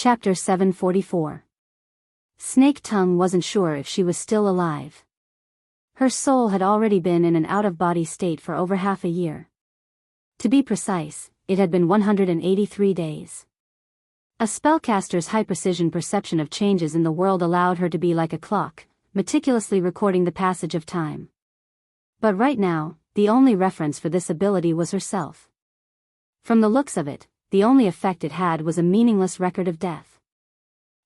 Chapter 744. Snake Tongue wasn't sure if she was still alive. Her soul had already been in an out-of-body state for over half a year. To be precise, it had been 183 days. A spellcaster's high-precision perception of changes in the world allowed her to be like a clock, meticulously recording the passage of time. But right now, the only reference for this ability was herself. From the looks of it, the only effect it had was a meaningless record of death.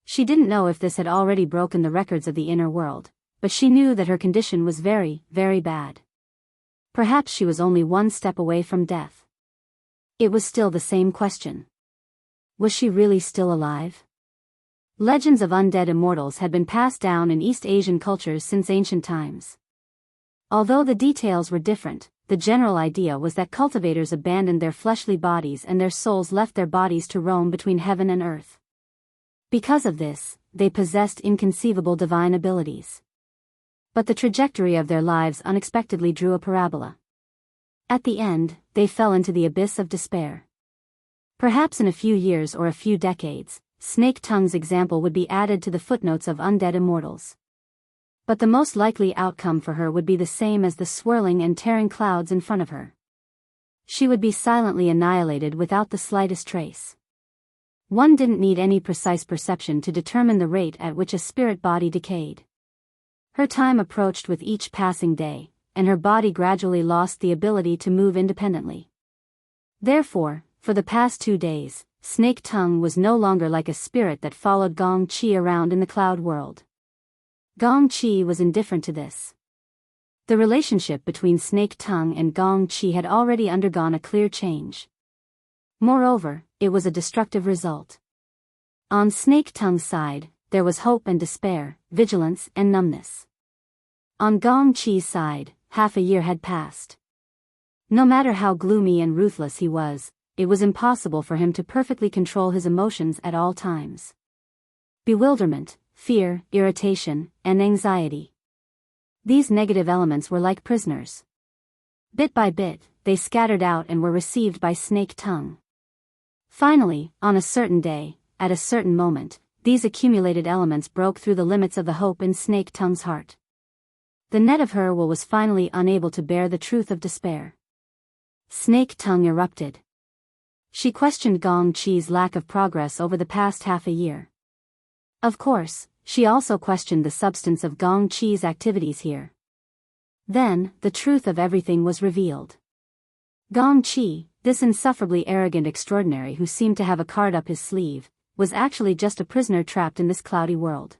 She didn't know if this had already broken the records of the inner world, but she knew that her condition was very, very bad. Perhaps she was only one step away from death. It was still the same question. Was she really still alive? Legends of undead immortals had been passed down in East Asian cultures since ancient times. Although the details were different, the general idea was that cultivators abandoned their fleshly bodies and their souls left their bodies to roam between heaven and earth. Because of this, they possessed inconceivable divine abilities. But the trajectory of their lives unexpectedly drew a parabola. At the end, they fell into the abyss of despair. Perhaps in a few years or a few decades, Snake Tongue's example would be added to the footnotes of undead immortals. But the most likely outcome for her would be the same as the swirling and tearing clouds in front of her. She would be silently annihilated without the slightest trace. One didn't need any precise perception to determine the rate at which a spirit body decayed. Her time approached with each passing day, and her body gradually lost the ability to move independently. Therefore, for the past 2 days, Snake Tongue was no longer like a spirit that followed Gong Chi around in the cloud world. Gong Chi was indifferent to this. The relationship between Snake Tongue and Gong Chi had already undergone a clear change. Moreover, it was a destructive result. On Snake Tongue's side, there was hope and despair, vigilance and numbness. On Gong Chi's side, half a year had passed. No matter how gloomy and ruthless he was, it was impossible for him to perfectly control his emotions at all times. Bewilderment, fear, irritation, and anxiety. These negative elements were like prisoners. Bit by bit, they scattered out and were received by Snake Tongue. Finally, on a certain day, at a certain moment, these accumulated elements broke through the limits of the hope in Snake Tongue's heart. The net of her will was finally unable to bear the truth of despair. Snake Tongue erupted. She questioned Gong Chi's lack of progress over the past half a year. Of course, she also questioned the substance of Gong Chi's activities here. Then, the truth of everything was revealed. Gong Chi, this insufferably arrogant extraordinary who seemed to have a card up his sleeve, was actually just a prisoner trapped in this cloudy world.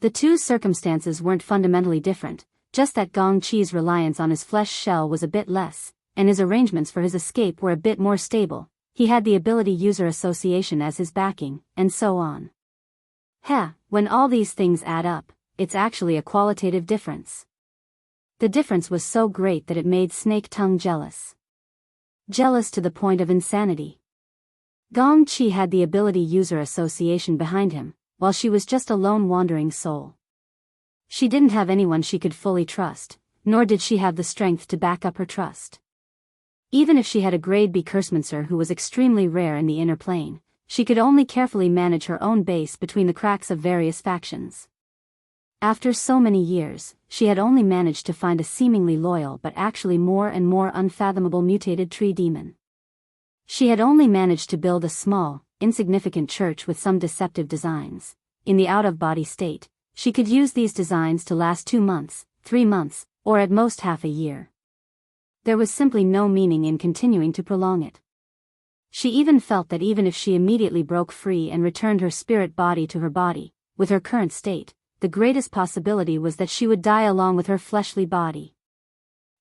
The two circumstances weren't fundamentally different, just that Gong Chi's reliance on his flesh shell was a bit less, and his arrangements for his escape were a bit more stable. He had the ability user association as his backing, and so on. When all these things add up, it's actually a qualitative difference. The difference was so great that it made Snake Tongue jealous. Jealous to the point of insanity. Gong Chi had the ability user association behind him, while she was just a lone wandering soul. She didn't have anyone she could fully trust, nor did she have the strength to back up her trust. Even if she had a grade B Cursmancer who was extremely rare in the inner plane, she could only carefully manage her own base between the cracks of various factions. After so many years, she had only managed to find a seemingly loyal but actually more and more unfathomable mutated tree demon. She had only managed to build a small, insignificant church with some deceptive designs. In the out-of-body state, she could use these designs to last 2 months, 3 months, or at most half a year. There was simply no meaning in continuing to prolong it. She even felt that even if she immediately broke free and returned her spirit body to her body, with her current state, the greatest possibility was that she would die along with her fleshly body.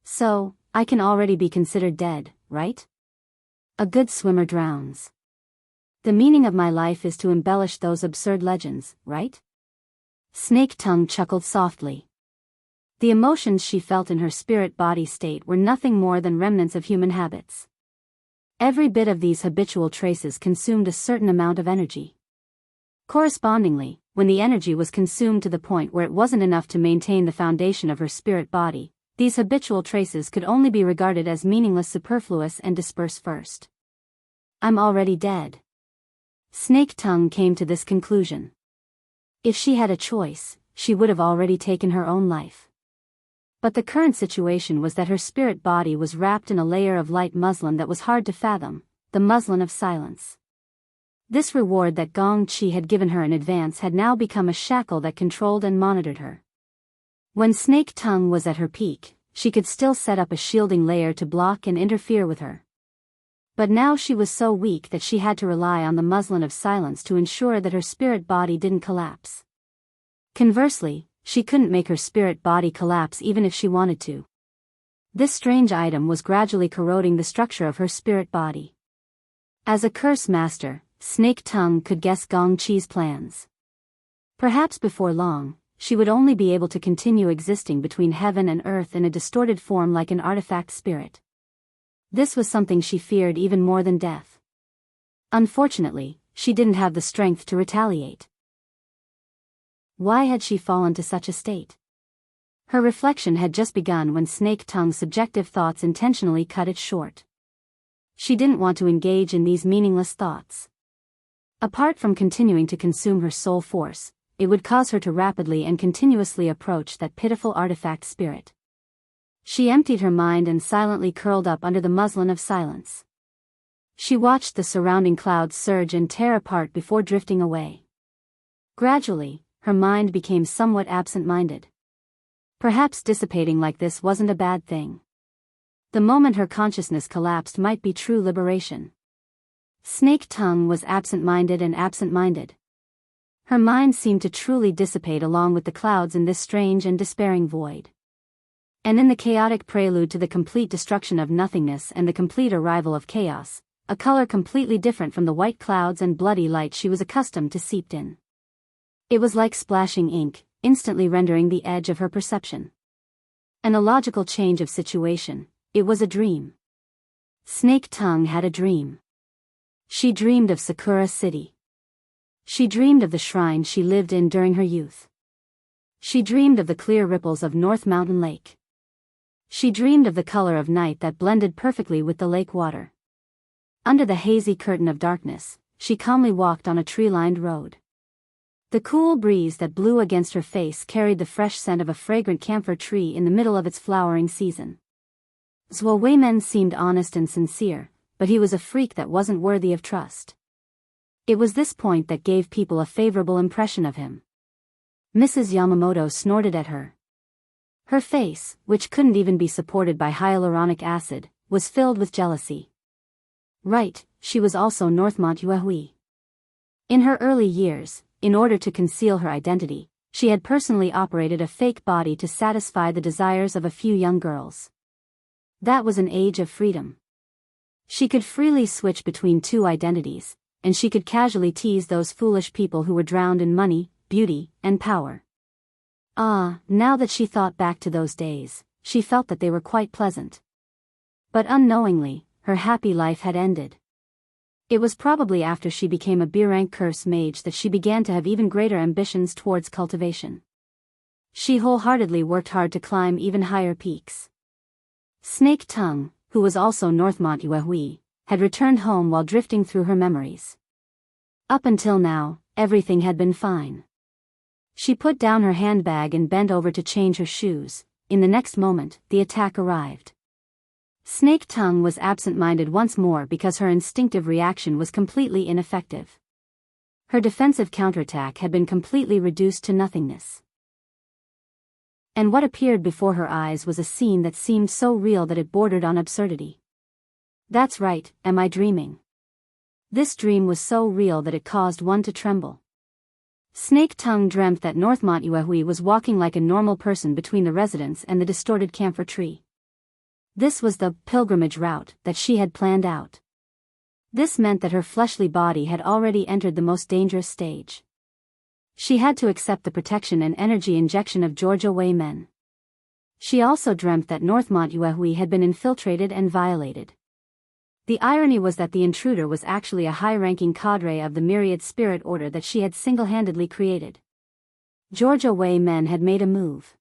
So, I can already be considered dead, right? A good swimmer drowns. The meaning of my life is to embellish those absurd legends, right? Snake Tongue chuckled softly. The emotions she felt in her spirit body state were nothing more than remnants of human habits. Every bit of these habitual traces consumed a certain amount of energy. Correspondingly, when the energy was consumed to the point where it wasn't enough to maintain the foundation of her spirit body, these habitual traces could only be regarded as meaningless, superfluous, and disperse first. I'm already dead. Snake Tongue came to this conclusion. If she had a choice, she would have already taken her own life. But the current situation was that her spirit body was wrapped in a layer of light muslin that was hard to fathom, the muslin of silence. This reward that Gong Chi had given her in advance had now become a shackle that controlled and monitored her. When Snake Tongue was at her peak, she could still set up a shielding layer to block and interfere with her. But now she was so weak that she had to rely on the muslin of silence to ensure that her spirit body didn't collapse. Conversely, she couldn't make her spirit body collapse even if she wanted to. This strange item was gradually corroding the structure of her spirit body. As a curse master, Snake Tongue could guess Gong Chi's plans. Perhaps before long, she would only be able to continue existing between heaven and earth in a distorted form like an artifact spirit. This was something she feared even more than death. Unfortunately, she didn't have the strength to retaliate. Why had she fallen to such a state? Her reflection had just begun when Snake Tongue's subjective thoughts intentionally cut it short. She didn't want to engage in these meaningless thoughts. Apart from continuing to consume her soul force, it would cause her to rapidly and continuously approach that pitiful artifact spirit. She emptied her mind and silently curled up under the muslin of silence. She watched the surrounding clouds surge and tear apart before drifting away. Gradually, her mind became somewhat absent-minded. Perhaps dissipating like this wasn't a bad thing. The moment her consciousness collapsed might be true liberation. Snake Tongue was absent-minded and absent-minded. Her mind seemed to truly dissipate along with the clouds in this strange and despairing void. And in the chaotic prelude to the complete destruction of nothingness and the complete arrival of chaos, a color completely different from the white clouds and bloody light she was accustomed to seeped in. It was like splashing ink, instantly rendering the edge of her perception. An illogical change of situation, it was a dream. Snake Tongue had a dream. She dreamed of Sakura City. She dreamed of the shrine she lived in during her youth. She dreamed of the clear ripples of North Mountain Lake. She dreamed of the color of night that blended perfectly with the lake water. Under the hazy curtain of darkness, she calmly walked on a tree-lined road. The cool breeze that blew against her face carried the fresh scent of a fragrant camphor tree in the middle of its flowering season. Zhuo Weimen seemed honest and sincere, but he was a freak that wasn't worthy of trust. It was this point that gave people a favorable impression of him. Mrs. Yamamoto snorted at her. Her face, which couldn't even be supported by hyaluronic acid, was filled with jealousy. Right, she was also Northmont Yuehui. In her early years, in order to conceal her identity, she had personally operated a fake body to satisfy the desires of a few young girls. That was an age of freedom. She could freely switch between two identities, and she could casually tease those foolish people who were drowned in money, beauty, and power. Now that she thought back to those days, she felt that they were quite pleasant. But unknowingly, her happy life had ended. It was probably after she became a B-rank curse mage that she began to have even greater ambitions towards cultivation. She wholeheartedly worked hard to climb even higher peaks. Snake Tongue, who was also Northmont Yuehui, had returned home while drifting through her memories. Up until now, everything had been fine. She put down her handbag and bent over to change her shoes. In the next moment, the attack arrived. Snake Tongue was absent-minded once more because her instinctive reaction was completely ineffective. Her defensive counterattack had been completely reduced to nothingness. And what appeared before her eyes was a scene that seemed so real that it bordered on absurdity. That's right, am I dreaming? This dream was so real that it caused one to tremble. Snake Tongue dreamt that Northmont Yuehui was walking like a normal person between the residence and the distorted camphor tree. This was the pilgrimage route that she had planned out. This meant that her fleshly body had already entered the most dangerous stage. She had to accept the protection and energy injection of Georgia Wei men. She also dreamt that Northmont Yuehui had been infiltrated and violated. The irony was that the intruder was actually a high-ranking cadre of the myriad spirit order that she had single-handedly created. Georgia Wei men had made a move.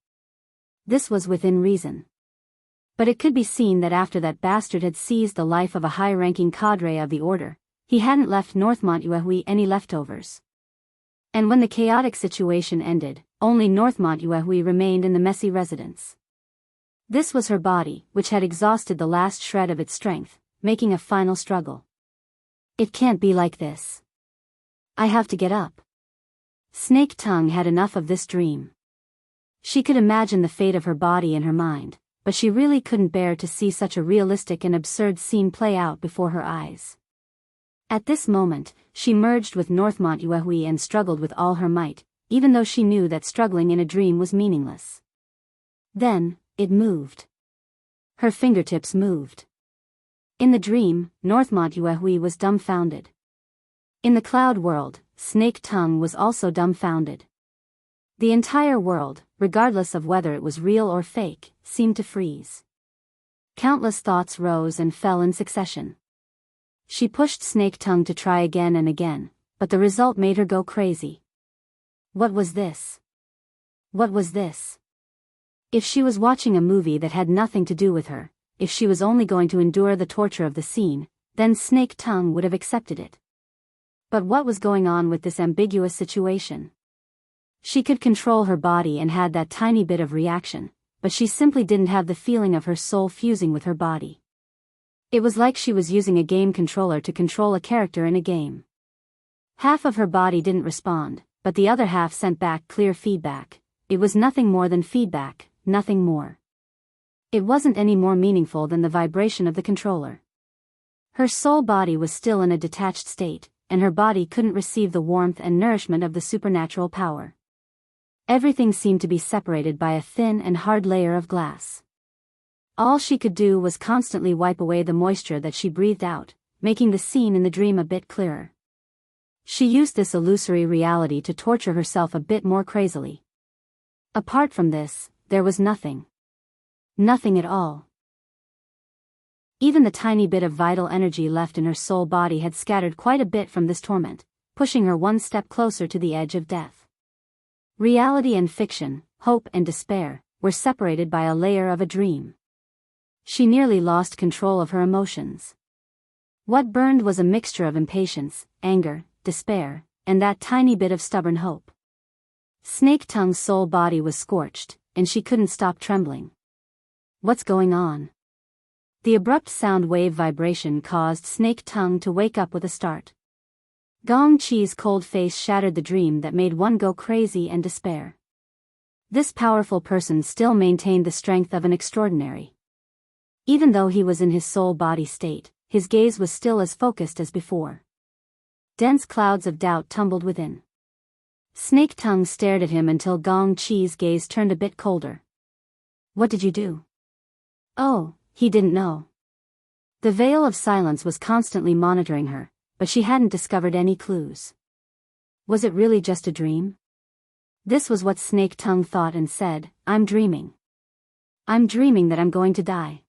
This was within reason. But it could be seen that after that bastard had seized the life of a high-ranking cadre of the order, He hadn't left North Montjuic any leftovers. And when the chaotic situation ended, only North Montjuic remained in the messy residence. This was her body, which had exhausted the last shred of its strength, making a final struggle. It can't be like this. I have to get up. Snake Tongue had enough of this dream. She could imagine the fate of her body in her mind, but she really couldn't bear to see such a realistic and absurd scene play out before her eyes. At this moment, she merged with North Montjuic and struggled with all her might, even though she knew that struggling in a dream was meaningless. Then, it moved. Her fingertips moved. In the dream, North Montjuic was dumbfounded. In the cloud world, Snake Tongue was also dumbfounded. The entire world, regardless of whether it was real or fake, seemed to freeze. Countless thoughts rose and fell in succession. She pushed Snake Tongue to try again and again, but the result made her go crazy. What was this? What was this? If she was watching a movie that had nothing to do with her, if she was only going to endure the torture of the scene, then Snake Tongue would have accepted it. But what was going on with this ambiguous situation? She could control her body and had that tiny bit of reaction, but she simply didn't have the feeling of her soul fusing with her body. It was like she was using a game controller to control a character in a game. Half of her body didn't respond, but the other half sent back clear feedback. It was nothing more than feedback, nothing more. It wasn't any more meaningful than the vibration of the controller. Her soul body was still in a detached state, and her body couldn't receive the warmth and nourishment of the supernatural power. Everything seemed to be separated by a thin and hard layer of glass. All she could do was constantly wipe away the moisture that she breathed out, making the scene in the dream a bit clearer. She used this illusory reality to torture herself a bit more crazily. Apart from this, there was nothing. Nothing at all. Even the tiny bit of vital energy left in her soul body had scattered quite a bit from this torment, pushing her one step closer to the edge of death. Reality and fiction, hope and despair, were separated by a layer of a dream. She nearly lost control of her emotions. What burned was a mixture of impatience, anger, despair, and that tiny bit of stubborn hope. Snake Tongue's soul body was scorched, and she couldn't stop trembling. What's going on? The abrupt sound wave vibration caused Snake Tongue to wake up with a start. Gong Chi's cold face shattered the dream that made one go crazy and despair. This powerful person still maintained the strength of an extraordinary. Even though he was in his soul-body state, his gaze was still as focused as before. Dense clouds of doubt tumbled within. Snake Tongue stared at him until Gong Chi's gaze turned a bit colder. What did you do? Oh, he didn't know. The veil of silence was constantly monitoring her, but she hadn't discovered any clues. Was it really just a dream? This was what Snake Tongue thought and said, I'm dreaming. I'm dreaming that I'm going to die.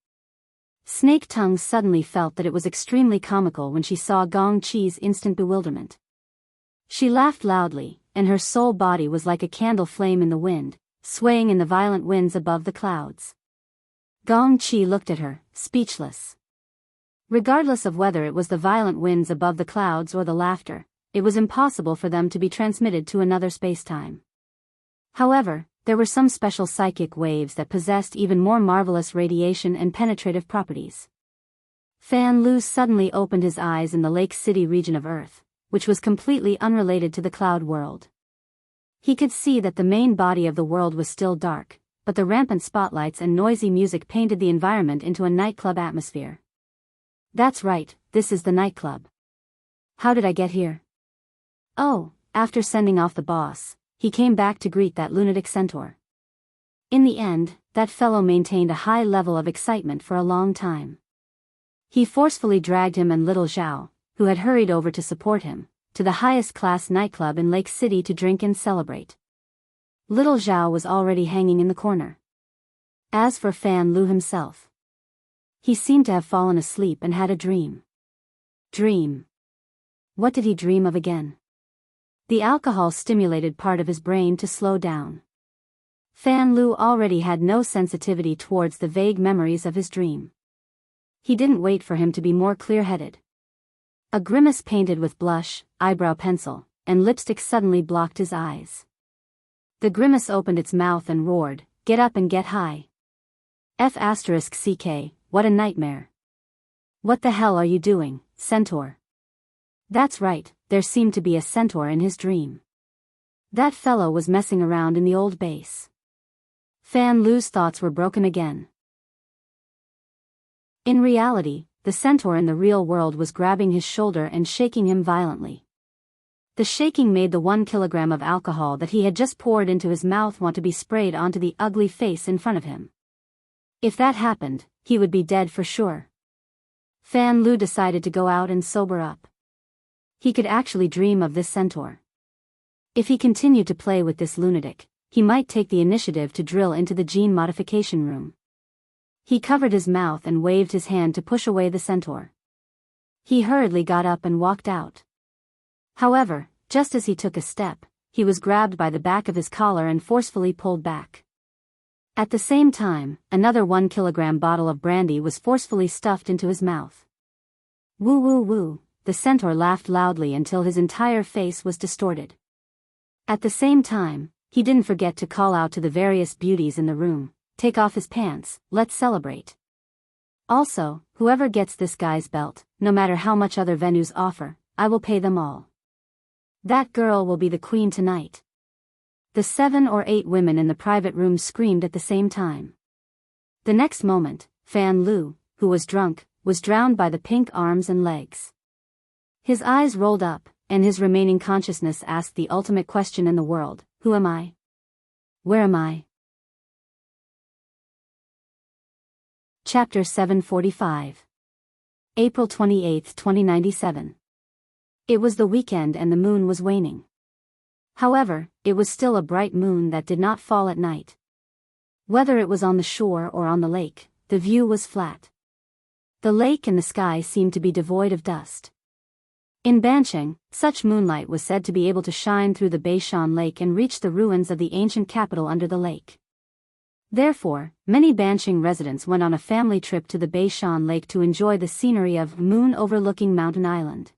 Snake Tongue suddenly felt that it was extremely comical when she saw Gong Chi's instant bewilderment. She laughed loudly, and her soul body was like a candle flame in the wind, swaying in the violent winds above the clouds. Gong Chi looked at her, speechless. Regardless of whether it was the violent winds above the clouds or the laughter, it was impossible for them to be transmitted to another spacetime. However, there were some special psychic waves that possessed even more marvelous radiation and penetrative properties. Fan Lu suddenly opened his eyes in the Lake City region of Earth, which was completely unrelated to the cloud world. He could see that the main body of the world was still dark, but the rampant spotlights and noisy music painted the environment into a nightclub atmosphere. That's right, this is the nightclub. How did I get here? Oh, after sending off the boss, he came back to greet that lunatic centaur. In the end, that fellow maintained a high level of excitement for a long time. He forcefully dragged him and little Zhao, who had hurried over to support him, to the highest-class nightclub in Lake City to drink and celebrate. Little Zhao was already hanging in the corner. As for Fan Lu himself, he seemed to have fallen asleep and had a dream. Dream. What did he dream of again? The alcohol stimulated part of his brain to slow down. Fan Lu already had no sensitivity towards the vague memories of his dream. He didn't wait for him to be more clear-headed. A grimace painted with blush, eyebrow pencil, and lipstick suddenly blocked his eyes. The grimace opened its mouth and roared, "Get up and get high. F***ck, what a nightmare. What the hell are you doing, centaur?" That's right, there seemed to be a centaur in his dream. That fellow was messing around in the old base. Fan Lu's thoughts were broken again. In reality, the centaur in the real world was grabbing his shoulder and shaking him violently. The shaking made the 1 kilogram of alcohol that he had just poured into his mouth want to be sprayed onto the ugly face in front of him. If that happened, he would be dead for sure. Fan Lu decided to go out and sober up. He could actually dream of this centaur. If he continued to play with this lunatic, he might take the initiative to drill into the gene modification room. He covered his mouth and waved his hand to push away the centaur. He hurriedly got up and walked out. However, just as he took a step, he was grabbed by the back of his collar and forcefully pulled back. At the same time, another 1 kilogram bottle of brandy was forcefully stuffed into his mouth. Woo woo woo, the centaur laughed loudly until his entire face was distorted. At the same time, he didn't forget to call out to the various beauties in the room, "Take off his pants, let's celebrate. Also, whoever gets this guy's belt, no matter how much other venues offer, I will pay them all. That girl will be the queen tonight." The 7 or 8 women in the private room screamed at the same time. The next moment, Fan Lu, who was drunk, was drowned by the pink arms and legs. His eyes rolled up, and his remaining consciousness asked the ultimate question in the world: who am I? Where am I? Chapter 745. April 28, 2097. It was the weekend and the moon was waning. However, it was still a bright moon that did not fall at night. Whether it was on the shore or on the lake, the view was flat. The lake and the sky seemed to be devoid of dust. In Bancheng, such moonlight was said to be able to shine through the Beishan Lake and reach the ruins of the ancient capital under the lake. Therefore, many Bancheng residents went on a family trip to the Beishan Lake to enjoy the scenery of moon overlooking Mountain Island.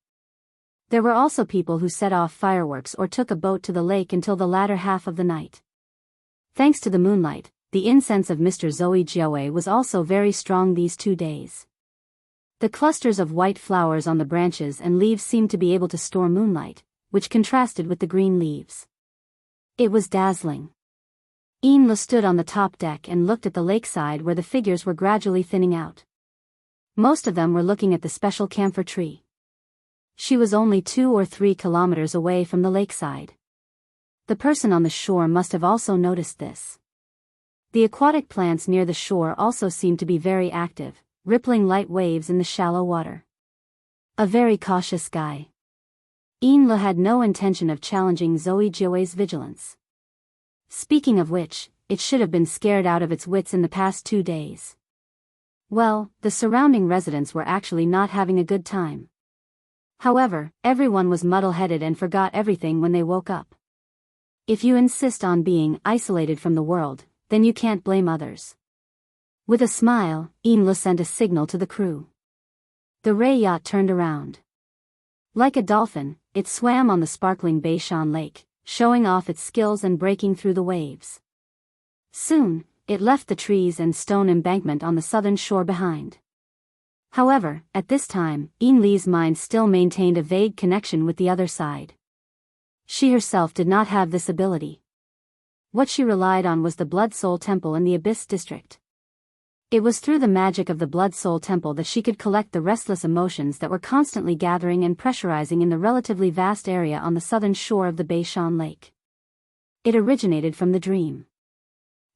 There were also people who set off fireworks or took a boat to the lake until the latter half of the night. Thanks to the moonlight, the incense of Mr. Zoe Jiaowei was also very strong these 2 days. The clusters of white flowers on the branches and leaves seemed to be able to store moonlight, which contrasted with the green leaves. It was dazzling. Yin-Lu stood on the top deck and looked at the lakeside where the figures were gradually thinning out. Most of them were looking at the special camphor tree. She was only 2 or 3 kilometers away from the lakeside. The person on the shore must have also noticed this. The aquatic plants near the shore also seemed to be very active, rippling light waves in the shallow water. A very cautious guy. Yin-Lu had no intention of challenging Zoe Jiawei's vigilance. Speaking of which, it should have been scared out of its wits in the past 2 days. Well, the surrounding residents were actually not having a good time. However, everyone was muddle-headed and forgot everything when they woke up. If you insist on being isolated from the world, then you can't blame others. With a smile, Yin-Lu sent a signal to the crew. The ray yacht turned around. Like a dolphin, it swam on the sparkling Beishan Lake, showing off its skills and breaking through the waves. Soon, it left the trees and stone embankment on the southern shore behind. However, at this time, Yin-Li's mind still maintained a vague connection with the other side. She herself did not have this ability. What she relied on was the Blood Soul Temple in the Abyss District. It was through the magic of the Blood Soul Temple that she could collect the restless emotions that were constantly gathering and pressurizing in the relatively vast area on the southern shore of the Beishan Lake. It originated from the dream.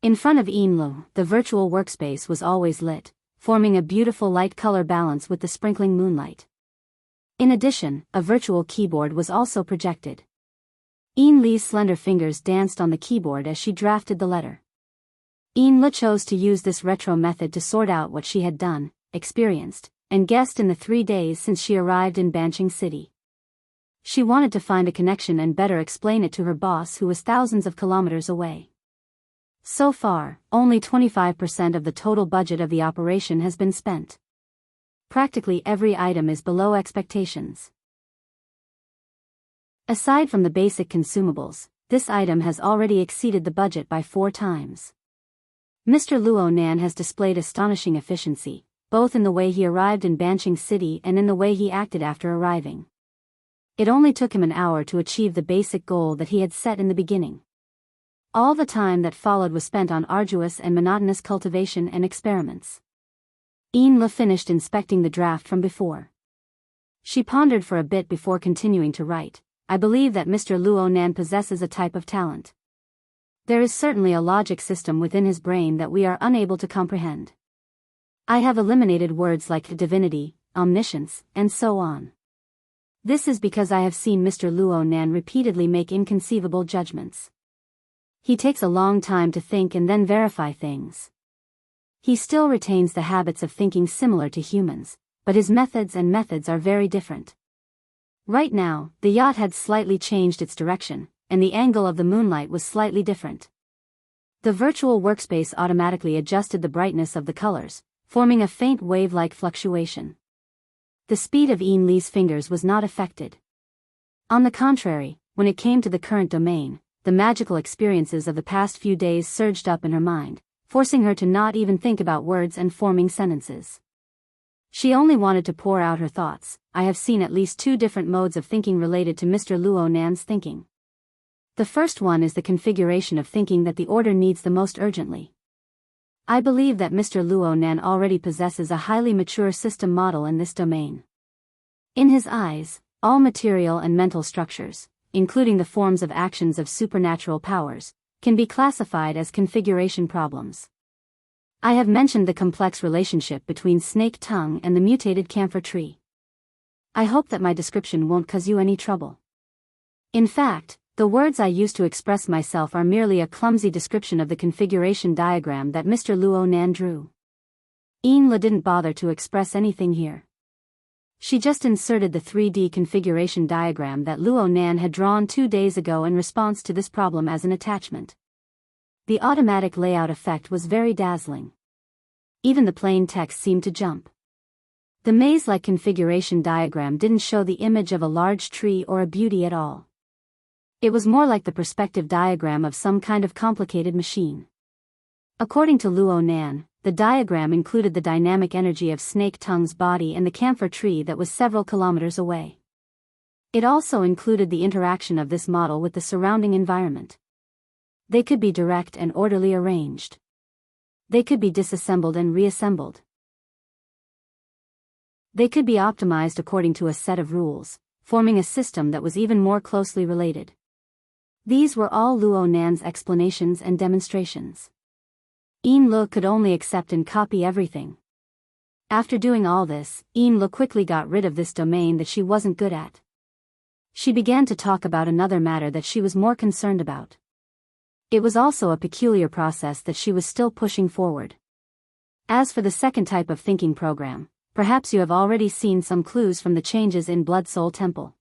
In front of Yin-Lu, the virtual workspace was always lit, forming a beautiful light color balance with the sprinkling moonlight. In addition, a virtual keyboard was also projected. Yin-Li's slender fingers danced on the keyboard as she drafted the letter. Yin-Lu chose to use this retro method to sort out what she had done, experienced, and guessed in the 3 days since she arrived in Bancheng City. She wanted to find a connection and better explain it to her boss who was thousands of kilometers away. So far, only 25% of the total budget of the operation has been spent. practically every item is below expectations. Aside from the basic consumables, this item has already exceeded the budget by 4 times. Mr. Luo Nan has displayed astonishing efficiency, both in the way he arrived in Banqing City and in the way he acted after arriving. It only took him an hour to achieve the basic goal that he had set in the beginning. All the time that followed was spent on arduous and monotonous cultivation and experiments. Yin finished inspecting the draft from before. She pondered for a bit before continuing to write. I believe that Mr. Luo Nan possesses a type of talent. There is certainly a logic system within his brain that we are unable to comprehend. I have eliminated words like divinity, omniscience, and so on. This is because I have seen Mr. Luo Nan repeatedly make inconceivable judgments. He takes a long time to think and then verify things. He still retains the habits of thinking similar to humans, but his methods are very different. Right now, the yacht had slightly changed its direction, and the angle of the moonlight was slightly different. The virtual workspace automatically adjusted the brightness of the colors, forming a faint wave-like fluctuation. The speed of Yin Li's fingers was not affected. On the contrary, when it came to the current domain, the magical experiences of the past few days surged up in her mind, forcing her to not even think about words and forming sentences. She only wanted to pour out her thoughts. I have seen at least 2 different modes of thinking related to Mr. Luo Nan's thinking. The first one is the configuration of thinking that the order needs the most urgently. I believe that Mr. Luo Nan already possesses a highly mature system model in this domain. In his eyes, all material and mental structures, including the forms of actions of supernatural powers, can be classified as configuration problems. I have mentioned the complex relationship between snake tongue and the mutated camphor tree. I hope that my description won't cause you any trouble. In fact, the words I use to express myself are merely a clumsy description of the configuration diagram that Mr. Luo Nan drew. Yin Li didn't bother to express anything here. She just inserted the 3D configuration diagram that Luo Nan had drawn 2 days ago in response to this problem as an attachment. The automatic layout effect was very dazzling. Even the plain text seemed to jump. The maze-like configuration diagram didn't show the image of a large tree or a beauty at all. It was more like the perspective diagram of some kind of complicated machine. According to Luo Nan, the diagram included the dynamic energy of Snake Tongue's body and the camphor tree that was several kilometers away. It also included the interaction of this model with the surrounding environment. They could be direct and orderly arranged. They could be disassembled and reassembled. They could be optimized according to a set of rules, forming a system that was even more closely related. These were all Luo Nan's explanations and demonstrations. Yin Li could only accept and copy everything. After doing all this, Yin Li quickly got rid of this domain that she wasn't good at. She began to talk about another matter that she was more concerned about. It was also a peculiar process that she was still pushing forward. As for the second type of thinking program, perhaps you have already seen some clues from the changes in Blood Soul Temple.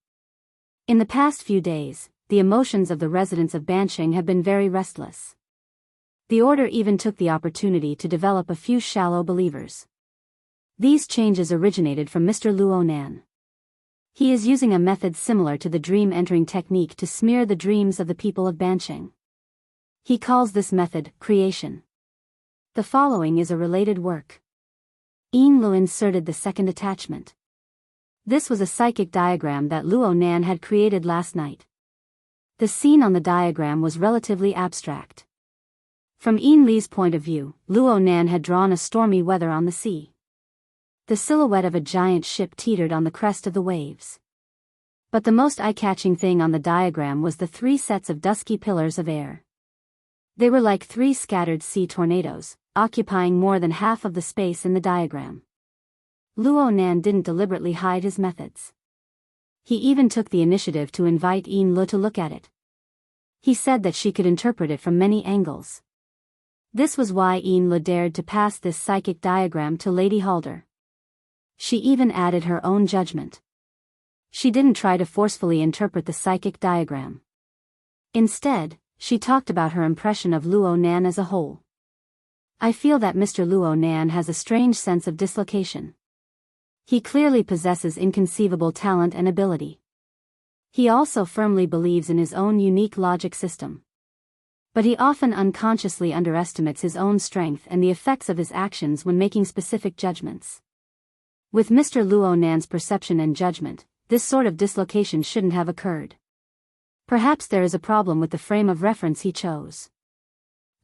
In the past few days, the emotions of the residents of Banqing have been very restless. The order even took the opportunity to develop a few shallow believers. These changes originated from Mr. Luo Nan. He is using a method similar to the dream entering technique to smear the dreams of the people of Banqing. He calls this method creation. The following is a related work. Yin Li inserted the second attachment. This was a psychic diagram that Luo Nan had created last night. The scene on the diagram was relatively abstract. From Yin Li's point of view, Luo Nan had drawn a stormy weather on the sea. The silhouette of a giant ship teetered on the crest of the waves. But the most eye-catching thing on the diagram was the 3 sets of dusky pillars of air. They were like 3 scattered sea tornadoes, occupying more than half of the space in the diagram. Luo Nan didn't deliberately hide his methods. He even took the initiative to invite Yin Li to look at it. He said that she could interpret it from many angles. This was why Yin Li dared to pass this psychic diagram to Lady Halder. She even added her own judgment. She didn't try to forcefully interpret the psychic diagram. Instead, she talked about her impression of Luo Nan as a whole. I feel that Mr. Luo Nan has a strange sense of dislocation. He clearly possesses inconceivable talent and ability. He also firmly believes in his own unique logic system. But he often unconsciously underestimates his own strength and the effects of his actions when making specific judgments. With Mr. Luo Nan's perception and judgment, this sort of dislocation shouldn't have occurred. Perhaps there is a problem with the frame of reference he chose.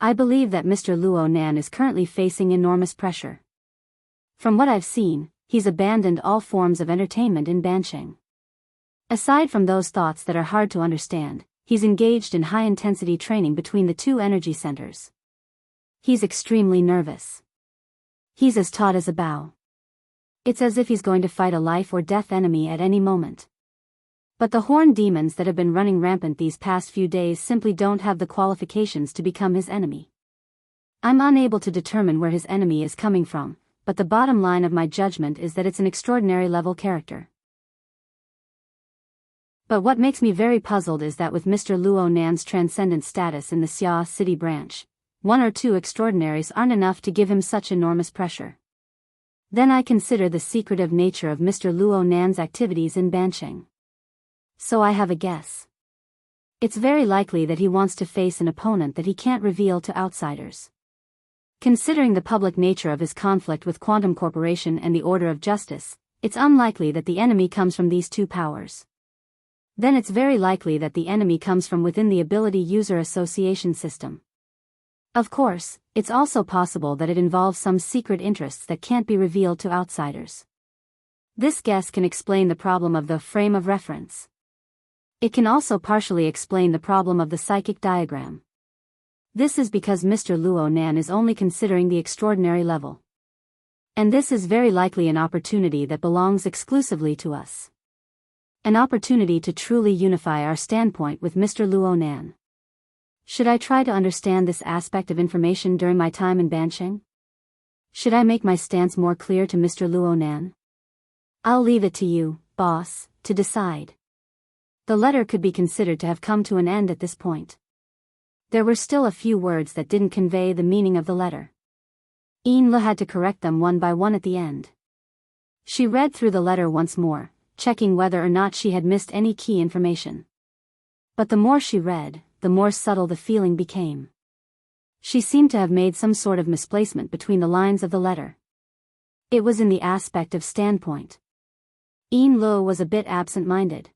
I believe that Mr. Luo Nan is currently facing enormous pressure. From what I've seen, he's abandoned all forms of entertainment in Bansheng. Aside from those thoughts that are hard to understand, he's engaged in high-intensity training between the two energy centers. He's extremely nervous. He's as taut as a bow. It's as if he's going to fight a life-or-death enemy at any moment. But the horned demons that have been running rampant these past few days simply don't have the qualifications to become his enemy. I'm unable to determine where his enemy is coming from, but the bottom line of my judgment is that it's an extraordinary level character. But what makes me very puzzled is that with Mr. Luo Nan's transcendent status in the Xia City branch, one or two extraordinaries aren't enough to give him such enormous pressure. Then I consider the secretive nature of Mr. Luo Nan's activities in Bansheng. So I have a guess. It's very likely that he wants to face an opponent that he can't reveal to outsiders. Considering the public nature of his conflict with Quantum Corporation and the Order of Justice, it's unlikely that the enemy comes from these two powers. Then it's very likely that the enemy comes from within the Ability User Association system. Of course, it's also possible that it involves some secret interests that can't be revealed to outsiders. This guess can explain the problem of the frame of reference. It can also partially explain the problem of the psychic diagram. This is because Mr. Luo Nan is only considering the extraordinary level. And this is very likely an opportunity that belongs exclusively to us. An opportunity to truly unify our standpoint with Mr. Luo Nan. Should I try to understand this aspect of information during my time in Bansheng? Should I make my stance more clear to Mr. Luo Nan? I'll leave it to you, boss, to decide. The letter could be considered to have come to an end at this point. There were still a few words that didn't convey the meaning of the letter. Yin-Le had to correct them one by one at the end. She read through the letter once more, checking whether or not she had missed any key information. But the more she read, the more subtle the feeling became. She seemed to have made some sort of misplacement between the lines of the letter. It was in the aspect of standpoint. Yin-Le was a bit absent-minded.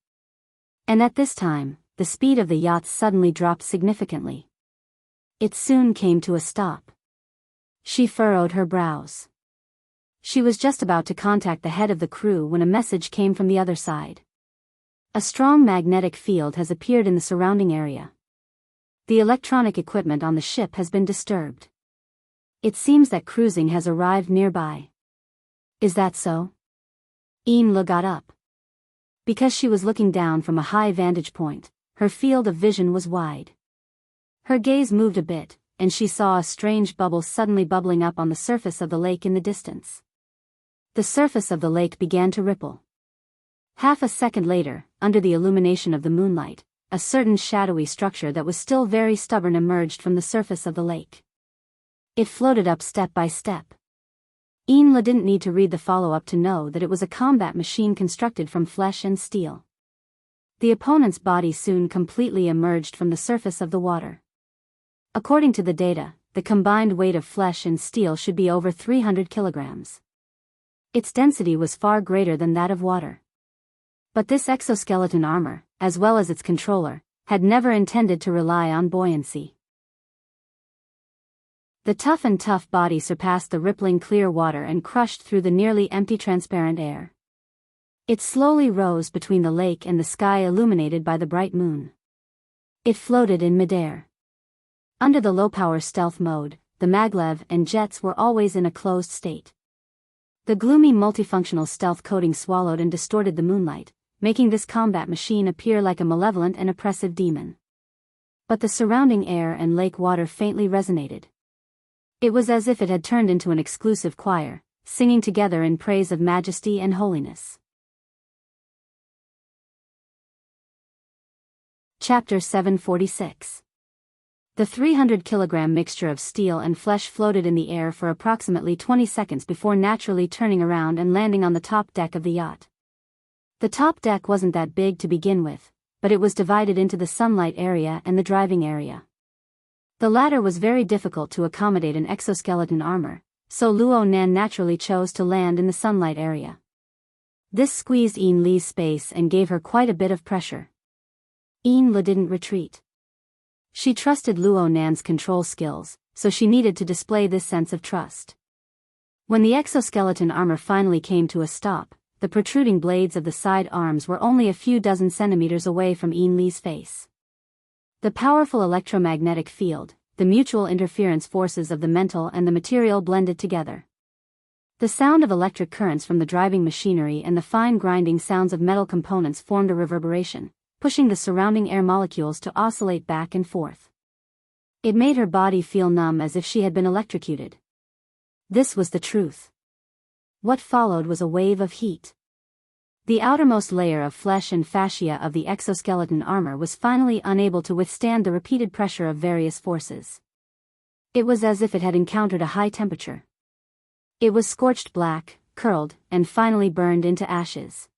And at this time, the speed of the yacht suddenly dropped significantly. It soon came to a stop. She furrowed her brows. She was just about to contact the head of the crew when a message came from the other side. A strong magnetic field has appeared in the surrounding area. The electronic equipment on the ship has been disturbed. It seems that cruising has arrived nearby. Is that so? Yin-Le got up. Because she was looking down from a high vantage point, her field of vision was wide. Her gaze moved a bit, and she saw a strange bubble suddenly bubbling up on the surface of the lake in the distance. The surface of the lake began to ripple. Half a second later, under the illumination of the moonlight, a certain shadowy structure that was still very stubborn emerged from the surface of the lake. It floated up step by step. Yin-Le didn't need to read the follow-up to know that it was a combat machine constructed from flesh and steel. The opponent's body soon completely emerged from the surface of the water. According to the data, the combined weight of flesh and steel should be over 300 kilograms. Its density was far greater than that of water. But this exoskeleton armor, as well as its controller, had never intended to rely on buoyancy. The tough body surpassed the rippling clear water and crushed through the nearly empty transparent air. It slowly rose between the lake and the sky illuminated by the bright moon. It floated in midair. Under the low-power stealth mode, the maglev and jets were always in a closed state. The gloomy multifunctional stealth coating swallowed and distorted the moonlight, making this combat machine appear like a malevolent and oppressive demon. But the surrounding air and lake water faintly resonated. It was as if it had turned into an exclusive choir, singing together in praise of majesty and holiness. Chapter 746. The 300-kilogram mixture of steel and flesh floated in the air for approximately 20 seconds before naturally turning around and landing on the top deck of the yacht. The top deck wasn't that big to begin with, but it was divided into the sunlight area and the driving area. The latter was very difficult to accommodate an exoskeleton armor, so Luo Nan naturally chose to land in the sunlight area. This squeezed Yin Li's space and gave her quite a bit of pressure. Yin Li didn't retreat. She trusted Luo Nan's control skills, so she needed to display this sense of trust. When the exoskeleton armor finally came to a stop, the protruding blades of the side arms were only a few dozen centimeters away from Yin Li's face. The powerful electromagnetic field, the mutual interference forces of the mental and the material blended together. The sound of electric currents from the driving machinery and the fine grinding sounds of metal components formed a reverberation, pushing the surrounding air molecules to oscillate back and forth. It made her body feel numb as if she had been electrocuted. This was the truth. What followed was a wave of heat. The outermost layer of flesh and fascia of the exoskeleton armor was finally unable to withstand the repeated pressure of various forces. It was as if it had encountered a high temperature. It was scorched black, curled, and finally burned into ashes.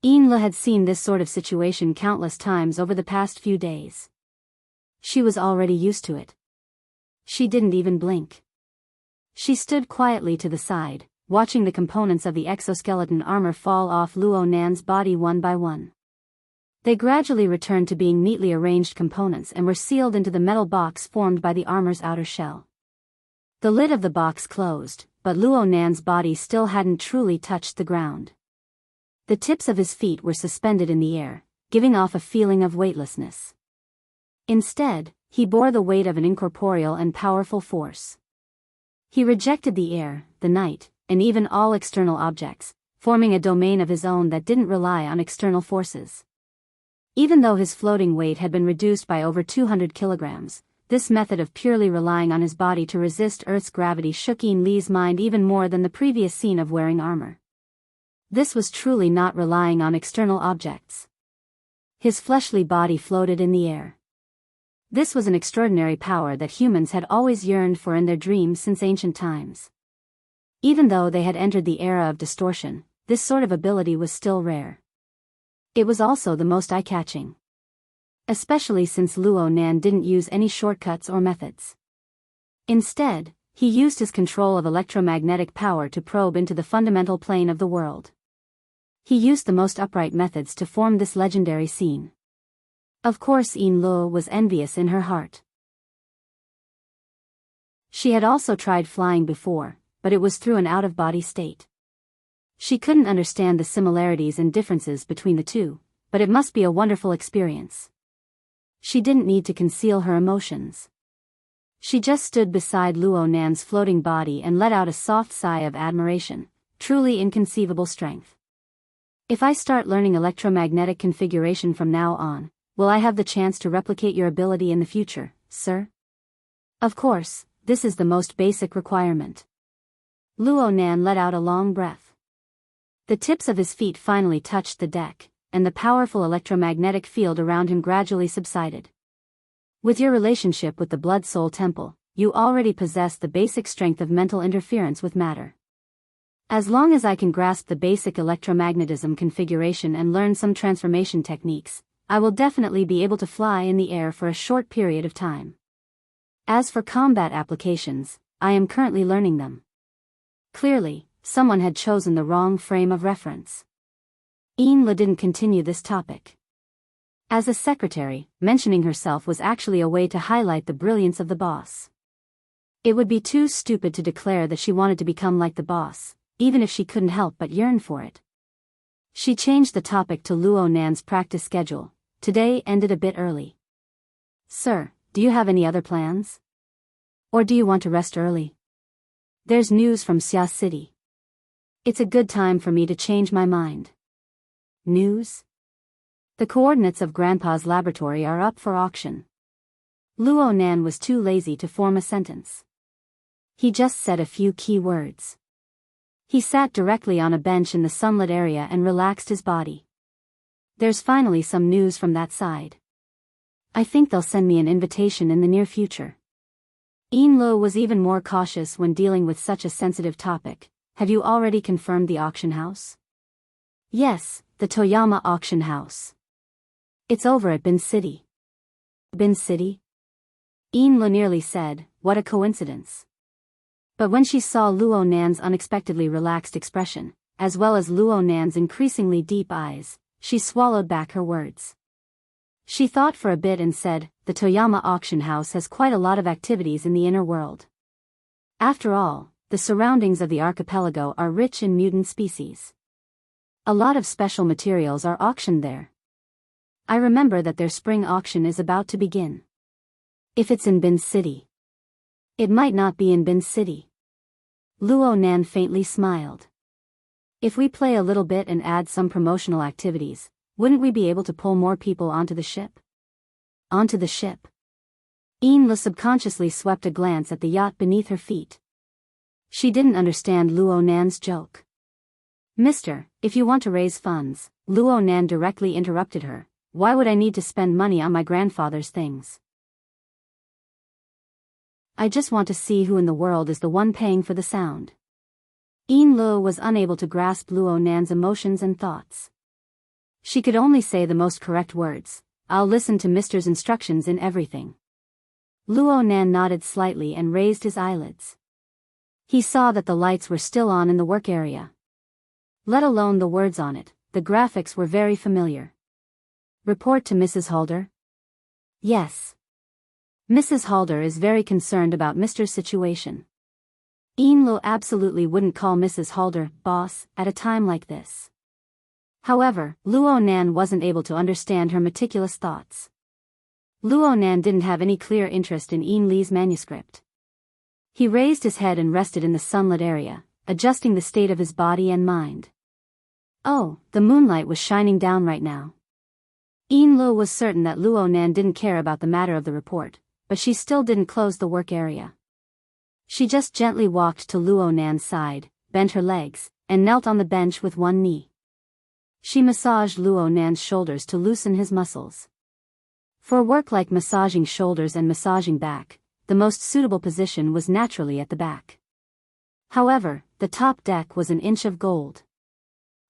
Yin Li had seen this sort of situation countless times over the past few days. She was already used to it. She didn't even blink. She stood quietly to the side, watching the components of the exoskeleton armor fall off Luo Nan's body one by one. They gradually returned to being neatly arranged components and were sealed into the metal box formed by the armor's outer shell. The lid of the box closed, but Luo Nan's body still hadn't truly touched the ground. The tips of his feet were suspended in the air, giving off a feeling of weightlessness. Instead, he bore the weight of an incorporeal and powerful force. He rejected the air, the night, and even all external objects, forming a domain of his own that didn't rely on external forces. Even though his floating weight had been reduced by over 200 kilograms, this method of purely relying on his body to resist Earth's gravity shook Yin Li's mind even more than the previous scene of wearing armor. This was truly not relying on external objects. His fleshly body floated in the air. This was an extraordinary power that humans had always yearned for in their dreams since ancient times. Even though they had entered the era of distortion, this sort of ability was still rare. It was also the most eye-catching. Especially since Luo Nan didn't use any shortcuts or methods. Instead, he used his control of electromagnetic power to probe into the fundamental plane of the world. He used the most upright methods to form this legendary scene. Of course Yin Li was envious in her heart. She had also tried flying before, but it was through an out-of-body state. She couldn't understand the similarities and differences between the two, but it must be a wonderful experience. She didn't need to conceal her emotions. She just stood beside Luo Nan's floating body and let out a soft sigh of admiration, truly inconceivable strength. If I start learning electromagnetic configuration from now on, will I have the chance to replicate your ability in the future, sir? Of course, this is the most basic requirement. Luo Nan let out a long breath. The tips of his feet finally touched the deck, and the powerful electromagnetic field around him gradually subsided. With your relationship with the Blood Soul Temple, you already possess the basic strength of mental interference with matter. As long as I can grasp the basic electromagnetism configuration and learn some transformation techniques, I will definitely be able to fly in the air for a short period of time. As for combat applications, I am currently learning them. Clearly, someone had chosen the wrong frame of reference. Yin Li didn't continue this topic. As a secretary, mentioning herself was actually a way to highlight the brilliance of the boss. It would be too stupid to declare that she wanted to become like the boss, even if she couldn't help but yearn for it. She changed the topic to Luo Nan's practice schedule. Today ended a bit early. Sir, do you have any other plans? Or do you want to rest early? There's news from Xia City. It's a good time for me to change my mind. News? The coordinates of Grandpa's laboratory are up for auction. Luo Nan was too lazy to form a sentence. He just said a few key words. He sat directly on a bench in the sunlit area and relaxed his body. There's finally some news from that side. I think they'll send me an invitation in the near future. Lo was even more cautious when dealing with such a sensitive topic. Have you already confirmed the auction house? Yes, the Toyama auction house. It's over at Bin City. Bin City? Lo nearly said, what a coincidence. But when she saw Luo Nan's unexpectedly relaxed expression, as well as Luo Nan's increasingly deep eyes, she swallowed back her words. She thought for a bit and said, the Toyama auction house has quite a lot of activities in the inner world. After all, the surroundings of the archipelago are rich in mutant species. A lot of special materials are auctioned there. I remember that their spring auction is about to begin. If it's in Bin City. It might not be in Bin City. Luo Nan faintly smiled. If we play a little bit and add some promotional activities, wouldn't we be able to pull more people onto the ship? Onto the ship? Lo subconsciously swept a glance at the yacht beneath her feet. She didn't understand Luo Nan's joke. Mister, if you want to raise funds, Luo Nan directly interrupted her, why would I need to spend money on my grandfather's things? I just want to see who in the world is the one paying for the sound. Lo was unable to grasp Luo Nan's emotions and thoughts. She could only say the most correct words, I'll listen to Mister's instructions in everything. Luo Nan nodded slightly and raised his eyelids. He saw that the lights were still on in the work area. Let alone the words on it, the graphics were very familiar. Report to Mrs. Halder? Yes. Mrs. Halder is very concerned about Mister's situation. Lo absolutely wouldn't call Mrs. Halder boss at a time like this. However, Luo Nan wasn't able to understand her meticulous thoughts. Luo Nan didn't have any clear interest in Li's manuscript. He raised his head and rested in the sunlit area, adjusting the state of his body and mind. Oh, the moonlight was shining down right now. Lo was certain that Luo Nan didn't care about the matter of the report, but she still didn't close the work area. She just gently walked to Luo Nan's side, bent her legs, and knelt on the bench with one knee. She massaged Luo Nan's shoulders to loosen his muscles. For work like massaging shoulders and massaging back, the most suitable position was naturally at the back. However, the top deck was an inch of gold.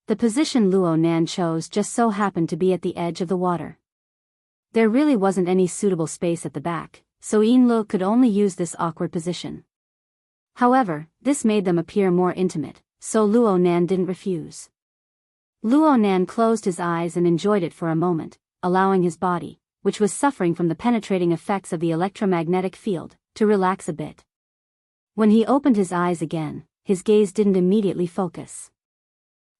The position Luo Nan chose just so happened to be at the edge of the water. There really wasn't any suitable space at the back, so Lo could only use this awkward position. However, this made them appear more intimate, so Luo Nan didn't refuse. Luo Nan closed his eyes and enjoyed it for a moment, allowing his body, which was suffering from the penetrating effects of the electromagnetic field, to relax a bit. When he opened his eyes again, his gaze didn't immediately focus.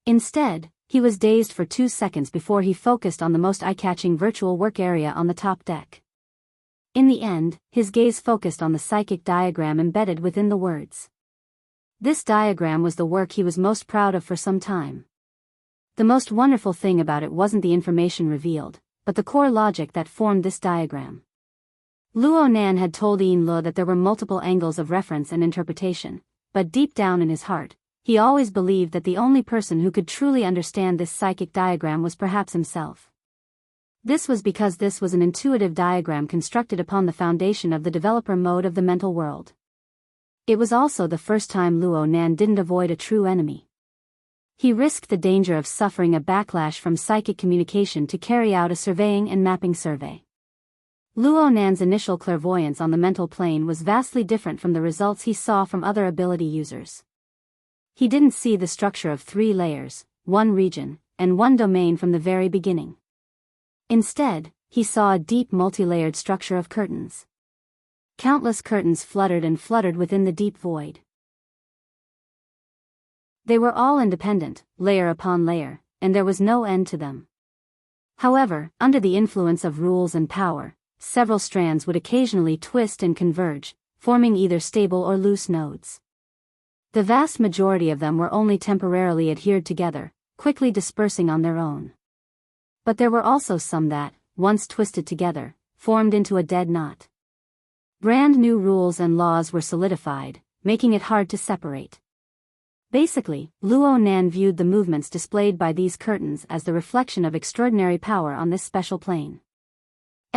Instead, he was dazed for 2 seconds before he focused on the most eye-catching virtual work area on the top deck. In the end, his gaze focused on the psychic diagram embedded within the words. This diagram was the work he was most proud of for some time. The most wonderful thing about it wasn't the information revealed, but the core logic that formed this diagram. Luo Nan had told Lo that there were multiple angles of reference and interpretation, but deep down in his heart, he always believed that the only person who could truly understand this psychic diagram was perhaps himself. This was because this was an intuitive diagram constructed upon the foundation of the developer mode of the mental world. It was also the first time Luo Nan didn't avoid a true enemy. He risked the danger of suffering a backlash from psychic communication to carry out a surveying and mapping survey. Luo Nan's initial clairvoyance on the mental plane was vastly different from the results he saw from other ability users. He didn't see the structure of 3 layers, 1 region, and 1 domain from the very beginning. Instead, he saw a deep multi-layered structure of curtains. Countless curtains fluttered and fluttered within the deep void. They were all independent, layer upon layer, and there was no end to them. However, under the influence of rules and power, several strands would occasionally twist and converge, forming either stable or loose nodes. The vast majority of them were only temporarily adhered together, quickly dispersing on their own. But there were also some that, once twisted together, formed into a dead knot. Brand new rules and laws were solidified, making it hard to separate. Basically, Luo Nan viewed the movements displayed by these curtains as the reflection of extraordinary power on this special plane.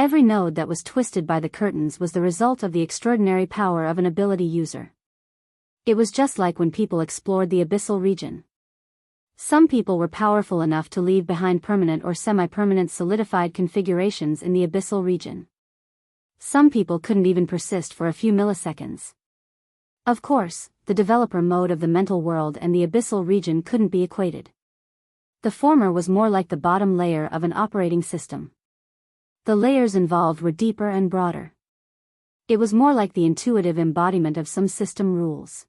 Every node that was twisted by the curtains was the result of the extraordinary power of an ability user. It was just like when people explored the abyssal region. Some people were powerful enough to leave behind permanent or semi-permanent solidified configurations in the abyssal region. Some people couldn't even persist for a few milliseconds. Of course, the developer mode of the mental world and the abyssal region couldn't be equated. The former was more like the bottom layer of an operating system. The layers involved were deeper and broader. It was more like the intuitive embodiment of some system rules.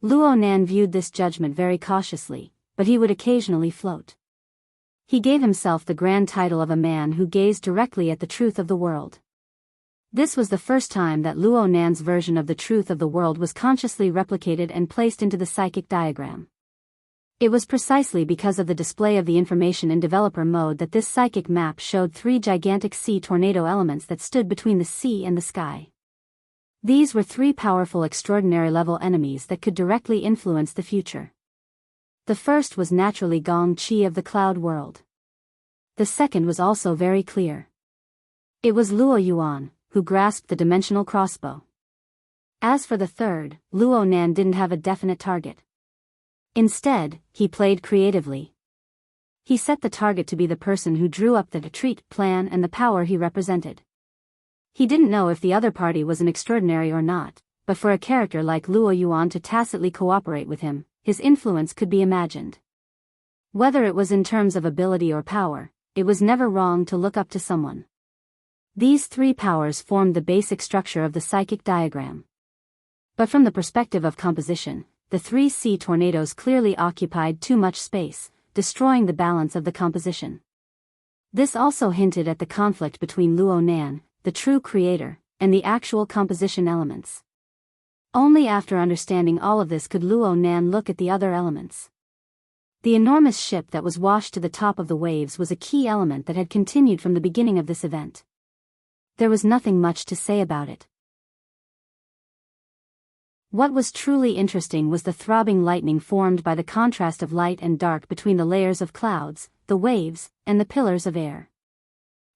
Luo Nan viewed this judgment very cautiously, but he would occasionally float. He gave himself the grand title of a man who gazed directly at the truth of the world. This was the first time that Luo Nan's version of the truth of the world was consciously replicated and placed into the psychic diagram. It was precisely because of the display of the information in developer mode that this psychic map showed 3 gigantic sea tornado elements that stood between the sea and the sky. These were 3 powerful extraordinary level enemies that could directly influence the future. The first was naturally Gong Qi of the cloud world. The second was also very clear. It was Luo Yuan, who grasped the dimensional crossbow. As for the third, Luo Nan didn't have a definite target. Instead, he played creatively. He set the target to be the person who drew up the retreat plan and the power he represented. He didn't know if the other party was an extraordinary or not, but for a character like Luo Yuan to tacitly cooperate with him, his influence could be imagined. Whether it was in terms of ability or power, it was never wrong to look up to someone. These 3 powers formed the basic structure of the psychic diagram. But from the perspective of composition, the 3 sea tornadoes clearly occupied too much space, destroying the balance of the composition. This also hinted at the conflict between Luo Nan, the true creator, and the actual composition elements. Only after understanding all of this could Luo Nan look at the other elements. The enormous ship that was washed to the top of the waves was a key element that had continued from the beginning of this event. There was nothing much to say about it. What was truly interesting was the throbbing lightning formed by the contrast of light and dark between the layers of clouds, the waves, and the pillars of air.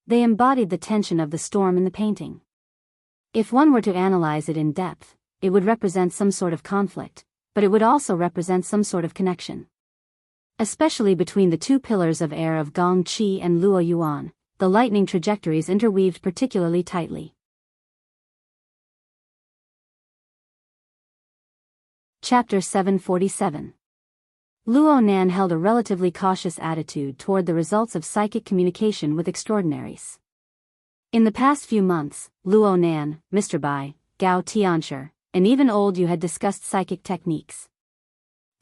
They embodied the tension of the storm in the painting. If one were to analyze it in depth, it would represent some sort of conflict, but it would also represent some sort of connection. Especially between the 2 pillars of air of Gong Qi and Luo Yuan, the lightning trajectories interweaved particularly tightly. Chapter 747. Luo Nan held a relatively cautious attitude toward the results of psychic communication with extraordinaries. In the past few months, Luo Nan, Mr. Bai, Gao Tianshi, and even Old Yu had discussed psychic techniques.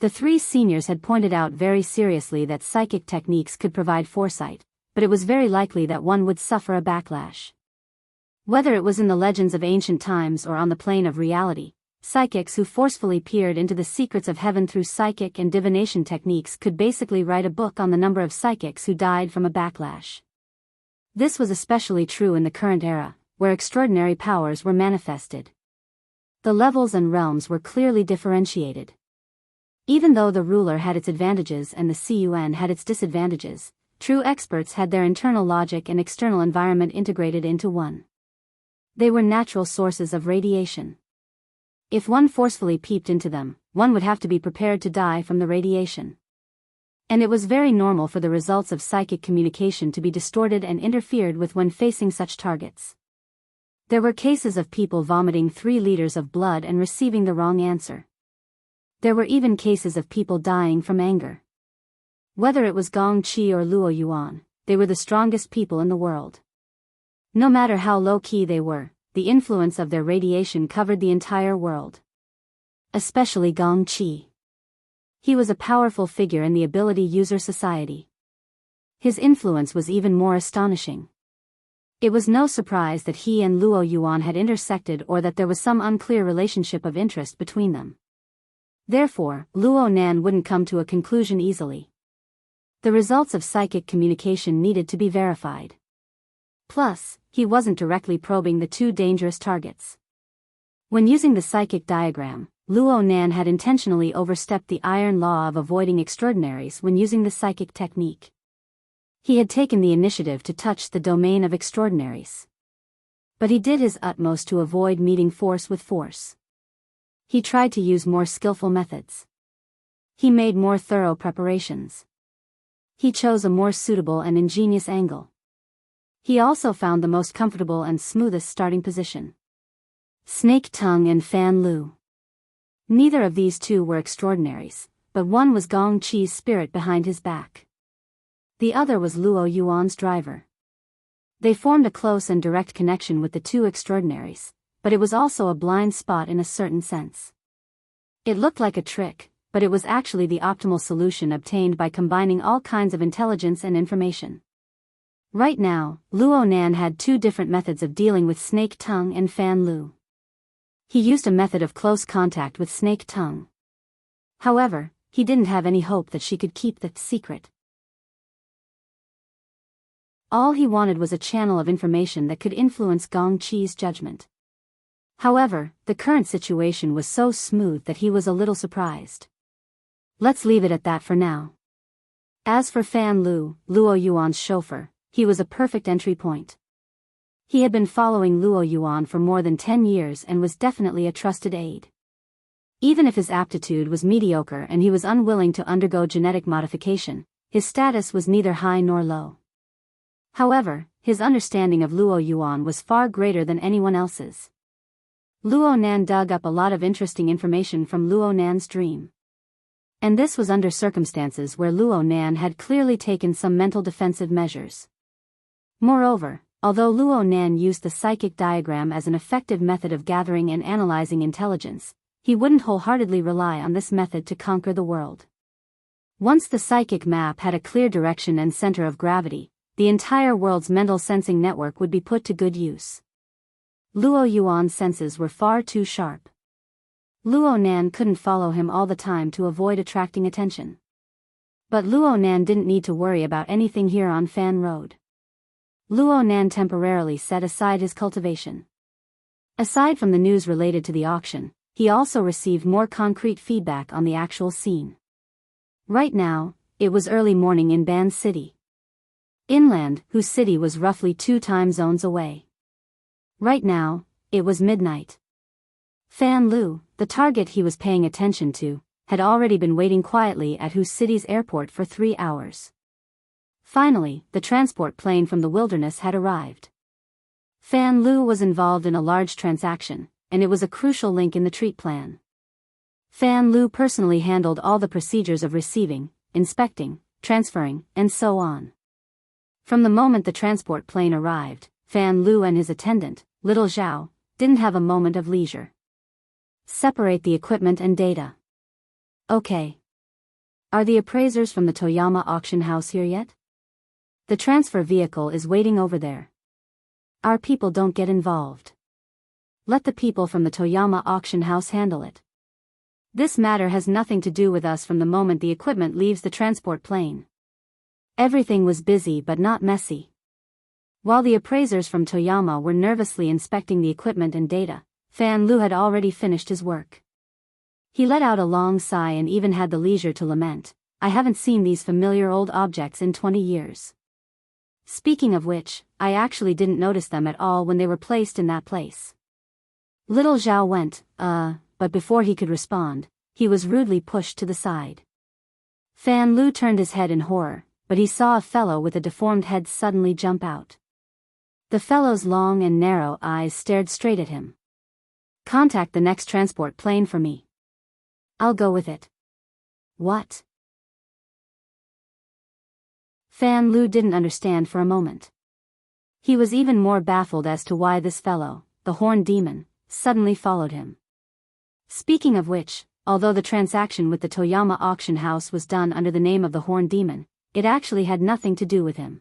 The 3 seniors had pointed out very seriously that psychic techniques could provide foresight, but it was very likely that one would suffer a backlash. Whether it was in the legends of ancient times or on the plane of reality, psychics who forcefully peered into the secrets of heaven through psychic and divination techniques could basically write a book on the number of psychics who died from a backlash. This was especially true in the current era, where extraordinary powers were manifested. The levels and realms were clearly differentiated. Even though the ruler had its advantages and the CUN had its disadvantages, true experts had their internal logic and external environment integrated into one. They were natural sources of radiation. If one forcefully peeped into them, one would have to be prepared to die from the radiation. And it was very normal for the results of psychic communication to be distorted and interfered with when facing such targets. There were cases of people vomiting 3 liters of blood and receiving the wrong answer. There were even cases of people dying from anger. Whether it was Gong Qi or Luo Yuan, they were the strongest people in the world. No matter how low-key they were, the influence of their radiation covered the entire world. Especially Gong Qi. He was a powerful figure in the ability user society. His influence was even more astonishing. It was no surprise that he and Luo Yuan had intersected or that there was some unclear relationship of interest between them. Therefore, Luo Nan wouldn't come to a conclusion easily. The results of psychic communication needed to be verified. Plus, he wasn't directly probing the 2 dangerous targets. When using the psychic diagram, Luo Nan had intentionally overstepped the iron law of avoiding extraordinaries when using the psychic technique. He had taken the initiative to touch the domain of extraordinaries. But he did his utmost to avoid meeting force with force. He tried to use more skillful methods. He made more thorough preparations. He chose a more suitable and ingenious angle. He also found the most comfortable and smoothest starting position. Snake Tongue and Fan Lu. Neither of these two were extraordinaries, but one was Gong Chi's spirit behind his back. The other was Luo Yuan's driver. They formed a close and direct connection with the two extraordinaries, but it was also a blind spot in a certain sense. It looked like a trick, but it was actually the optimal solution obtained by combining all kinds of intelligence and information. Right now, Luo Nan had two different methods of dealing with Snake Tongue and Fan Lu. He used a method of close contact with Snake Tongue. However, he didn't have any hope that she could keep the secret. All he wanted was a channel of information that could influence Gong Chi's judgment. However, the current situation was so smooth that he was a little surprised. Let's leave it at that for now. As for Fan Lu, Luo Yuan's chauffeur, he was a perfect entry point. He had been following Luo Yuan for more than 10 years and was definitely a trusted aide. Even if his aptitude was mediocre and he was unwilling to undergo genetic modification, his status was neither high nor low. However, his understanding of Luo Yuan was far greater than anyone else's. Luo Nan dug up a lot of interesting information from Luo Nan's dream. And this was under circumstances where Luo Nan had clearly taken some mental defensive measures. Moreover, although Luo Nan used the psychic diagram as an effective method of gathering and analyzing intelligence, he wouldn't wholeheartedly rely on this method to conquer the world. Once the psychic map had a clear direction and center of gravity, the entire world's mental sensing network would be put to good use. Luo Yuan's senses were far too sharp. Luo Nan couldn't follow him all the time to avoid attracting attention. But Luo Nan didn't need to worry about anything here on Fan Road. Luo Nan temporarily set aside his cultivation. Aside from the news related to the auction, he also received more concrete feedback on the actual scene. Right now, it was early morning in Ban City. Inland, whose city was roughly 2 time zones away. Right now, it was midnight. Fan Lu, the target he was paying attention to, had already been waiting quietly at whose city's airport for 3 hours. Finally, the transport plane from the wilderness had arrived. Fan Lu was involved in a large transaction, and it was a crucial link in the treat plan. Fan Lu personally handled all the procedures of receiving, inspecting, transferring, and so on. From the moment the transport plane arrived, Fan Lu and his attendant, Little Zhao, didn't have a moment of leisure. Separate the equipment and data. Okay. Are the appraisers from the Toyama auction house here yet? The transfer vehicle is waiting over there. Our people don't get involved. Let the people from the Toyama auction house handle it. This matter has nothing to do with us from the moment the equipment leaves the transport plane. Everything was busy but not messy. While the appraisers from Toyama were nervously inspecting the equipment and data, Fan Lu had already finished his work. He let out a long sigh and even had the leisure to lament, "I haven't seen these familiar old objects in 20 years. Speaking of which, I actually didn't notice them at all when they were placed in that place." Little Zhao went, but before he could respond, he was rudely pushed to the side. Fan Lu turned his head in horror, but he saw a fellow with a deformed head suddenly jump out. The fellow's long and narrow eyes stared straight at him. "Contact the next transport plane for me. I'll go with it." "What?" Fan Lu didn't understand for a moment. He was even more baffled as to why this fellow, the Horned Demon, suddenly followed him. Speaking of which, although the transaction with the Toyama auction house was done under the name of the Horned Demon, it actually had nothing to do with him.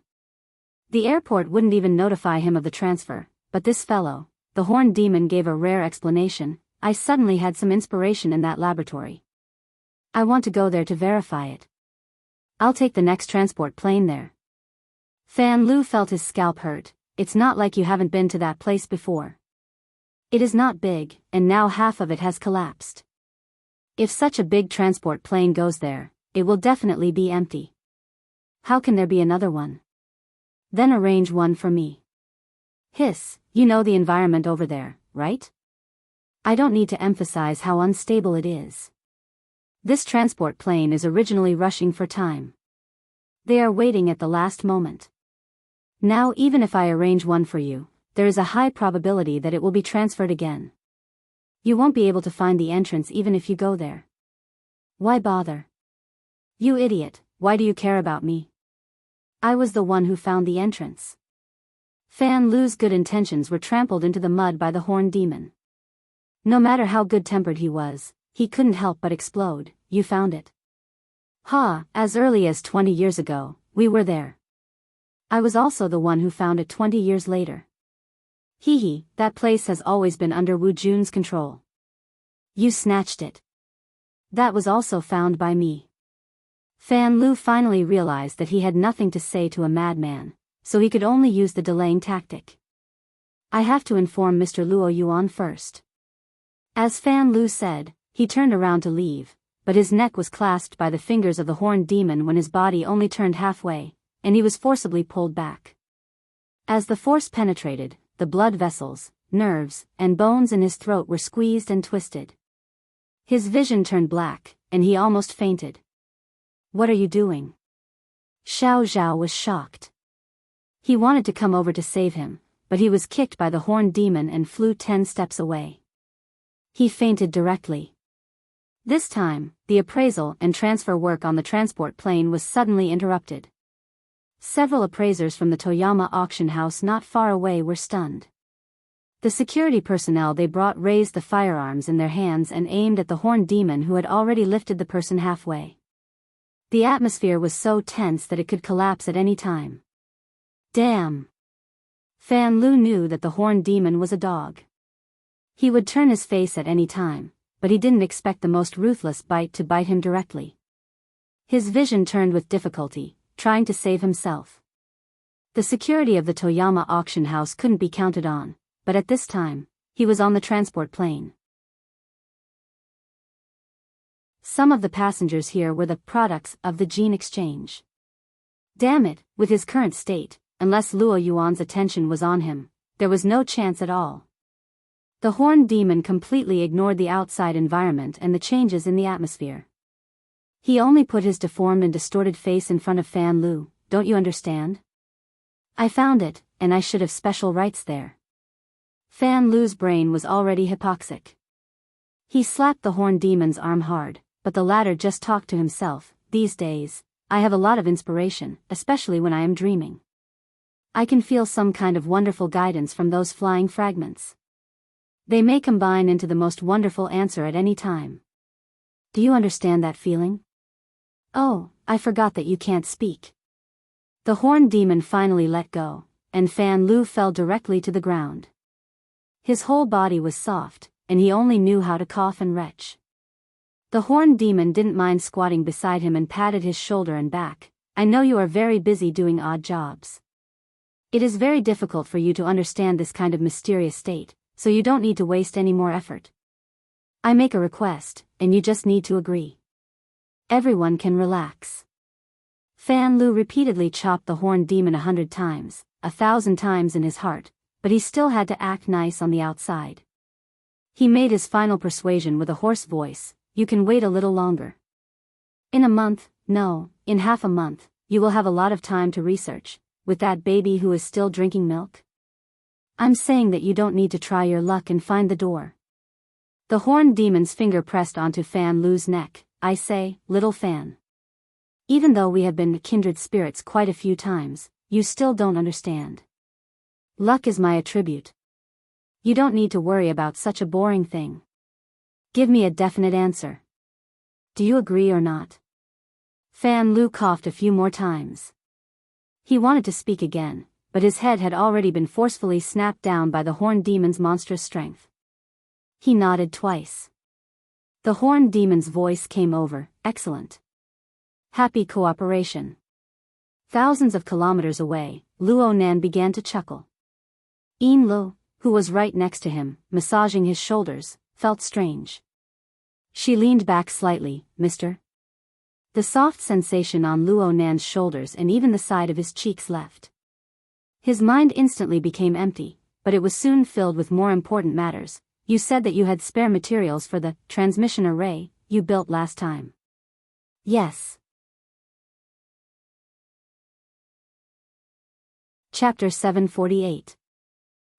The airport wouldn't even notify him of the transfer, but this fellow, the Horned Demon, gave a rare explanation. "I suddenly had some inspiration in that laboratory. I want to go there to verify it. I'll take the next transport plane there." Fan Lu felt his scalp hurt. "It's not like you haven't been to that place before. It is not big, and now half of it has collapsed. If such a big transport plane goes there, it will definitely be empty. How can there be another one?" Then arrange one for me. Hiss, you know the environment over there, right? I don't need to emphasize how unstable it is. This transport plane is originally rushing for time. They are waiting at the last moment. Now even if I arrange one for you, there is a high probability that it will be transferred again. You won't be able to find the entrance even if you go there. Why bother? You idiot, why do you care about me? I was the one who found the entrance. Fan Lu's good intentions were trampled into the mud by the horned demon. No matter how good-tempered he was, he couldn't help but explode. You found it. Ha, as early as 20 years ago, we were there. I was also the one who found it 20 years later. Hee hee, that place has always been under Wu Jun's control. You snatched it. That was also found by me. Fan Lu finally realized that he had nothing to say to a madman, so he could only use the delaying tactic. I have to inform Mr. Luo Yuan first. As Fan Lu said, he turned around to leave, but his neck was clasped by the fingers of the horned demon when his body only turned halfway, and he was forcibly pulled back. As the force penetrated, the blood vessels, nerves, and bones in his throat were squeezed and twisted. His vision turned black, and he almost fainted. What are you doing? Xiao Zhao was shocked. He wanted to come over to save him, but he was kicked by the horned demon and flew 10 steps away. He fainted directly. This time, the appraisal and transfer work on the transport plane was suddenly interrupted. Several appraisers from the Toyama auction house not far away were stunned. The security personnel they brought raised the firearms in their hands and aimed at the horned demon who had already lifted the person halfway. The atmosphere was so tense that it could collapse at any time. Damn! Fan Lu knew that the horned demon was a dog. He would turn his face at any time, but he didn't expect the most ruthless bite to bite him directly. His vision turned with difficulty, trying to save himself. The security of the Toyama auction house couldn't be counted on, but at this time, he was on the transport plane. Some of the passengers here were the products of the gene exchange. Damn it, with his current state, unless Luo Yuan's attention was on him, there was no chance at all. The horned demon completely ignored the outside environment and the changes in the atmosphere. He only put his deformed and distorted face in front of Fan Lu. Don't you understand? I found it, and I should have special rights there. Fan Lu's brain was already hypoxic. He slapped the horned demon's arm hard, but the latter just talked to himself. These days, I have a lot of inspiration, especially when I am dreaming. I can feel some kind of wonderful guidance from those flying fragments. They may combine into the most wonderful answer at any time. Do you understand that feeling? Oh, I forgot that you can't speak. The horned demon finally let go, and Fan Lu fell directly to the ground. His whole body was soft, and he only knew how to cough and retch. The horned demon didn't mind squatting beside him and patted his shoulder and back. I know you are very busy doing odd jobs. It is very difficult for you to understand this kind of mysterious state, so you don't need to waste any more effort. I make a request, and you just need to agree. Everyone can relax. Fan Lu repeatedly chopped the horned demon 100 times, 1,000 times in his heart, but he still had to act nice on the outside. He made his final persuasion with a hoarse voice. You can wait a little longer. In a month, no, in half a month, you will have a lot of time to research, with that baby who is still drinking milk. I'm saying that you don't need to try your luck and find the door. The horned demon's finger pressed onto Fan Lu's neck. I say, little Fan. Even though we have been kindred spirits quite a few times, you still don't understand. Luck is my attribute. You don't need to worry about such a boring thing. Give me a definite answer. Do you agree or not? Fan Lu coughed a few more times. He wanted to speak again, but his head had already been forcefully snapped down by the horned demon's monstrous strength. He nodded twice. The horned demon's voice came over. Excellent. Happy cooperation. Thousands of kilometers away, Luo Nan began to chuckle. Yin Lu, who was right next to him, massaging his shoulders, felt strange. She leaned back slightly. Mister? The soft sensation on Luo Nan's shoulders and even the side of his cheeks left. His mind instantly became empty, but it was soon filled with more important matters. You said that you had spare materials for the transmission array you built last time. Yes. Chapter 748.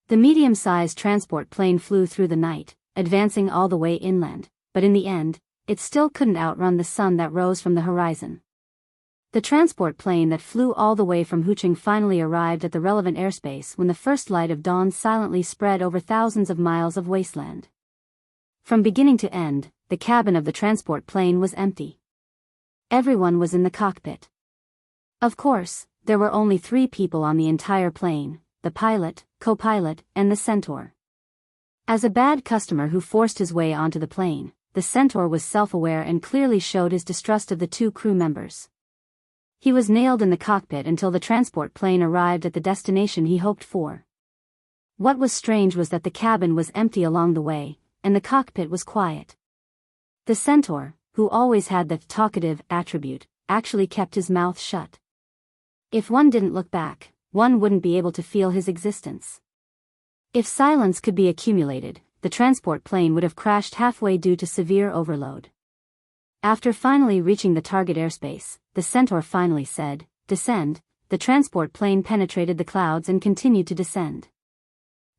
The medium-sized transport plane flew through the night, advancing all the way inland, but in the end, it still couldn't outrun the sun that rose from the horizon. The transport plane that flew all the way from Hucheng finally arrived at the relevant airspace when the first light of dawn silently spread over thousands of miles of wasteland. From beginning to end, the cabin of the transport plane was empty. Everyone was in the cockpit. Of course, there were only 3 people on the entire plane: the pilot, co-pilot, and the centaur. As a bad customer who forced his way onto the plane, the centaur was self-aware and clearly showed his distrust of the 2 crew members. He was nailed in the cockpit until the transport plane arrived at the destination he hoped for. What was strange was that the cabin was empty along the way, and the cockpit was quiet. The centaur, who always had the talkative attribute, actually kept his mouth shut. If one didn't look back, one wouldn't be able to feel his existence. If silence could be accumulated, the transport plane would have crashed halfway due to severe overload. After finally reaching the target airspace, the centaur finally said, "Descend." The transport plane penetrated the clouds and continued to descend.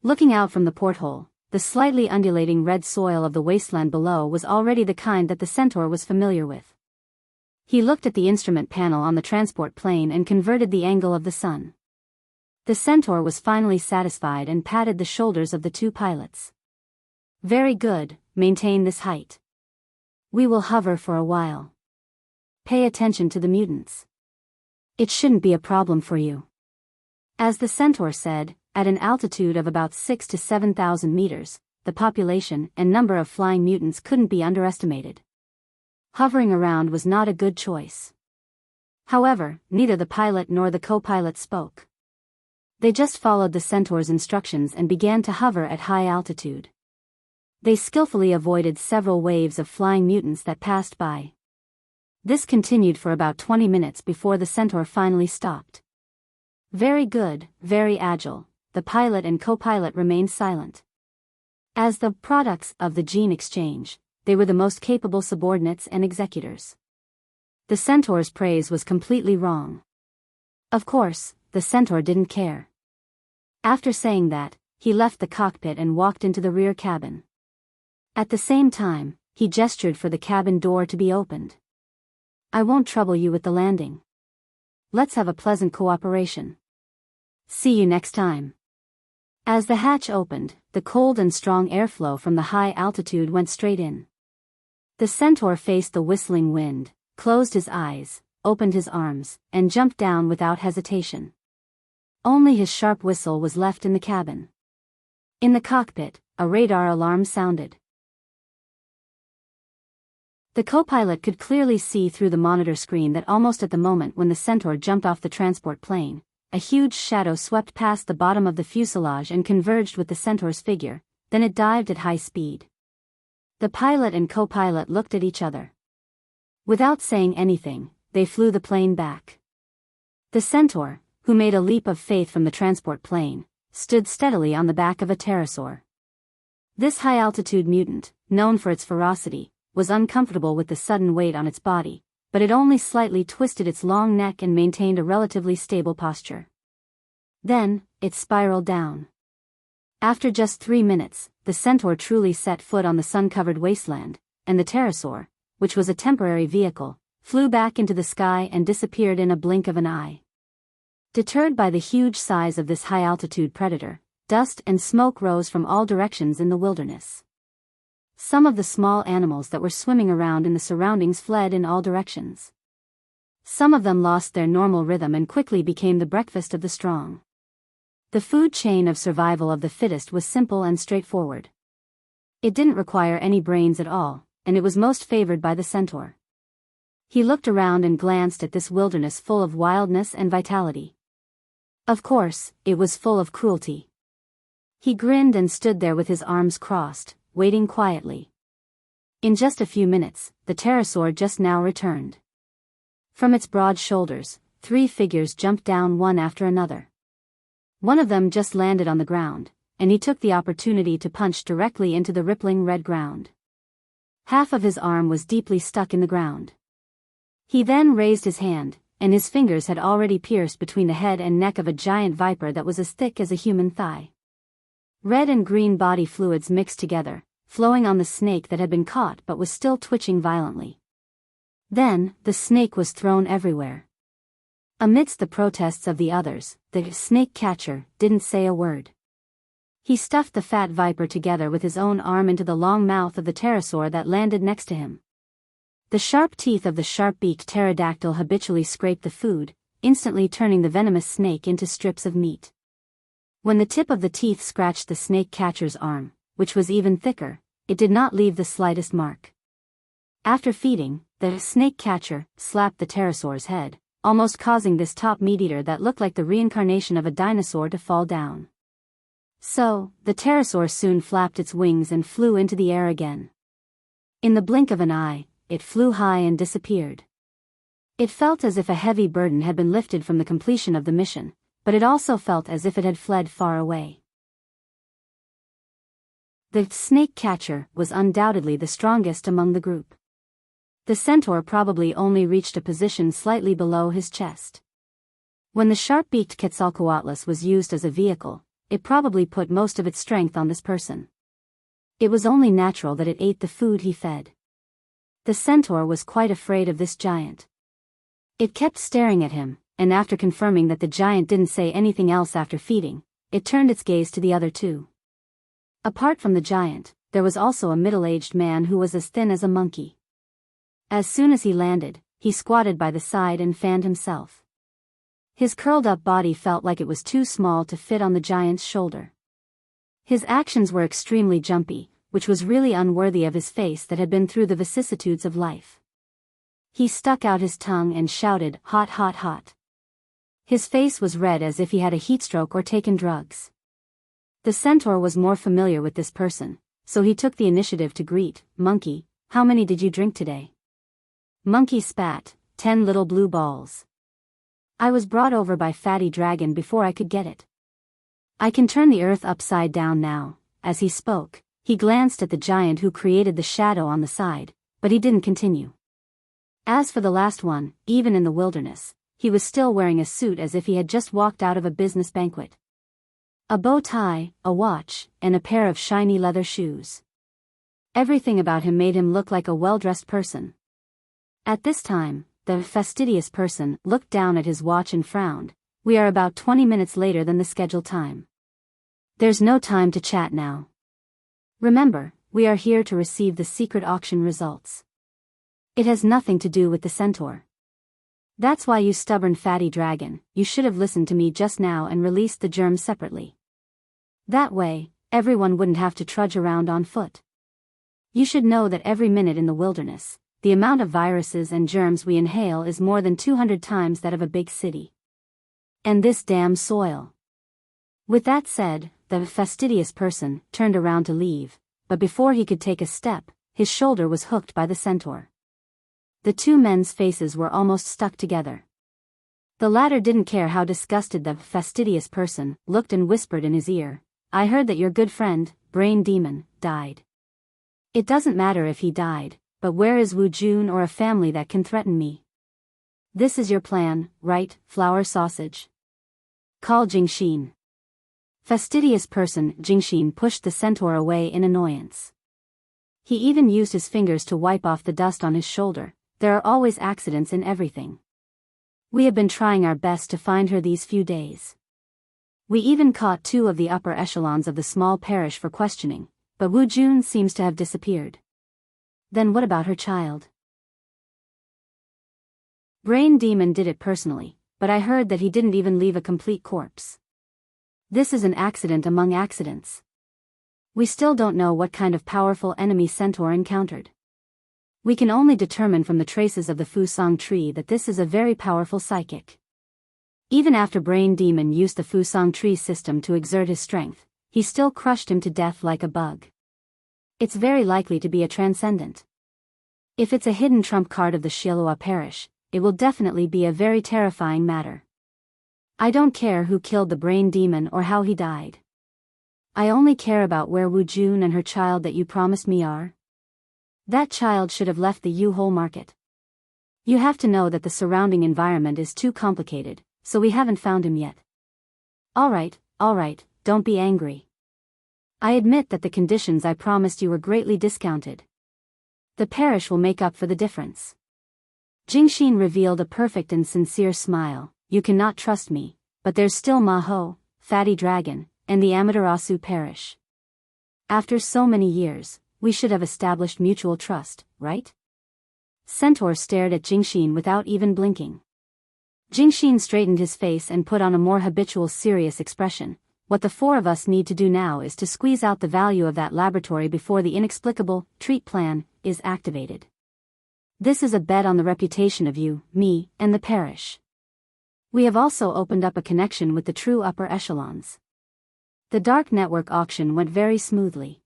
Looking out from the porthole, the slightly undulating red soil of the wasteland below was already the kind that the centaur was familiar with. He looked at the instrument panel on the transport plane and converted the angle of the sun. The centaur was finally satisfied and patted the shoulders of the 2 pilots. "Very good, maintain this height. We will hover for a while. Pay attention to the mutants. It shouldn't be a problem for you." As the centaur said, at an altitude of about 6,000 to 7,000 meters, the population and number of flying mutants couldn't be underestimated. Hovering around was not a good choice. However, neither the pilot nor the co-pilot spoke. They just followed the centaur's instructions and began to hover at high altitude. They skillfully avoided several waves of flying mutants that passed by. This continued for about 20 minutes before the centaur finally stopped. "Very good, very agile." The pilot and co-pilot remained silent. As the products of the gene exchange, they were the most capable subordinates and executors. The centaur's praise was completely wrong. Of course, the centaur didn't care. After saying that, he left the cockpit and walked into the rear cabin. At the same time, he gestured for the cabin door to be opened. "I won't trouble you with the landing. Let's have a pleasant cooperation. See you next time." As the hatch opened, the cold and strong airflow from the high altitude went straight in. The centaur faced the whistling wind, closed his eyes, opened his arms, and jumped down without hesitation. Only his sharp whistle was left in the cabin. In the cockpit, a radar alarm sounded. The co-pilot could clearly see through the monitor screen that almost at the moment when the centaur jumped off the transport plane, a huge shadow swept past the bottom of the fuselage and converged with the centaur's figure, then it dived at high speed. The pilot and co-pilot looked at each other. Without saying anything, they flew the plane back. The centaur, who made a leap of faith from the transport plane, stood steadily on the back of a pterosaur. This high-altitude mutant, known for its ferocity, was uncomfortable with the sudden weight on its body, but it only slightly twisted its long neck and maintained a relatively stable posture. Then, it spiraled down. After just 3 minutes, the centaur truly set foot on the sun-covered wasteland, and the pterosaur, which was a temporary vehicle, flew back into the sky and disappeared in a blink of an eye. Deterred by the huge size of this high-altitude predator, dust and smoke rose from all directions in the wilderness. Some of the small animals that were swimming around in the surroundings fled in all directions. Some of them lost their normal rhythm and quickly became the breakfast of the strong. The food chain of survival of the fittest was simple and straightforward. It didn't require any brains at all, and it was most favored by the centaur. He looked around and glanced at this wilderness full of wildness and vitality. Of course, it was full of cruelty. He grinned and stood there with his arms crossed, waiting quietly. In just a few minutes, the pterosaur just now returned. From its broad shoulders, 3 figures jumped down one after another. One of them just landed on the ground, and he took the opportunity to punch directly into the rippling red ground. Half of his arm was deeply stuck in the ground. He then raised his hand, and his fingers had already pierced between the head and neck of a giant viper that was as thick as a human thigh. Red and green body fluids mixed together, flowing on the snake that had been caught but was still twitching violently. Then, the snake was thrown everywhere. Amidst the protests of the others, the snake catcher didn't say a word. He stuffed the fat viper together with his own arm into the long mouth of the pterosaur that landed next to him. The sharp teeth of the sharp-beaked pterodactyl habitually scraped the food, instantly turning the venomous snake into strips of meat. When the tip of the teeth scratched the snake catcher's arm, which was even thicker, it did not leave the slightest mark. After feeding, the snake catcher slapped the pterosaur's head, almost causing this top meat-eater that looked like the reincarnation of a dinosaur to fall down. So, the pterosaur soon flapped its wings and flew into the air again. In the blink of an eye, it flew high and disappeared. It felt as if a heavy burden had been lifted from the completion of the mission, but it also felt as if it had fled far away. The snake catcher was undoubtedly the strongest among the group. The centaur probably only reached a position slightly below his chest. When the sharp-beaked Quetzalcoatlus was used as a vehicle, it probably put most of its strength on this person. It was only natural that it ate the food he fed. The centaur was quite afraid of this giant. It kept staring at him, and after confirming that the giant didn't say anything else after feeding, it turned its gaze to the other two. Apart from the giant, there was also a middle-aged man who was as thin as a monkey. As soon as he landed, he squatted by the side and fanned himself. His curled-up body felt like it was too small to fit on the giant's shoulder. His actions were extremely jumpy, which was really unworthy of his face that had been through the vicissitudes of life. He stuck out his tongue and shouted, "Hot, hot, hot." His face was red as if he had a heatstroke or taken drugs. The centaur was more familiar with this person, so he took the initiative to greet, "Monkey, how many did you drink today?" Monkey spat, 10 little blue balls. I was brought over by Fatty Dragon before I could get it. I can turn the earth upside down now." As he spoke, he glanced at the giant who created the shadow on the side, but he didn't continue. As for the last one, even in the wilderness, he was still wearing a suit as if he had just walked out of a business banquet. A bow tie, a watch, and a pair of shiny leather shoes. Everything about him made him look like a well-dressed person. At this time, the fastidious person looked down at his watch and frowned. "We are about 20 minutes later than the scheduled time. There's no time to chat now. Remember, we are here to receive the secret auction results. It has nothing to do with the centaur. That's why, you stubborn fatty dragon, you should have listened to me just now and released the germs separately. That way, everyone wouldn't have to trudge around on foot. You should know that every minute in the wilderness, the amount of viruses and germs we inhale is more than 200 times that of a big city. And this damn soil." With that said, the fastidious person turned around to leave, but before he could take a step, his shoulder was hooked by the centaur. The two men's faces were almost stuck together. The latter didn't care how disgusted the fastidious person looked and whispered in his ear, "I heard that your good friend, Brain Demon, died. It doesn't matter if he died, but where is Wu Jun or a family that can threaten me? This is your plan, right, flour sausage? Call Jingxin." Fastidious person Jingxin pushed the centaur away in annoyance. He even used his fingers to wipe off the dust on his shoulder. There are always accidents in everything. We have been trying our best to find her these few days. We even caught 2 of the upper echelons of the small parish for questioning, but Wu Jun seems to have disappeared. Then what about her child? Brain Demon did it personally, but I heard that he didn't even leave a complete corpse. This is an accident among accidents. We still don't know what kind of powerful enemy centaur encountered. We can only determine from the traces of the Fusang tree that this is a very powerful psychic. Even after Brain Demon used the Fusang tree system to exert his strength, he still crushed him to death like a bug. It's very likely to be a transcendent. If it's a hidden trump card of the Shilua parish, it will definitely be a very terrifying matter. I don't care who killed the brain demon or how he died. I only care about where Wu Jun and her child that you promised me are. That child should have left the U-Hole market. You have to know that the surrounding environment is too complicated, so we haven't found him yet. All right, don't be angry. I admit that the conditions I promised you were greatly discounted. The parish will make up for the difference. Jingxin revealed a perfect and sincere smile. You cannot trust me, but there's still Maho, Fatty Dragon, and the Amaterasu parish. After so many years, we should have established mutual trust, right? Centaur stared at Jingxin without even blinking. Jingxin straightened his face and put on a more habitual serious expression. What the four of us need to do now is to squeeze out the value of that laboratory before the inexplicable treat plan is activated. This is a bet on the reputation of you, me, and the parish. We have also opened up a connection with the true upper echelons. The dark network auction went very smoothly.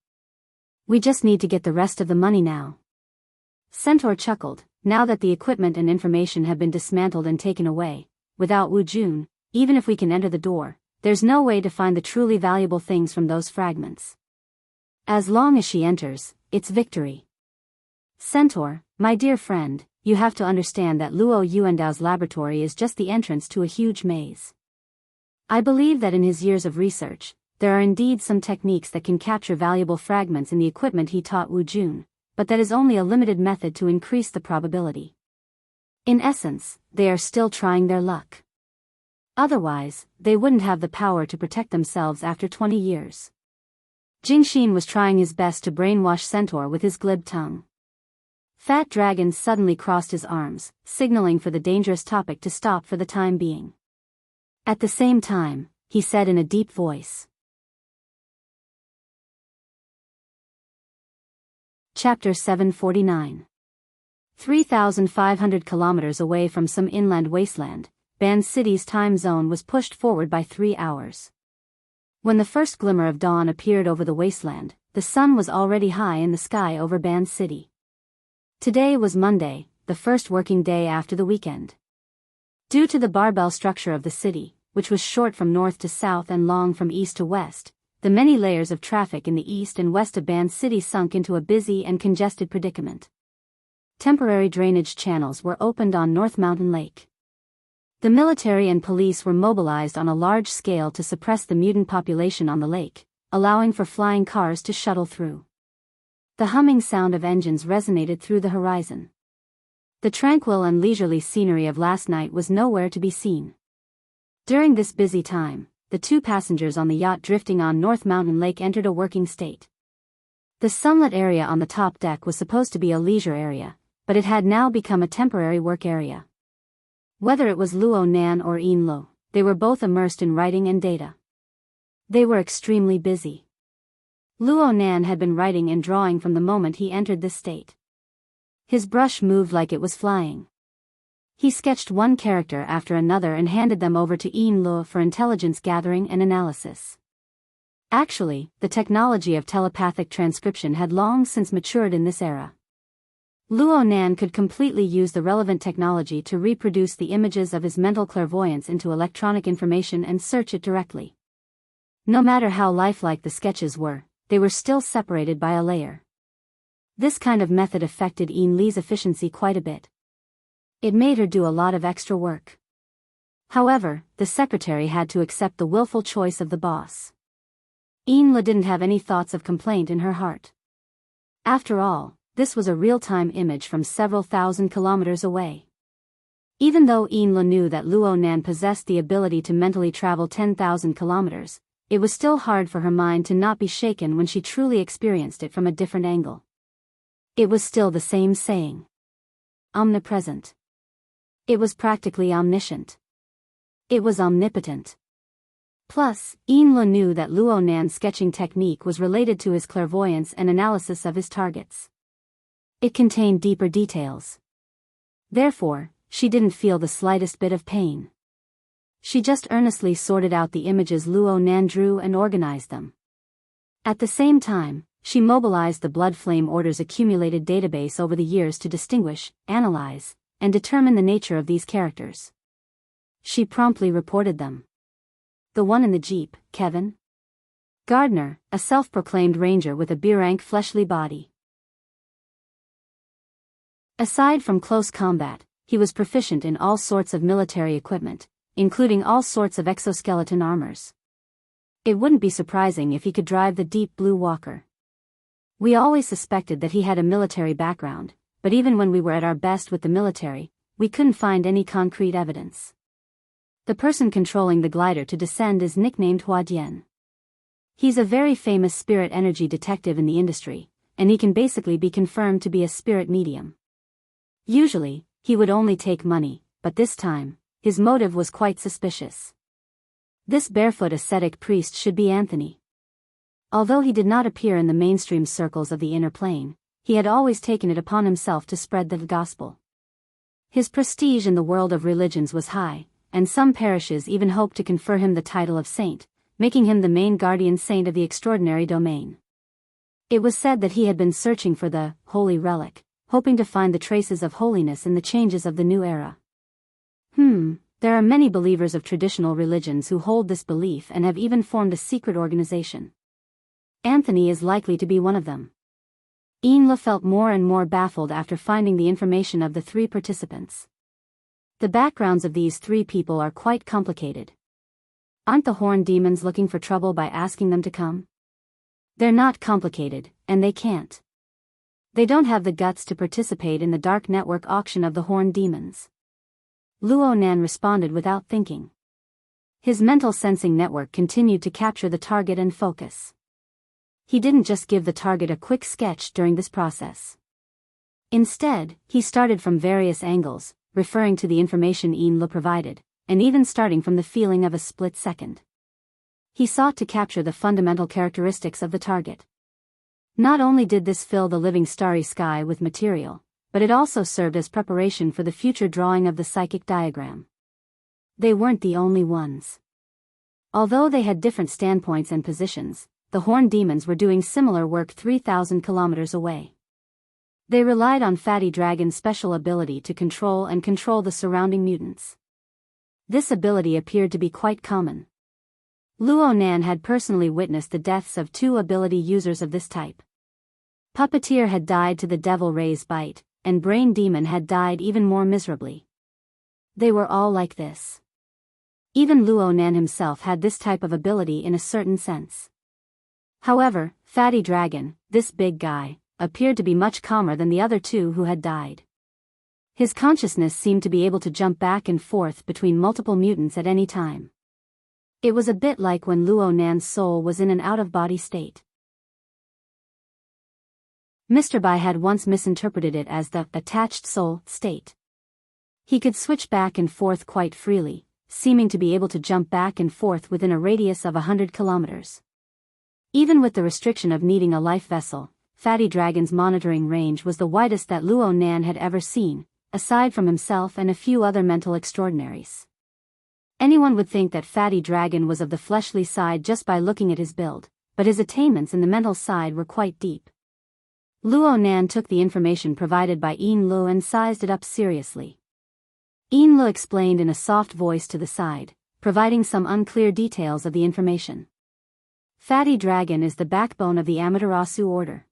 We just need to get the rest of the money now. Centaur chuckled. Now that the equipment and information have been dismantled and taken away, without Wu Jun, even if we can enter the door, there's no way to find the truly valuable things from those fragments. As long as she enters, it's victory. Centaur, my dear friend, you have to understand that Luo Yuandao's laboratory is just the entrance to a huge maze. I believe that in his years of research, there are indeed some techniques that can capture valuable fragments in the equipment he taught Wu Jun, but that is only a limited method to increase the probability. In essence, they are still trying their luck. Otherwise, they wouldn't have the power to protect themselves after 20 years. Jingxin was trying his best to brainwash Centaur with his glib tongue. Fat Dragon suddenly crossed his arms, signaling for the dangerous topic to stop for the time being. At the same time, he said in a deep voice. Chapter 749. 3,500 kilometers away from some inland wasteland, Ban City's time zone was pushed forward by 3 hours. When the first glimmer of dawn appeared over the wasteland, the sun was already high in the sky over Ban City. Today was Monday, the first working day after the weekend. Due to the barbell structure of the city, which was short from north to south and long from east to west, the many layers of traffic in the east and west of Ban City sunk into a busy and congested predicament. Temporary drainage channels were opened on North Mountain Lake. The military and police were mobilized on a large scale to suppress the mutant population on the lake, allowing for flying cars to shuttle through. The humming sound of engines resonated through the horizon. The tranquil and leisurely scenery of last night was nowhere to be seen. During this busy time, the 2 passengers on the yacht drifting on North Mountain Lake entered a working state. The sunlit area on the top deck was supposed to be a leisure area, but it had now become a temporary work area. Whether it was Luo Nan or Yin Lo, they were both immersed in writing and data. They were extremely busy. Luo Nan had been writing and drawing from the moment he entered this state. His brush moved like it was flying. He sketched one character after another and handed them over to Yin Lo for intelligence gathering and analysis. Actually, the technology of telepathic transcription had long since matured in this era. Luo Nan could completely use the relevant technology to reproduce the images of his mental clairvoyance into electronic information and search it directly. No matter how lifelike the sketches were, they were still separated by a layer. This kind of method affected Yin Li's efficiency quite a bit. It made her do a lot of extra work. However, the secretary had to accept the willful choice of the boss. Yin Li didn't have any thoughts of complaint in her heart. After all, this was a real-time image from several thousand kilometers away. Even though Yin Li knew that Luo Nan possessed the ability to mentally travel 10,000 kilometers, it was still hard for her mind to not be shaken when she truly experienced it from a different angle. It was still the same saying. Omnipresent. It was practically omniscient. It was omnipotent. Plus, Yin Li knew that Luo Nan's sketching technique was related to his clairvoyance and analysis of his targets. It contained deeper details. Therefore, she didn't feel the slightest bit of pain. She just earnestly sorted out the images Luo Nan drew and organized them. At the same time, she mobilized the Blood Flame Order's accumulated database over the years to distinguish, analyze, and determine the nature of these characters. She promptly reported them. The one in the jeep, Kevin Gardner, a self-proclaimed ranger with a B-rank fleshly body. Aside from close combat, he was proficient in all sorts of military equipment, including all sorts of exoskeleton armors. It wouldn't be surprising if he could drive the Deep Blue Walker. We always suspected that he had a military background, but even when we were at our best with the military, we couldn't find any concrete evidence. The person controlling the glider to descend is nicknamed Huadian. He's a very famous spirit energy detective in the industry, and he can basically be confirmed to be a spirit medium. Usually, he would only take money, but this time, his motive was quite suspicious. This barefoot ascetic priest should be Anthony. Although he did not appear in the mainstream circles of the inner plane, he had always taken it upon himself to spread the gospel. His prestige in the world of religions was high, and some parishes even hoped to confer him the title of saint, making him the main guardian saint of the extraordinary domain. It was said that he had been searching for the holy relic, hoping to find the traces of holiness in the changes of the new era. There are many believers of traditional religions who hold this belief and have even formed a secret organization. Anthony is likely to be one of them. Ianla felt more and more baffled after finding the information of the three participants. The backgrounds of these three people are quite complicated. Aren't the horned demons looking for trouble by asking them to come? They're not complicated, and they can't. They don't have the guts to participate in the dark network auction of the horned demons. Luo Nan responded without thinking. His mental sensing network continued to capture the target and focus. He didn't just give the target a quick sketch during this process. Instead, he started from various angles, referring to the information Ianla provided, and even starting from the feeling of a split second. He sought to capture the fundamental characteristics of the target. Not only did this fill the living starry sky with material, but it also served as preparation for the future drawing of the psychic diagram. They weren't the only ones. Although they had different standpoints and positions, the horned demons were doing similar work 3,000 kilometers away. They relied on Fatty Dragon's special ability to control the surrounding mutants. This ability appeared to be quite common. Luo Nan had personally witnessed the deaths of 2 ability users of this type. Puppeteer had died to the Devil Ray's bite, and Brain Demon had died even more miserably. They were all like this. Even Luo Nan himself had this type of ability in a certain sense. However, Fatty Dragon, this big guy, appeared to be much calmer than the other 2 who had died. His consciousness seemed to be able to jump back and forth between multiple mutants at any time. It was a bit like when Luo Nan's soul was in an out-of-body state. Mr. Bai had once misinterpreted it as the attached soul state. He could switch back and forth quite freely, seeming to be able to jump back and forth within a radius of 100 kilometers. Even with the restriction of needing a life vessel, Fatty Dragon's monitoring range was the widest that Luo Nan had ever seen, aside from himself and a few other mental extraordinaries. Anyone would think that Fatty Dragon was of the fleshly side just by looking at his build, but his attainments in the mental side were quite deep. Luo Nan took the information provided by Ianla and sized it up seriously. Ianla explained in a soft voice to the side, providing some unclear details of the information. Fatty Dragon is the backbone of the Amaterasu Order.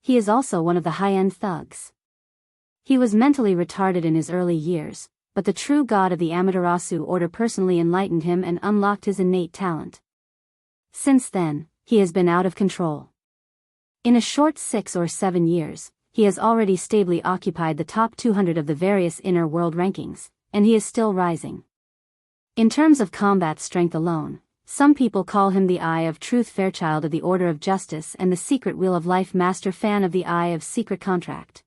He is also one of the high-end thugs. He was mentally retarded in his early years, but the true god of the Amaterasu Order personally enlightened him and unlocked his innate talent. Since then, he has been out of control. In a short 6 or 7 years, he has already stably occupied the top 200 of the various inner world rankings, and he is still rising. In terms of combat strength alone, some people call him the Eye of Truth Fairchild of the Order of Justice and the Secret Wheel of Life Master Fan of the Eye of Secret Contract.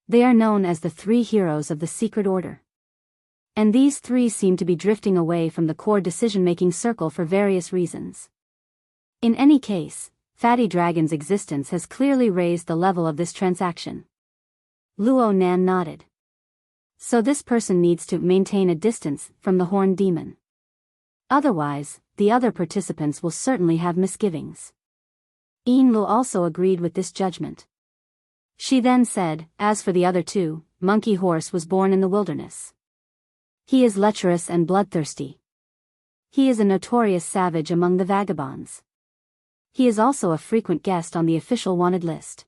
They are known as the 3 heroes of the Secret Order. And these 3 seem to be drifting away from the core decision-making circle for various reasons. In any case, Fatty Dragon's existence has clearly raised the level of this transaction. Luo Nan nodded. So this person needs to maintain a distance from the horned demon. Otherwise, the other participants will certainly have misgivings. Ianla also agreed with this judgment. She then said, as for the other 2, Monkey Horse was born in the wilderness. He is lecherous and bloodthirsty. He is a notorious savage among the vagabonds. He is also a frequent guest on the official wanted list.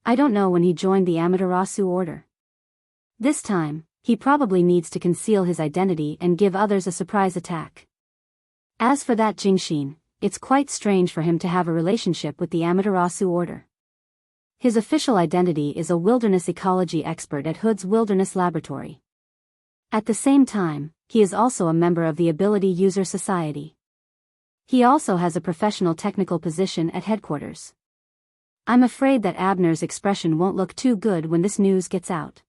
I don't know when he joined the Amaterasu order. This time, he probably needs to conceal his identity and give others a surprise attack. As for that Jingshin, it's quite strange for him to have a relationship with the Amaterasu order. His official identity is a wilderness ecology expert at Hood's Wilderness Laboratory. At the same time, he is also a member of the Ability User Society. He also has a professional technical position at headquarters. I'm afraid that Abner's expression won't look too good when this news gets out.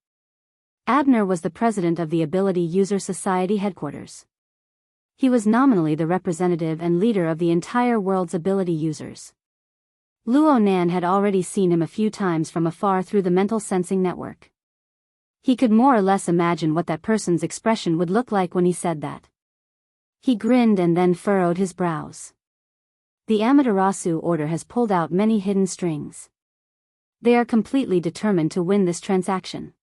Abner was the president of the Ability User Society headquarters. He was nominally the representative and leader of the entire world's ability users. Luo Nan had already seen him a few times from afar through the mental sensing network. He could more or less imagine what that person's expression would look like when he said that. He grinned and then furrowed his brows. The Amaterasu order has pulled out many hidden strings. They are completely determined to win this transaction.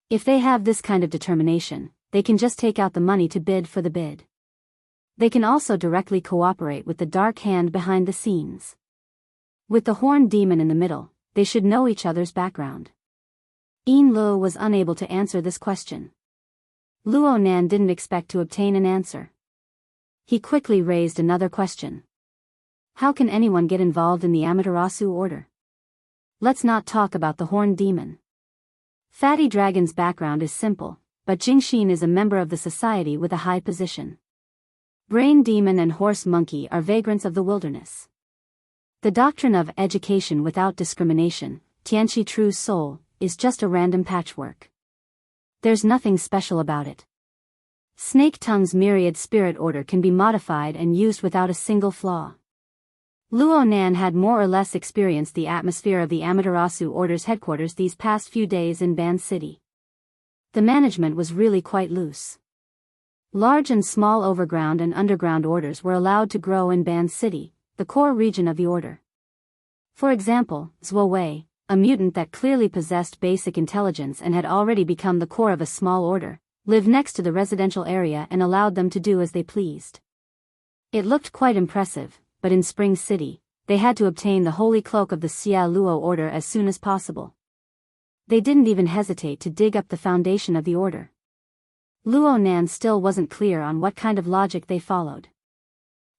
If they have this kind of determination, they can just take out the money to bid for the bid. They can also directly cooperate with the dark hand behind the scenes. With the horned demon in the middle, they should know each other's background. Yin Luo was unable to answer this question. Luo Nan didn't expect to obtain an answer. He quickly raised another question. How can anyone get involved in the Amaterasu order? Let's not talk about the horned demon. Fatty Dragon's background is simple, but Jingshin is a member of the society with a high position. Brain Demon and Horse Monkey are vagrants of the wilderness. The doctrine of education without discrimination, Tianchi True's soul, is just a random patchwork. There's nothing special about it. Snake Tongue's myriad spirit order can be modified and used without a single flaw. Luo Nan had more or less experienced the atmosphere of the Amaterasu Order's headquarters these past few days in Ban City. The management was really quite loose. Large and small overground and underground orders were allowed to grow in Ban City, the core region of the order. For example, Zhuo Wei, a mutant that clearly possessed basic intelligence and had already become the core of a small order, lived next to the residential area and allowed them to do as they pleased. It looked quite impressive, but in Spring City, they had to obtain the holy cloak of the Xia Luo order as soon as possible. They didn't even hesitate to dig up the foundation of the order. Luo Nan still wasn't clear on what kind of logic they followed.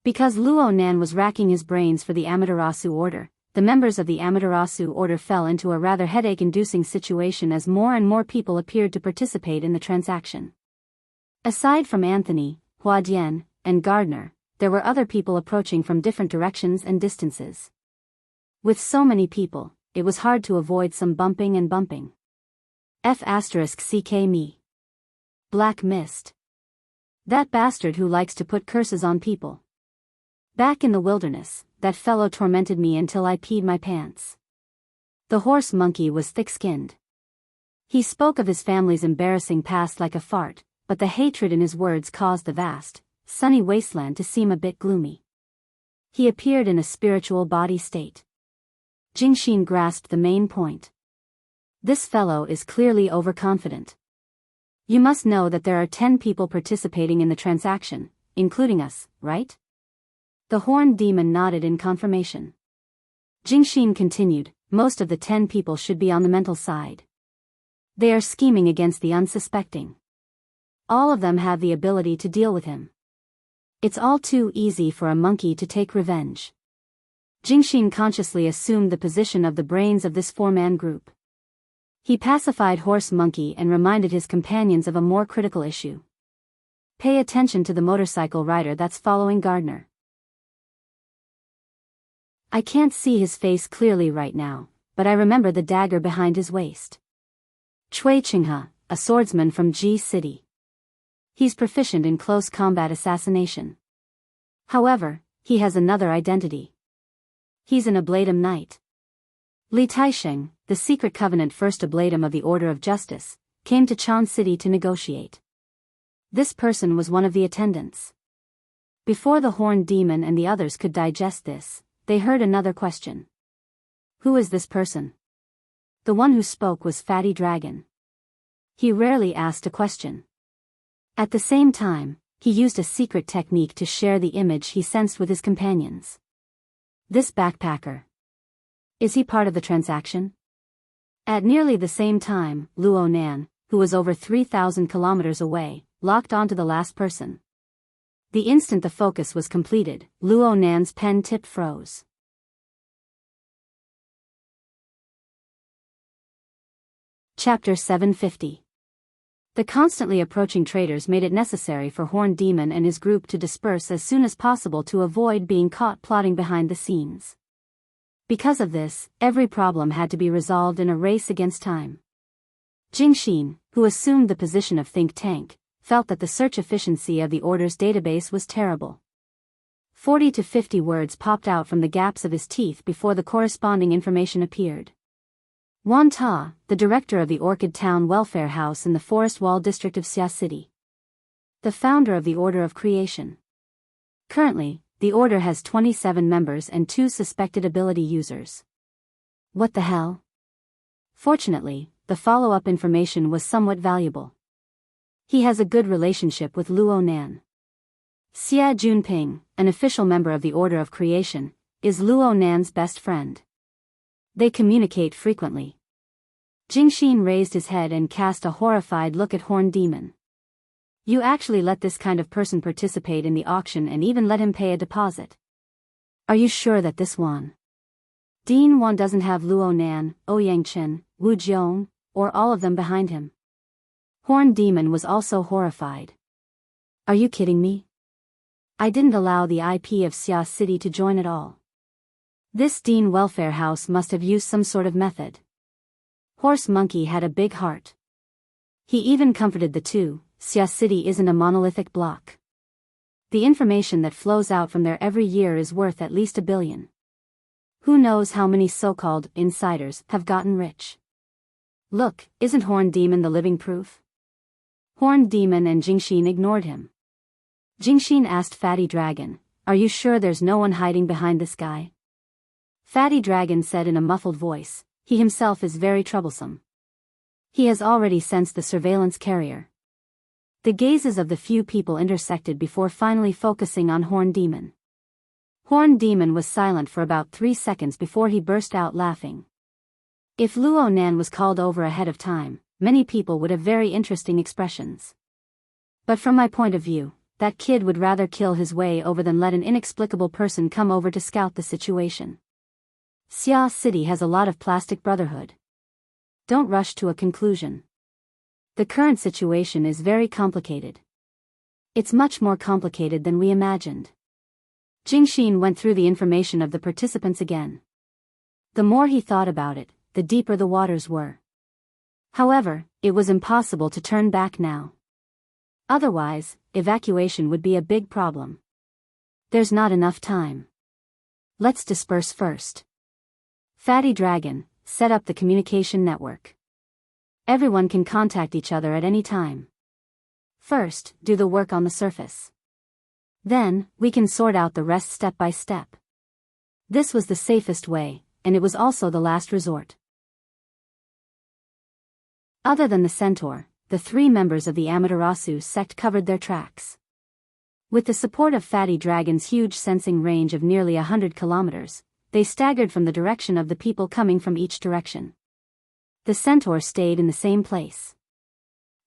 Because Luo Nan was racking his brains for the Amaterasu order, the members of the Amaterasu order fell into a rather headache-inducing situation as more and more people appeared to participate in the transaction. Aside from Anthony, Huadian, and Gardner, there were other people approaching from different directions and distances. With so many people, it was hard to avoid some bumping and bumping. F***ck me. Black Mist. That bastard who likes to put curses on people. Back in the wilderness, that fellow tormented me until I peed my pants. The horse monkey was thick-skinned. He spoke of his family's embarrassing past like a fart, but the hatred in his words caused the vast, sunny wasteland to seem a bit gloomy. He appeared in a spiritual body state. Jingshin grasped the main point. This fellow is clearly overconfident. You must know that there are 10 people participating in the transaction, including us, right? The horned demon nodded in confirmation. Jingshin continued, most of the 10 people should be on the mental side. They are scheming against the unsuspecting. All of them have the ability to deal with him. It's all too easy for a monkey to take revenge. Jingshin consciously assumed the position of the brains of this four-man group. He pacified Horse Monkey and reminded his companions of a more critical issue. Pay attention to the motorcycle rider that's following Gardner. I can't see his face clearly right now, but I remember the dagger behind his waist. Cui Qinghe, a swordsman from G City. He's proficient in close combat assassination. However, he has another identity. He's an Ablatum Knight. Li Taisheng, the Secret Covenant First Ablatum of the Order of Justice, came to Chan City to negotiate. This person was one of the attendants. Before the Horned Demon and the others could digest this, they heard another question. Who is this person? The one who spoke was Fatty Dragon. He rarely asked a question. At the same time, he used a secret technique to share the image he sensed with his companions. This backpacker. Is he part of the transaction? At nearly the same time, Luo Nan, who was over 3,000 kilometers away, locked onto the last person. The instant the focus was completed, Luo Nan's pen tip froze. Chapter 750. The constantly approaching traders made it necessary for Horned Demon and his group to disperse as soon as possible to avoid being caught plotting behind the scenes. Because of this, every problem had to be resolved in a race against time. Jingxin, who assumed the position of think tank, felt that the search efficiency of the order's database was terrible. 40 to 50 words popped out from the gaps of his teeth before the corresponding information appeared. Wan Ta, the director of the Orchid Town Welfare House in the Forest Wall district of Xia City. The founder of the Order of Creation. Currently, the Order has 27 members and 2 suspected ability users. What the hell? Fortunately, the follow-up information was somewhat valuable. He has a good relationship with Luo Nan. Xia Junping, an official member of the Order of Creation, is Luo Nan's best friend. They communicate frequently. Jingxin raised his head and cast a horrified look at Horned Demon. You actually let this kind of person participate in the auction and even let him pay a deposit. Are you sure that this Dean Wan doesn't have Luo Nan, Ouyang Chen, Wu Jiong, or all of them behind him? Horned Demon was also horrified. Are you kidding me? I didn't allow the IP of Xia City to join at all. This Dean Welfare House must have used some sort of method. Horse Monkey had a big heart. He even comforted the two. Xia City isn't a monolithic block. The information that flows out from there every year is worth at least $1 billion. Who knows how many so-called insiders have gotten rich? Look, isn't Horned Demon the living proof? Horned Demon and Jingxin ignored him. Jingxin asked Fatty Dragon, are you sure there's no one hiding behind this guy? Fatty Dragon said in a muffled voice, he himself is very troublesome. He has already sensed the surveillance carrier. The gazes of the few people intersected before finally focusing on Horned Demon. Horned Demon was silent for about 3 seconds before he burst out laughing. If Luo Nan was called over ahead of time, many people would have very interesting expressions. But from my point of view, that kid would rather kill his way over than let an inexplicable person come over to scout the situation. Xia City has a lot of plastic brotherhood. Don't rush to a conclusion. The current situation is very complicated. It's much more complicated than we imagined. Jingxin went through the information of the participants again. The more he thought about it, the deeper the waters were. However, it was impossible to turn back now. Otherwise, evacuation would be a big problem. There's not enough time. Let's disperse first. Fatty Dragon, set up the communication network. Everyone can contact each other at any time. First, do the work on the surface. Then, we can sort out the rest step by step. This was the safest way, and it was also the last resort. Other than the Centaur, the 3 members of the Amaterasu sect covered their tracks. With the support of Fatty Dragon's huge sensing range of nearly 100 kilometers, they staggered from the direction of the people coming from each direction. The Centaur stayed in the same place.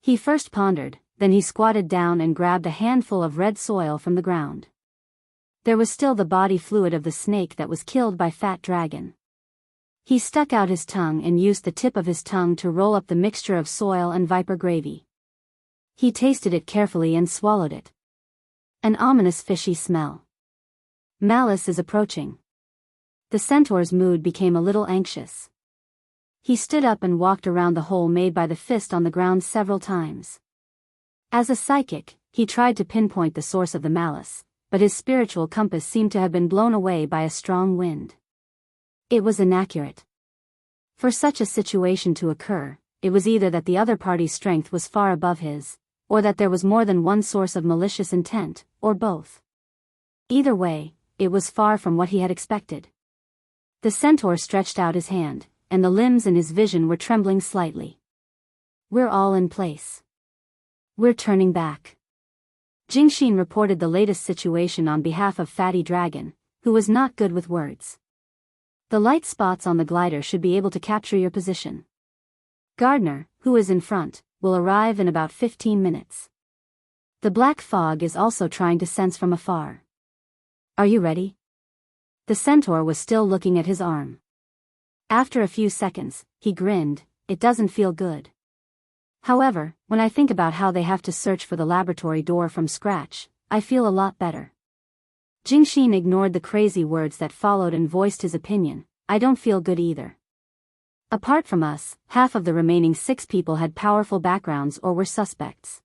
He first pondered, then he squatted down and grabbed a handful of red soil from the ground. There was still the body fluid of the snake that was killed by Fat Dragon. He stuck out his tongue and used the tip of his tongue to roll up the mixture of soil and viper gravy. He tasted it carefully and swallowed it. An ominous fishy smell. Malice is approaching. The Centaur's mood became a little anxious. He stood up and walked around the hole made by the fist on the ground several times. As a psychic, he tried to pinpoint the source of the malice, but his spiritual compass seemed to have been blown away by a strong wind. It was inaccurate. For such a situation to occur, it was either that the other party's strength was far above his, or that there was more than one source of malicious intent, or both. Either way, it was far from what he had expected. The Centaur stretched out his hand, and the limbs in his vision were trembling slightly. We're all in place. We're turning back. Jingxin reported the latest situation on behalf of Fatty Dragon, who was not good with words. The light spots on the glider should be able to capture your position. Gardner, who is in front, will arrive in about 15 minutes. The black fog is also trying to sense from afar. Are you ready? The centaur was still looking at his arm. After a few seconds, he grinned. It doesn't feel good. However, when I think about how they have to search for the laboratory door from scratch, I feel a lot better. Jingxin ignored the crazy words that followed and voiced his opinion. I don't feel good either. Apart from us, half of the remaining 6 people had powerful backgrounds or were suspects.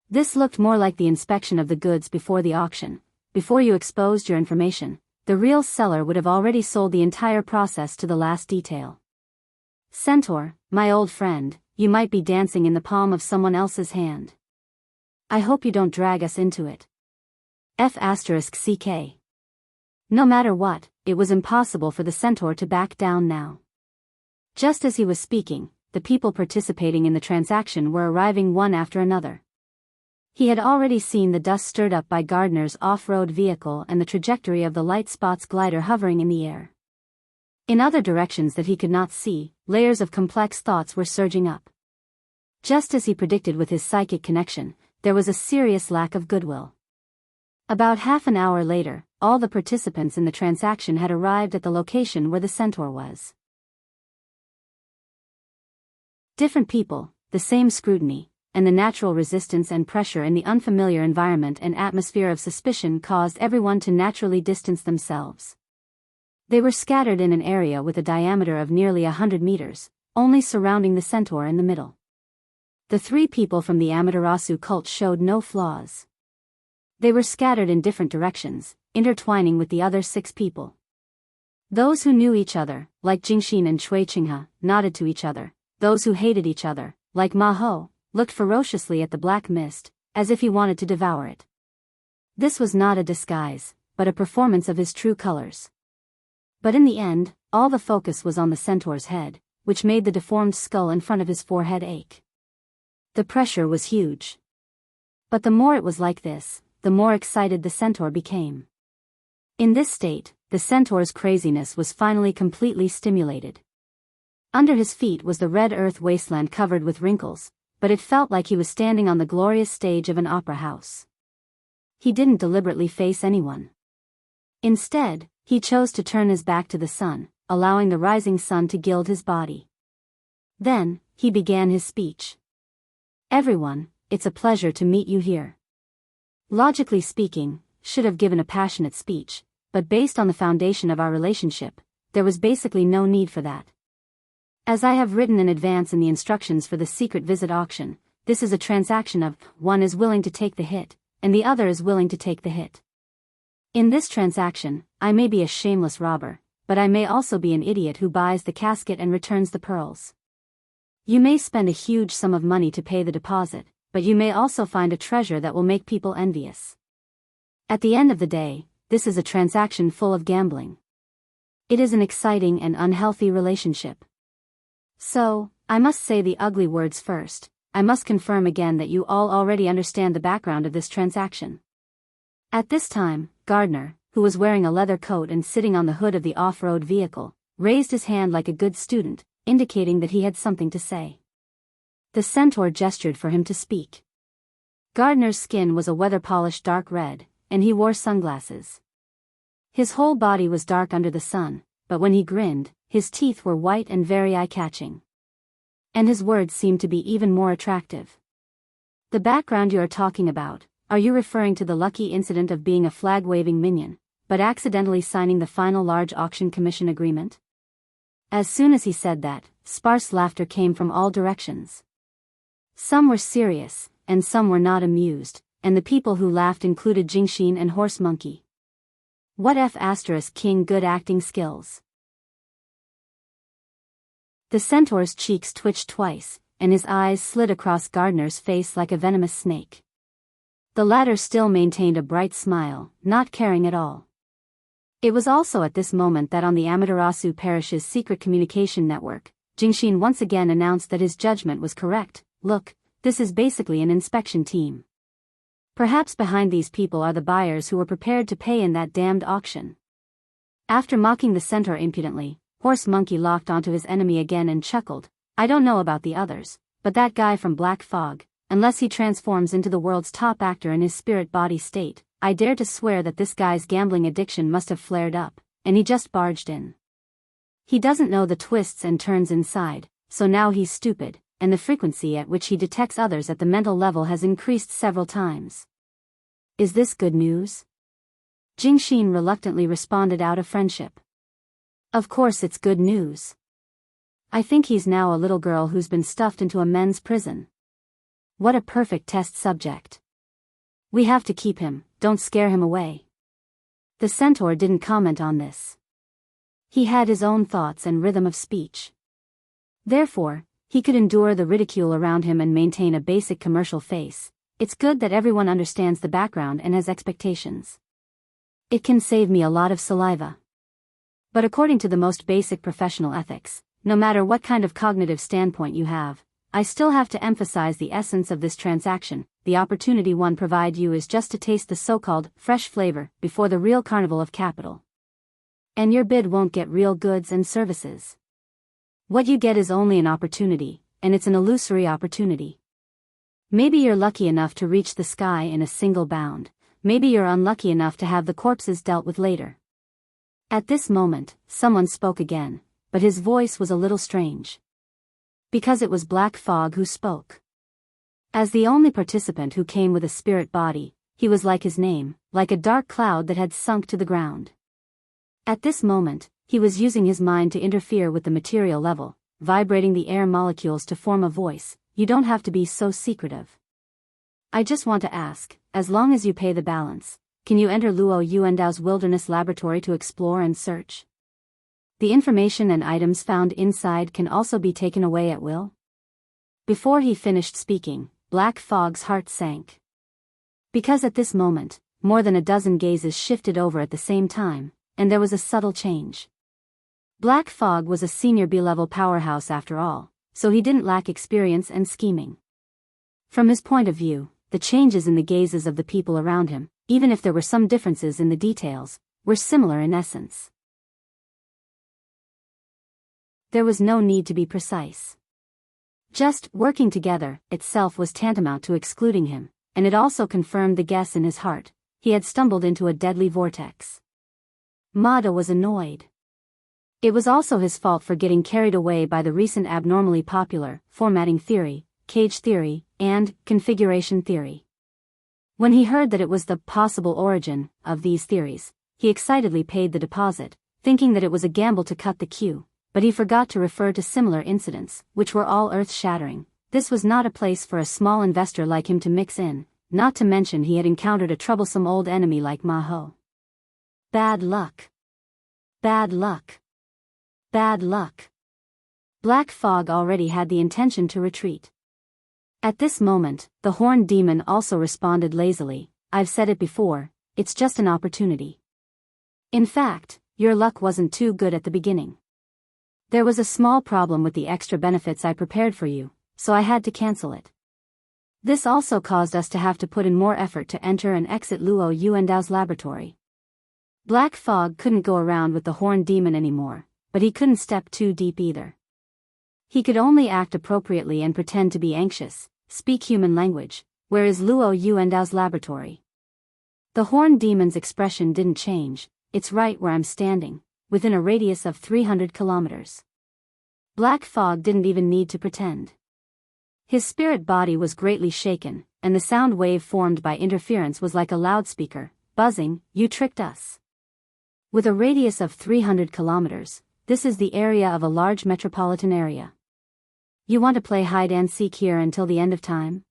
This looked more like the inspection of the goods before the auction. Before you exposed your information, the real seller would have already sold the entire process to the last detail. Centaur, my old friend, you might be dancing in the palm of someone else's hand. I hope you don't drag us into it. F***CK. No matter what, it was impossible for the centaur to back down now. Just as he was speaking, the people participating in the transaction were arriving one after another. He had already seen the dust stirred up by Gardner's off-road vehicle and the trajectory of the light spots glider hovering in the air. In other directions that he could not see, layers of complex thoughts were surging up. Just as he predicted with his psychic connection, there was a serious lack of goodwill. About half an hour later, all the participants in the transaction had arrived at the location where the centaur was. Different people, the same scrutiny, and the natural resistance and pressure in the unfamiliar environment and atmosphere of suspicion caused everyone to naturally distance themselves. They were scattered in an area with a diameter of nearly 100 meters, only surrounding the centaur in the middle. The 3 people from the Amaterasu cult showed no flaws. They were scattered in different directions, intertwining with the other 6 people. Those who knew each other, like Jingxin and Cui Qinghe, nodded to each other. Those who hated each other, like Ma Ho, looked ferociously at the black mist, as if he wanted to devour it. This was not a disguise, but a performance of his true colors. But in the end, all the focus was on the centaur's head, which made the deformed skull in front of his forehead ache. The pressure was huge. But the more it was like this, the more excited the centaur became. In this state, the centaur's craziness was finally completely stimulated. Under his feet was the red earth wasteland covered with wrinkles, but it felt like he was standing on the glorious stage of an opera house. He didn't deliberately face anyone. Instead, he chose to turn his back to the sun, allowing the rising sun to gild his body. Then, he began his speech. Everyone, it's a pleasure to meet you here. Logically speaking, should have given a passionate speech, but based on the foundation of our relationship, there was basically no need for that. As I have written in advance in the instructions for the secret visit auction, this is a transaction of, one is willing to take the hit, and the other is willing to take the hit. In this transaction, I may be a shameless robber, but I may also be an idiot who buys the casket and returns the pearls. You may spend a huge sum of money to pay the deposit, but you may also find a treasure that will make people envious. At the end of the day, this is a transaction full of gambling. It is an exciting and unhealthy relationship. So, I must say the ugly words first. I must confirm again that you all already understand the background of this transaction. At this time, Gardner, who was wearing a leather coat and sitting on the hood of the off-road vehicle, raised his hand like a good student, indicating that he had something to say. The centaur gestured for him to speak. Gardner's skin was a weather-polished dark red, and he wore sunglasses. His whole body was dark under the sun, but when he grinned, his teeth were white and very eye-catching. And his words seemed to be even more attractive. The background you are talking about, are you referring to the lucky incident of being a flag-waving minion, but accidentally signing the final large auction commission agreement? As soon as he said that, sparse laughter came from all directions. Some were serious, and some were not amused, and the people who laughed included Jingxin and Horse Monkey. What King good acting skills. The centaur's cheeks twitched twice, and his eyes slid across Gardner's face like a venomous snake. The latter still maintained a bright smile, not caring at all. It was also at this moment that on the Amaterasu Parish's secret communication network, Jingxin once again announced that his judgment was correct. Look, this is basically an inspection team. Perhaps behind these people are the buyers who were prepared to pay in that damned auction. After mocking the centaur impudently, Horse Monkey locked onto his enemy again and chuckled. I don't know about the others, but that guy from Black Fog, unless he transforms into the world's top actor in his spirit body state, I dare to swear that this guy's gambling addiction must have flared up, and he just barged in. He doesn't know the twists and turns inside, so now he's stupid, and the frequency at which he detects others at the mental level has increased several times. Is this good news? Jingxin reluctantly responded out of friendship. Of course it's good news. I think he's now a little girl who's been stuffed into a men's prison. What a perfect test subject. We have to keep him, don't scare him away. The centaur didn't comment on this. He had his own thoughts and rhythm of speech. Therefore, he could endure the ridicule around him and maintain a basic commercial face. It's good that everyone understands the background and has expectations. It can save me a lot of saliva. But according to the most basic professional ethics, no matter what kind of cognitive standpoint you have, I still have to emphasize the essence of this transaction. The opportunity one provide you is just to taste the so-called fresh flavor before the real carnival of capital. And your bid won't get real goods and services. What you get is only an opportunity, and it's an illusory opportunity. Maybe you're lucky enough to reach the sky in a single bound, maybe you're unlucky enough to have the corpses dealt with later. At this moment, someone spoke again, but his voice was a little strange. Because it was Black Fog who spoke. As the only participant who came with a spirit body, he was like his name, like a dark cloud that had sunk to the ground. At this moment, he was using his mind to interfere with the material level, vibrating the air molecules to form a voice. You don't have to be so secretive. I just want to ask, as long as you pay the balance, can you enter Luo Yuandao's wilderness laboratory to explore and search? The information and items found inside can also be taken away at will? Before he finished speaking, Black Fog's heart sank. Because at this moment, more than a dozen gazes shifted over at the same time, and there was a subtle change. Black Fog was a senior B-level powerhouse after all, so he didn't lack experience and scheming. From his point of view, the changes in the gazes of the people around him, even if there were some differences in the details, were similar in essence. There was no need to be precise. Just working together itself was tantamount to excluding him, and it also confirmed the guess in his heart. He had stumbled into a deadly vortex. Mada was annoyed. It was also his fault for getting carried away by the recent abnormally popular formatting theory, cage theory, and configuration theory. When he heard that it was the possible origin of these theories, he excitedly paid the deposit, thinking that it was a gamble to cut the queue, but he forgot to refer to similar incidents, which were all earth-shattering. This was not a place for a small investor like him to mix in, not to mention he had encountered a troublesome old enemy like Ma Ho. Bad luck. Bad luck. Bad luck. Black Fog already had the intention to retreat. At this moment, the horned demon also responded lazily. I've said it before, it's just an opportunity. In fact, your luck wasn't too good at the beginning. There was a small problem with the extra benefits I prepared for you, so I had to cancel it. This also caused us to have to put in more effort to enter and exit Luo Yuandao's laboratory. Black Fog couldn't go around with the horned demon anymore, but he couldn't step too deep either. He could only act appropriately and pretend to be anxious, speak human language. Where is Luo Yuandao's laboratory? The horned demon's expression didn't change. It's right where I'm standing, within a radius of 300 kilometers. Black Fog didn't even need to pretend. His spirit body was greatly shaken, and the sound wave formed by interference was like a loudspeaker, buzzing. You tricked us. With a radius of 300 kilometers, this is the area of a large metropolitan area. You want to play hide and seek here until the end of time?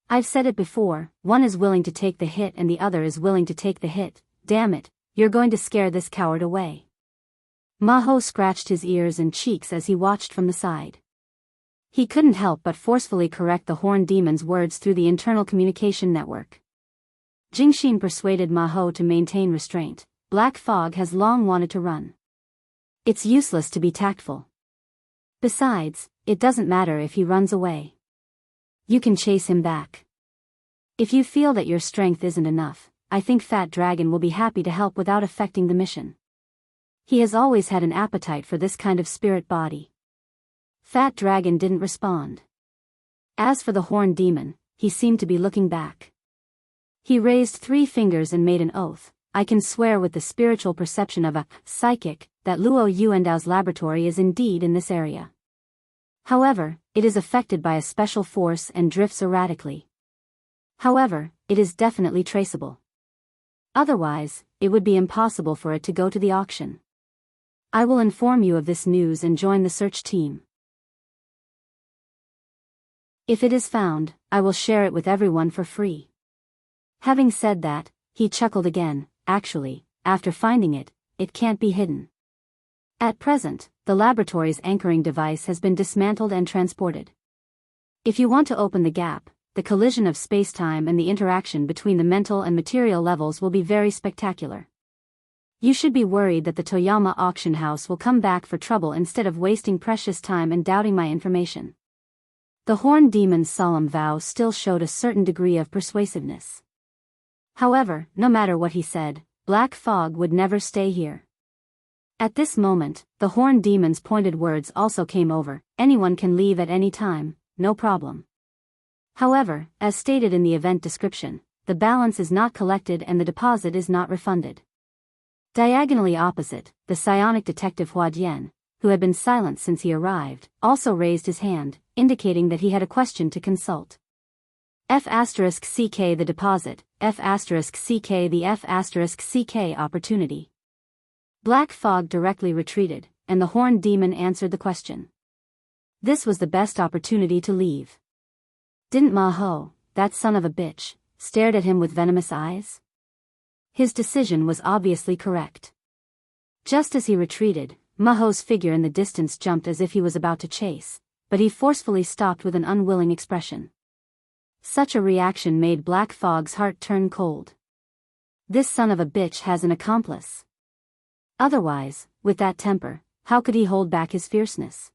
I've said it before, one is willing to take the hit and the other is willing to take the hit. Damn it, you're going to scare this coward away. Ma Ho scratched his ears and cheeks as he watched from the side. He couldn't help but forcefully correct the horned demon's words through the internal communication network. Jingxin persuaded Ma Ho to maintain restraint. Black Fog has long wanted to run. It's useless to be tactful. Besides, it doesn't matter if he runs away. You can chase him back. If you feel that your strength isn't enough, I think Fat Dragon will be happy to help without affecting the mission. He has always had an appetite for this kind of spirit body. Fat Dragon didn't respond. As for the Horned Demon, he seemed to be looking back. He raised 3 fingers and made an oath. I can swear with the spiritual perception of a psychic that Luo Yuandao's laboratory is indeed in this area. However, it is affected by a special force and drifts erratically. However, it is definitely traceable. Otherwise, it would be impossible for it to go to the auction. I will inform you of this news and join the search team. If it is found, I will share it with everyone for free. Having said that, he chuckled again. Actually, after finding it, it can't be hidden. At present, the laboratory's anchoring device has been dismantled and transported. If you want to open the gap, the collision of space-time and the interaction between the mental and material levels will be very spectacular. You should be worried that the Toyama auction house will come back for trouble instead of wasting precious time and doubting my information. The Horned Demon's solemn vow still showed a certain degree of persuasiveness. However, no matter what he said, Black Fog would never stay here. At this moment, the Horned Demon's pointed words also came over. Anyone can leave at any time, no problem. However, as stated in the event description, the balance is not collected and the deposit is not refunded. Diagonally opposite, the psionic detective Hua Dian, who had been silent since he arrived, also raised his hand, indicating that he had a question to consult. F*CK the deposit, F*CK the F*CK opportunity. Black Fog directly retreated, and the Horned Demon answered the question. This was the best opportunity to leave. Didn't Ma Ho, that son of a bitch, stared at him with venomous eyes? His decision was obviously correct. Just as he retreated, Ma Ho's figure in the distance jumped as if he was about to chase, but he forcefully stopped with an unwilling expression. Such a reaction made Black Fog's heart turn cold. This son of a bitch has an accomplice. Otherwise, with that temper, how could he hold back his fierceness?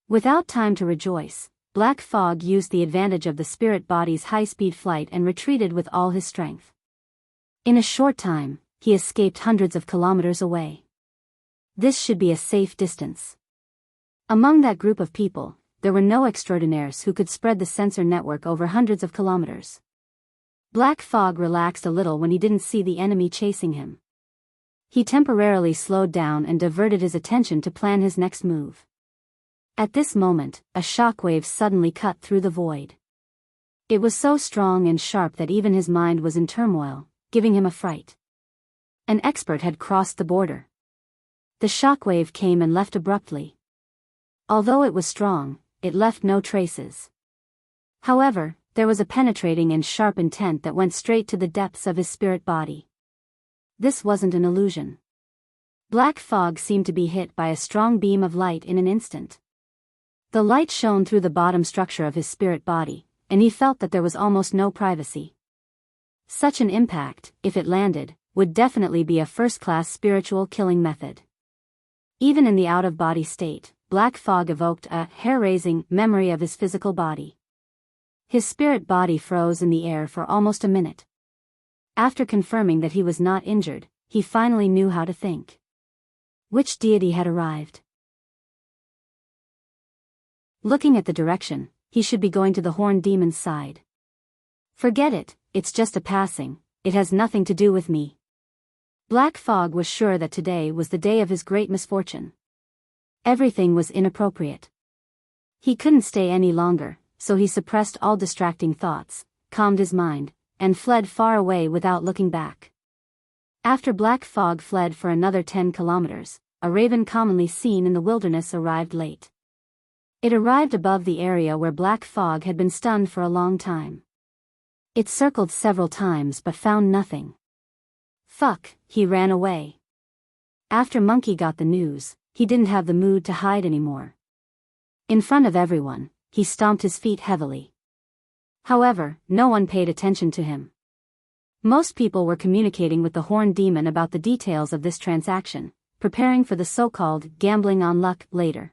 Without time to rejoice, Black Fog used the advantage of the spirit body's high-speed flight and retreated with all his strength. In a short time, he escaped hundreds of kilometers away. This should be a safe distance. Among that group of people, there were no extraordinaires who could spread the sensor network over hundreds of kilometers. Black Fog relaxed a little when he didn't see the enemy chasing him. He temporarily slowed down and diverted his attention to plan his next move. At this moment, a shockwave suddenly cut through the void. It was so strong and sharp that even his mind was in turmoil, giving him a fright. An expert had crossed the border. The shockwave came and left abruptly. Although it was strong, it left no traces. However, there was a penetrating and sharp intent that went straight to the depths of his spirit body. This wasn't an illusion. Black Fog seemed to be hit by a strong beam of light in an instant. The light shone through the bottom structure of his spirit body, and he felt that there was almost no privacy. Such an impact, if it landed, would definitely be a first-class spiritual killing method. Even in the out-of-body state, Black Fog evoked a hair-raising memory of his physical body. His spirit body froze in the air for almost a minute. After confirming that he was not injured, he finally knew how to think. Which deity had arrived? Looking at the direction, he should be going to the Horned Demon's side. Forget it, it's just a passing, it has nothing to do with me. Black Fog was sure that today was the day of his great misfortune. Everything was inappropriate. He couldn't stay any longer, so he suppressed all distracting thoughts, calmed his mind, and fled far away without looking back. After Black Fog fled for another 10 kilometers, a raven commonly seen in the wilderness arrived late. It arrived above the area where Black Fog had been stunned for a long time. It circled several times but found nothing. Fuck, he ran away. After Monkey got the news, he didn't have the mood to hide anymore. In front of everyone, he stomped his feet heavily. However, no one paid attention to him. Most people were communicating with the Horned Demon about the details of this transaction, preparing for the so-called gambling on luck later.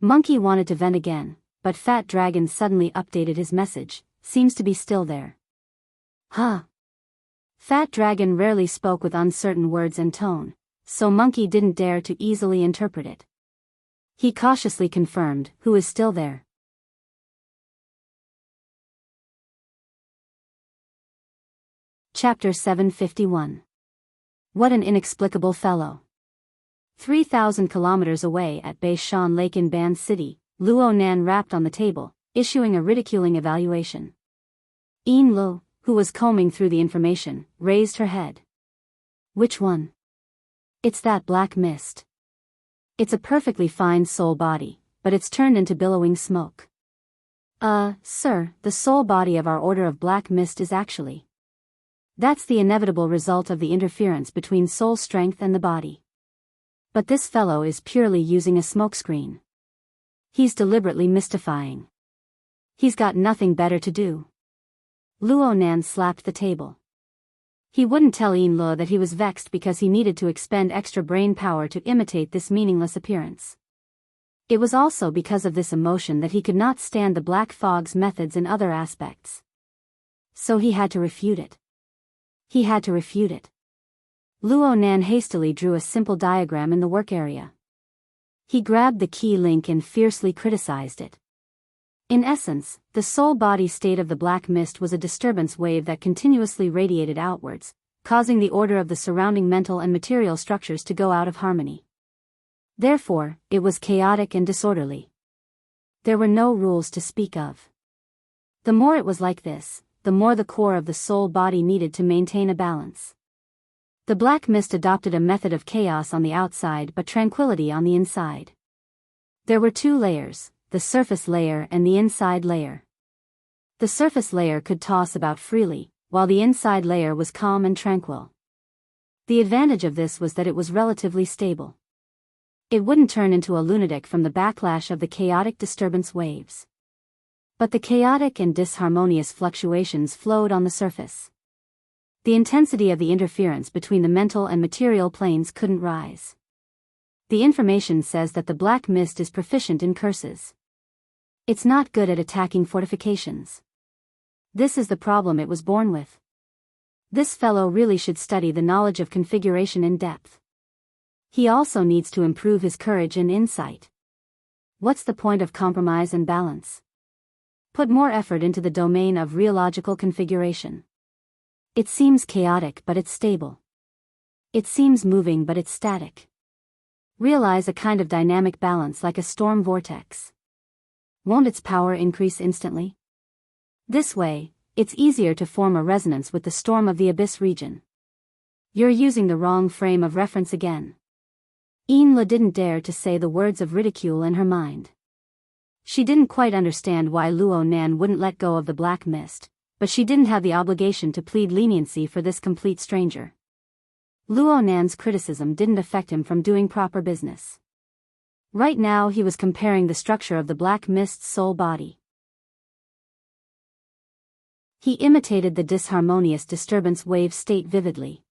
Monkey wanted to vent again, but Fat Dragon suddenly updated his message, seems to be still there. Huh. Fat Dragon rarely spoke with uncertain words and tone, so Monkey didn't dare to easily interpret it. He cautiously confirmed, who is still there? Chapter 751. What an inexplicable fellow. 3,000 kilometers away at Beishan Lake in Ban City, Luo Nan rapped on the table, issuing a ridiculing evaluation. Yin Lu, who was combing through the information, raised her head. Which one? It's that black mist. It's a perfectly fine soul body, but it's turned into billowing smoke. Sir, the soul body of our order of black mist is actually. That's the inevitable result of the interference between soul strength and the body. But this fellow is purely using a smokescreen. He's deliberately mystifying. He's got nothing better to do. Luo Nan slapped the table. He wouldn't tell Yin Lu that he was vexed because he needed to expend extra brain power to imitate this meaningless appearance. It was also because of this emotion that he could not stand the Black Fog's methods in other aspects. So he had to refute it. He had to refute it. Luo Nan hastily drew a simple diagram in the work area. He grabbed the key link and fiercely criticized it. In essence, the soul-body state of the black mist was a disturbance wave that continuously radiated outwards, causing the order of the surrounding mental and material structures to go out of harmony. Therefore, it was chaotic and disorderly. There were no rules to speak of. The more it was like this, the more the core of the soul-body needed to maintain a balance. The black mist adopted a method of chaos on the outside but tranquility on the inside. There were two layers, the surface layer and the inside layer. The surface layer could toss about freely, while the inside layer was calm and tranquil. The advantage of this was that it was relatively stable. It wouldn't turn into a lunatic from the backlash of the chaotic disturbance waves. But the chaotic and disharmonious fluctuations flowed on the surface. The intensity of the interference between the mental and material planes couldn't rise. The information says that the black mist is proficient in curses. It's not good at attacking fortifications. This is the problem it was born with. This fellow really should study the knowledge of configuration in depth. He also needs to improve his courage and insight. What's the point of compromise and balance? Put more effort into the domain of reological configuration. It seems chaotic but it's stable. It seems moving but it's static. Realize a kind of dynamic balance like a storm vortex. Won't its power increase instantly? This way, it's easier to form a resonance with the storm of the abyss region. You're using the wrong frame of reference again. Yin Lu didn't dare to say the words of ridicule in her mind. She didn't quite understand why Luo Nan wouldn't let go of the black mist, but she didn't have the obligation to plead leniency for this complete stranger. Luo Nan's criticism didn't affect him from doing proper business. Right now he was comparing the structure of the black mist's soul body. He imitated the disharmonious disturbance wave state vividly.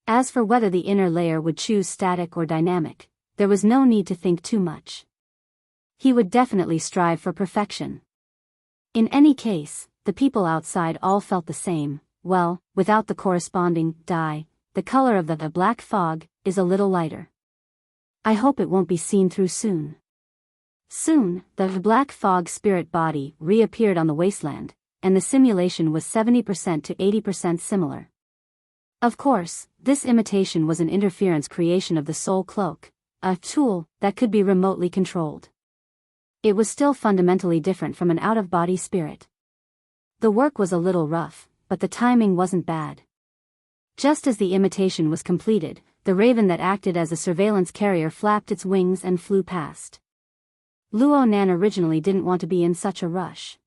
As for whether the inner layer would choose static or dynamic, there was no need to think too much. He would definitely strive for perfection. In any case, the people outside all felt the same. Well, without the corresponding dye, the color of the black fog is a little lighter. I hope it won't be seen through soon. Soon, the black fog spirit body reappeared on the wasteland, and the simulation was 70% to 80% similar. Of course, this imitation was an interference creation of the soul cloak, a tool that could be remotely controlled. It was still fundamentally different from an out-of-body spirit. The work was a little rough, but the timing wasn't bad. Just as the imitation was completed, the raven that acted as a surveillance carrier flapped its wings and flew past. Luo Nan originally didn't want to be in such a rush.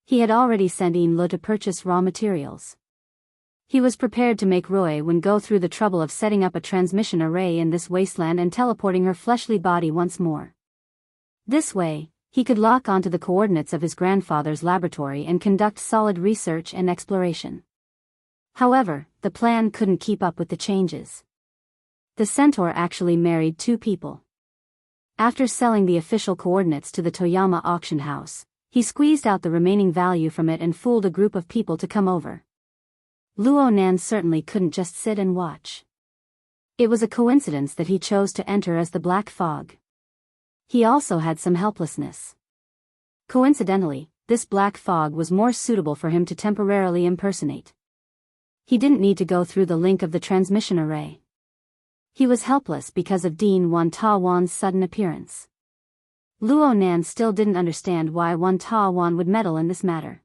He had already sent Yin Lu to purchase raw materials. He was prepared to make Roy Wen go through the trouble of setting up a transmission array in this wasteland and teleporting her fleshly body once more. This way, he could lock onto the coordinates of his grandfather's laboratory and conduct solid research and exploration. However, the plan couldn't keep up with the changes. The centaur actually married two people. After selling the official coordinates to the Toyama auction house, he squeezed out the remaining value from it and fooled a group of people to come over. Luo Nan certainly couldn't just sit and watch. It was a coincidence that he chose to enter as the Black Fog. He also had some helplessness. Coincidentally, this black fog was more suitable for him to temporarily impersonate. He didn't need to go through the link of the transmission array. He was helpless because of Dean Wan Ta Wan's sudden appearance. Luo Nan still didn't understand why Wan Ta Wan would meddle in this matter.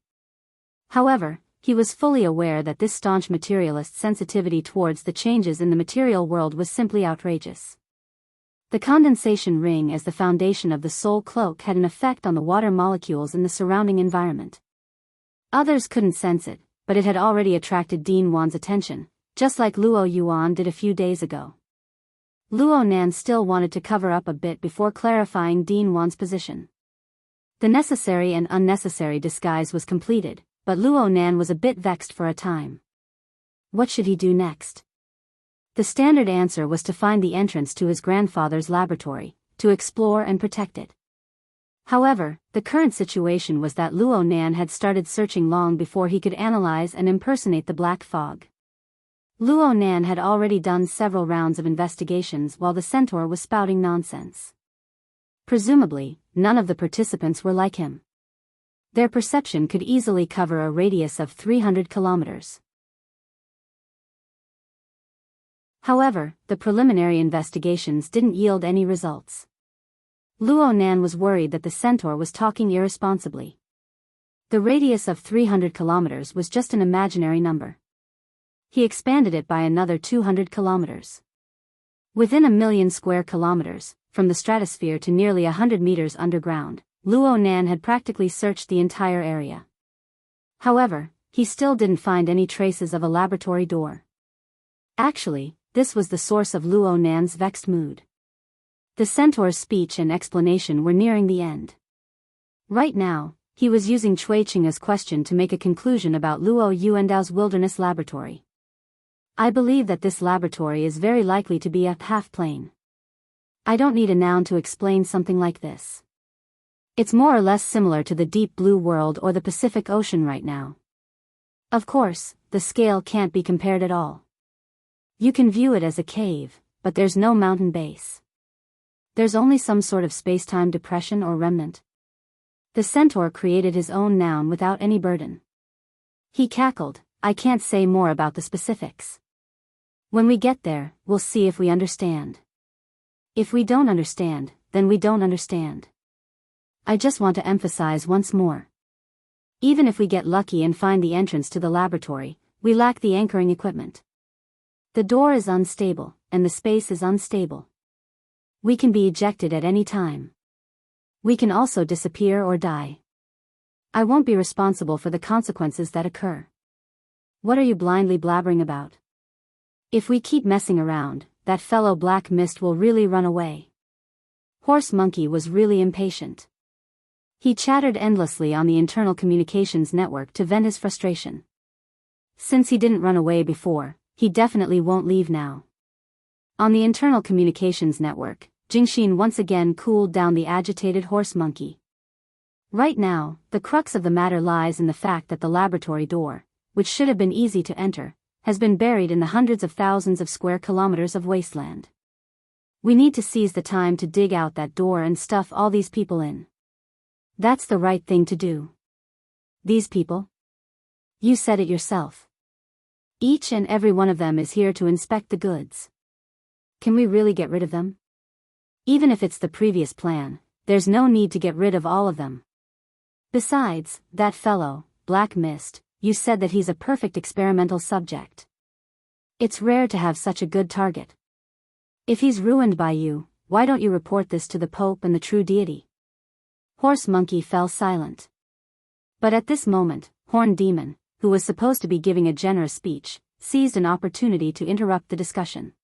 However, he was fully aware that this staunch materialist's sensitivity towards the changes in the material world was simply outrageous. The condensation ring as the foundation of the soul cloak had an effect on the water molecules in the surrounding environment. Others couldn't sense it, but it had already attracted Dean Wan's attention, just like Luo Yuan did a few days ago. Luo Nan still wanted to cover up a bit before clarifying Dean Wan's position. The necessary and unnecessary disguise was completed, but Luo Nan was a bit vexed for a time. What should he do next? The standard answer was to find the entrance to his grandfather's laboratory, to explore and protect it. However, the current situation was that Luo Nan had started searching long before he could analyze and impersonate the Black Fog. Luo Nan had already done several rounds of investigations while the centaur was spouting nonsense. Presumably, none of the participants were like him. Their perception could easily cover a radius of 300 kilometers. However, the preliminary investigations didn't yield any results. Luo Nan was worried that the centaur was talking irresponsibly. The radius of 300 kilometers was just an imaginary number. He expanded it by another 200 kilometers. Within 1,000,000 square kilometers, from the stratosphere to nearly 100 meters underground, Luo Nan had practically searched the entire area. However, he still didn't find any traces of a laboratory door. Actually, this was the source of Luo Nan's vexed mood. The centaur's speech and explanation were nearing the end. Right now, he was using Cui Chinga's question to make a conclusion about Luo Yuandao's wilderness laboratory. I believe that this laboratory is very likely to be a half-plane. I don't need a noun to explain something like this. It's more or less similar to the deep blue world or the Pacific Ocean right now. Of course, the scale can't be compared at all. You can view it as a cave, but there's no mountain base. There's only some sort of space-time depression or remnant. The centaur created his own noun without any burden. He cackled, I can't say more about the specifics. When we get there, we'll see if we understand. If we don't understand, then we don't understand. I just want to emphasize once more. Even if we get lucky and find the entrance to the laboratory, we lack the anchoring equipment. The door is unstable, and the space is unstable. We can be ejected at any time. We can also disappear or die. I won't be responsible for the consequences that occur. What are you blindly blabbering about? If we keep messing around, that fellow Black Mist will really run away. Horse Monkey was really impatient. He chattered endlessly on the internal communications network to vent his frustration. Since he didn't run away before, he definitely won't leave now. On the internal communications network, Jingxin once again cooled down the agitated horse monkey. Right now, the crux of the matter lies in the fact that the laboratory door, which should have been easy to enter, has been buried in the hundreds of thousands of square kilometers of wasteland. We need to seize the time to dig out that door and stuff all these people in. That's the right thing to do. These people? You said it yourself. Each and every one of them is here to inspect the goods. Can we really get rid of them? Even if it's the previous plan, there's no need to get rid of all of them. Besides, that fellow, Black Mist, you said that he's a perfect experimental subject. It's rare to have such a good target. If he's ruined by you, why don't you report this to the Pope and the true deity? Horse Monkey fell silent. But at this moment, Horn Demon, who was supposed to be giving a generous speech, seized an opportunity to interrupt the discussion.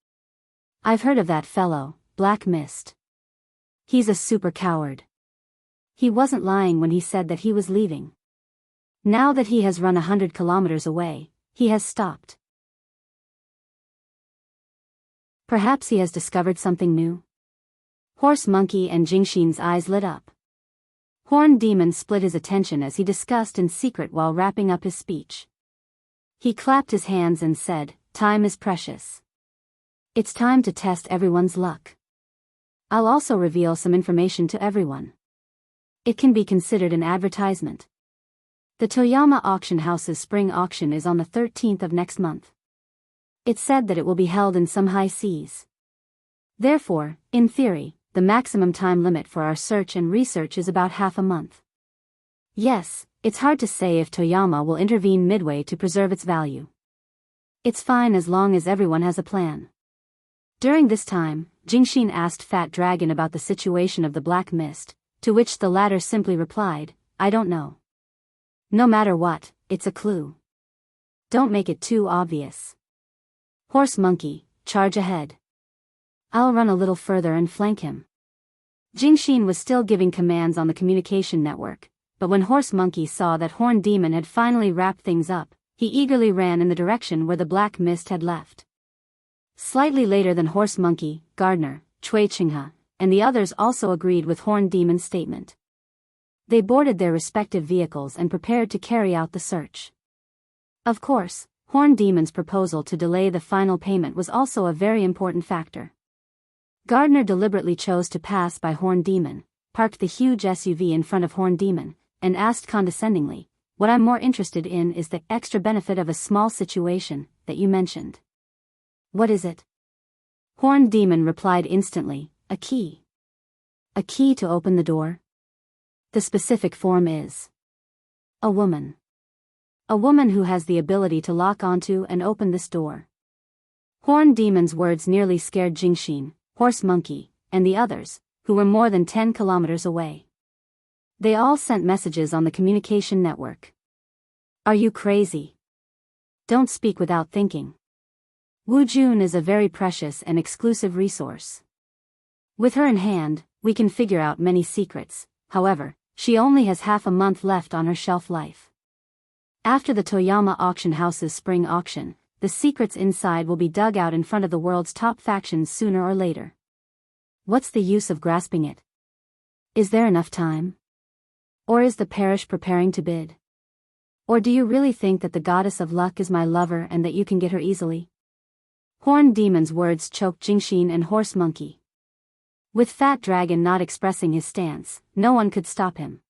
I've heard of that fellow, Black Mist. He's a super coward. He wasn't lying when he said that he was leaving. Now that he has run 100 kilometers away, he has stopped. Perhaps he has discovered something new. Horse Monkey and Jingxin's eyes lit up. Horned Demon split his attention as he discussed in secret while wrapping up his speech. He clapped his hands and said, "Time is precious. It's time to test everyone's luck. I'll also reveal some information to everyone. It can be considered an advertisement. The Toyama Auction House's spring auction is on the 13th of next month. It's said that it will be held in some high seas. Therefore, in theory, the maximum time limit for our search and research is about half a month. Yes, it's hard to say if Toyama will intervene midway to preserve its value. It's fine as long as everyone has a plan." During this time, Jingxin asked Fat Dragon about the situation of the Black Mist, to which the latter simply replied, "I don't know. No matter what, it's a clue. Don't make it too obvious." Horse Monkey, charge ahead. I'll run a little further and flank him. Jingxin was still giving commands on the communication network, but when Horse Monkey saw that Horned Demon had finally wrapped things up, he eagerly ran in the direction where the Black Mist had left. Slightly later than Horse Monkey, Gardner, Cui Qinghe, and the others also agreed with Horned Demon's statement. They boarded their respective vehicles and prepared to carry out the search. Of course, Horned Demon's proposal to delay the final payment was also a very important factor. Gardner deliberately chose to pass by Horned Demon, parked the huge SUV in front of Horned Demon, and asked condescendingly, "What I'm more interested in is the extra benefit of a small situation that you mentioned." "What is it?" Horned Demon replied instantly, "A key." "A key to open the door?" The specific form is a woman. A woman who has the ability to lock onto and open this door. Horned Demon's words nearly scared Jingxin, Horse Monkey, and the others, who were more than 10 kilometers away. They all sent messages on the communication network. "Are you crazy? Don't speak without thinking. Wu Jun is a very precious and exclusive resource. With her in hand, we can figure out many secrets. However, she only has half a month left on her shelf life. After the Toyama Auction House's spring auction, the secrets inside will be dug out in front of the world's top factions sooner or later. What's the use of grasping it? Is there enough time? Or is the parish preparing to bid? Or do you really think that the goddess of luck is my lover and that you can get her easily?" Horned Demon's words choked Jingxin and Horse Monkey. With Fat Dragon not expressing his stance, no one could stop him.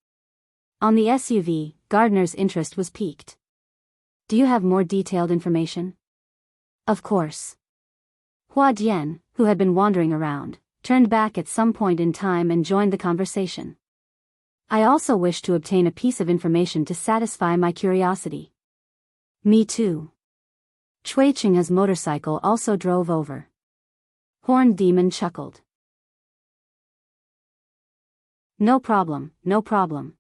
On the SUV, Gardner's interest was piqued. "Do you have more detailed information?" "Of course." Hua Dian, who had been wandering around, turned back at some point in time and joined the conversation. "I also wish to obtain a piece of information to satisfy my curiosity." "Me too." Cui Qinghe's motorcycle also drove over. Horned Demon chuckled. No problem, no problem.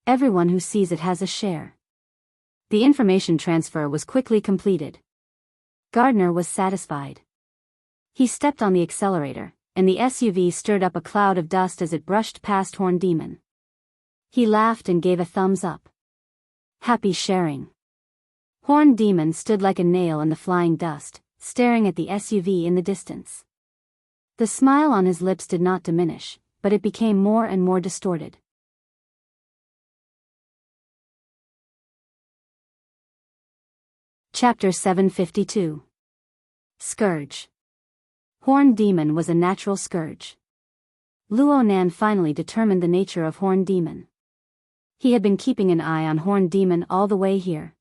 Everyone who sees it has a share." The information transfer was quickly completed. Gardner was satisfied. He stepped on the accelerator, and the SUV stirred up a cloud of dust as it brushed past Horned Demon. He laughed and gave a thumbs up. "Happy sharing." Horned Demon stood like a nail in the flying dust, staring at the SUV in the distance. The smile on his lips did not diminish, but it became more and more distorted. Chapter 752. Scourge. Horned Demon was a natural scourge. Luo Nan finally determined the nature of Horned Demon. He had been keeping an eye on Horned Demon all the way here.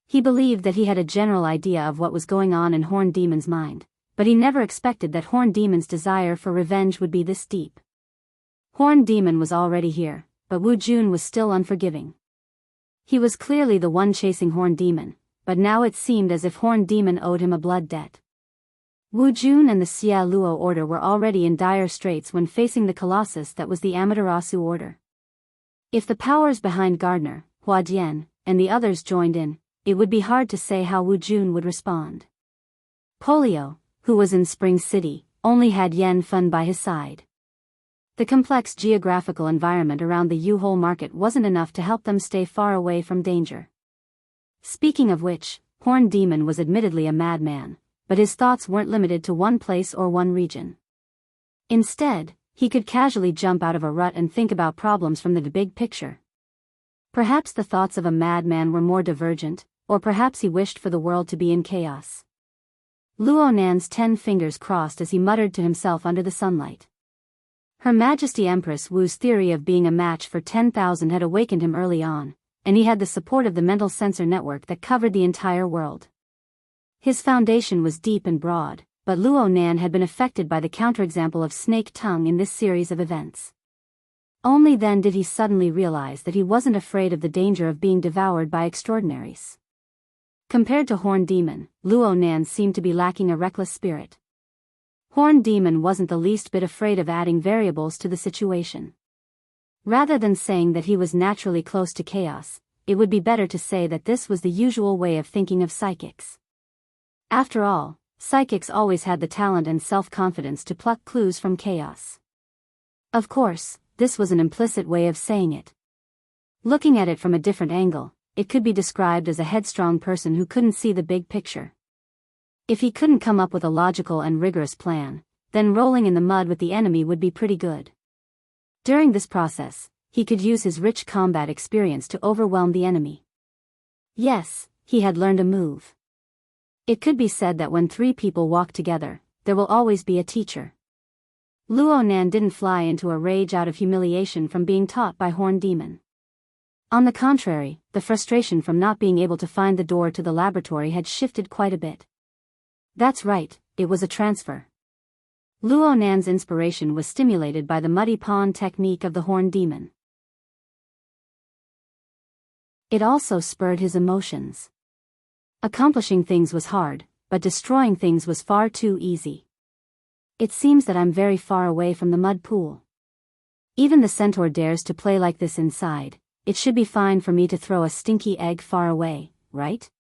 He believed that he had a general idea of what was going on in Horned Demon's mind, but he never expected that Horned Demon's desire for revenge would be this deep. Horned Demon was already here, but Wu Jun was still unforgiving. He was clearly the one chasing Horned Demon, but now it seemed as if Horned Demon owed him a blood debt. Wu Jun and the Xia Luo order were already in dire straits when facing the colossus that was the Amaterasu order. If the powers behind Gardner, Hua Dian, and the others joined in, it would be hard to say how Wu Jun would respond. Polio, who was in Spring City, only had Yen Fun by his side. The complex geographical environment around the U-Hole market wasn't enough to help them stay far away from danger. Speaking of which, Horned Demon was admittedly a madman, but his thoughts weren't limited to one place or one region. Instead, he could casually jump out of a rut and think about problems from the big picture. Perhaps the thoughts of a madman were more divergent, or perhaps he wished for the world to be in chaos. Luo Nan's 10 fingers crossed as he muttered to himself under the sunlight. Her Majesty Empress Wu's theory of being a match for 10,000 had awakened him early on, and he had the support of the mental sensor network that covered the entire world. His foundation was deep and broad, but Luo Nan had been affected by the counterexample of snake tongue in this series of events. Only then did he suddenly realize that he wasn't afraid of the danger of being devoured by extraordinaries. Compared to Horn Demon, Luo Nan seemed to be lacking a reckless spirit. Horn Demon wasn't the least bit afraid of adding variables to the situation. Rather than saying that he was naturally close to chaos, it would be better to say that this was the usual way of thinking of psychics. After all, psychics always had the talent and self-confidence to pluck clues from chaos. Of course, this was an implicit way of saying it. Looking at it from a different angle, it could be described as a headstrong person who couldn't see the big picture. If he couldn't come up with a logical and rigorous plan, then rolling in the mud with the enemy would be pretty good. During this process, he could use his rich combat experience to overwhelm the enemy. Yes, he had learned a move. It could be said that when 3 people walk together, there will always be a teacher. Luo Nan didn't fly into a rage out of humiliation from being taught by Horn Demon. On the contrary, the frustration from not being able to find the door to the laboratory had shifted quite a bit. That's right, it was a transfer. Luo Nan's inspiration was stimulated by the muddy pond technique of the Horn Demon. It also spurred his emotions. Accomplishing things was hard, but destroying things was far too easy. It seems that I'm very far away from the mud pool. Even the centaur dares to play like this inside. It should be fine for me to throw a stinky egg far away, right?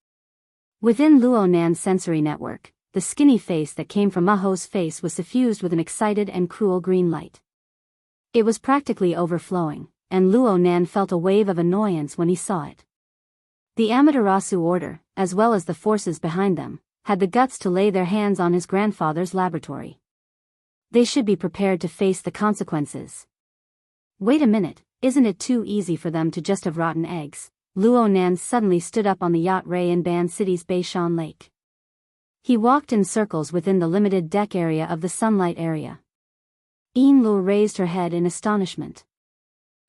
Within Luo Nan's sensory network, the skinny face that came from Maho's face was suffused with an excited and cruel green light. It was practically overflowing, and Luo Nan felt a wave of annoyance when he saw it. The Amaterasu Order, as well as the forces behind them, had the guts to lay their hands on his grandfather's laboratory. They should be prepared to face the consequences. Wait a minute, isn't it too easy for them to just have rotten eggs? Luo Nan suddenly stood up on the yacht Ray in Ban City's Beishan Lake. He walked in circles within the limited deck area of the sunlight area. Yin Lu raised her head in astonishment.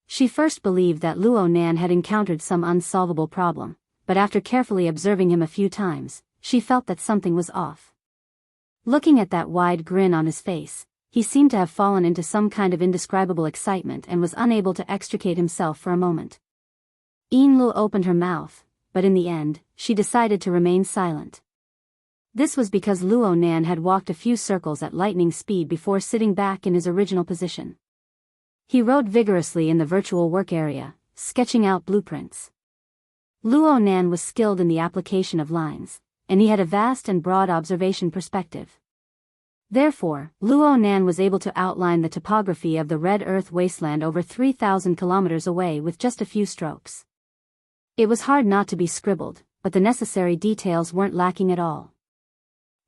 She first believed that Luo Nan had encountered some unsolvable problem, but after carefully observing him a few times, she felt that something was off. Looking at that wide grin on his face, he seemed to have fallen into some kind of indescribable excitement and was unable to extricate himself for a moment. Yin Lu opened her mouth, but in the end, she decided to remain silent. This was because Luo Nan had walked a few circles at lightning speed before sitting back in his original position. He wrote vigorously in the virtual work area, sketching out blueprints. Luo Nan was skilled in the application of lines, and he had a vast and broad observation perspective. Therefore, Luo Nan was able to outline the topography of the Red Earth wasteland over 3,000 kilometers away with just a few strokes. It was hard not to be scribbled, but the necessary details weren't lacking at all.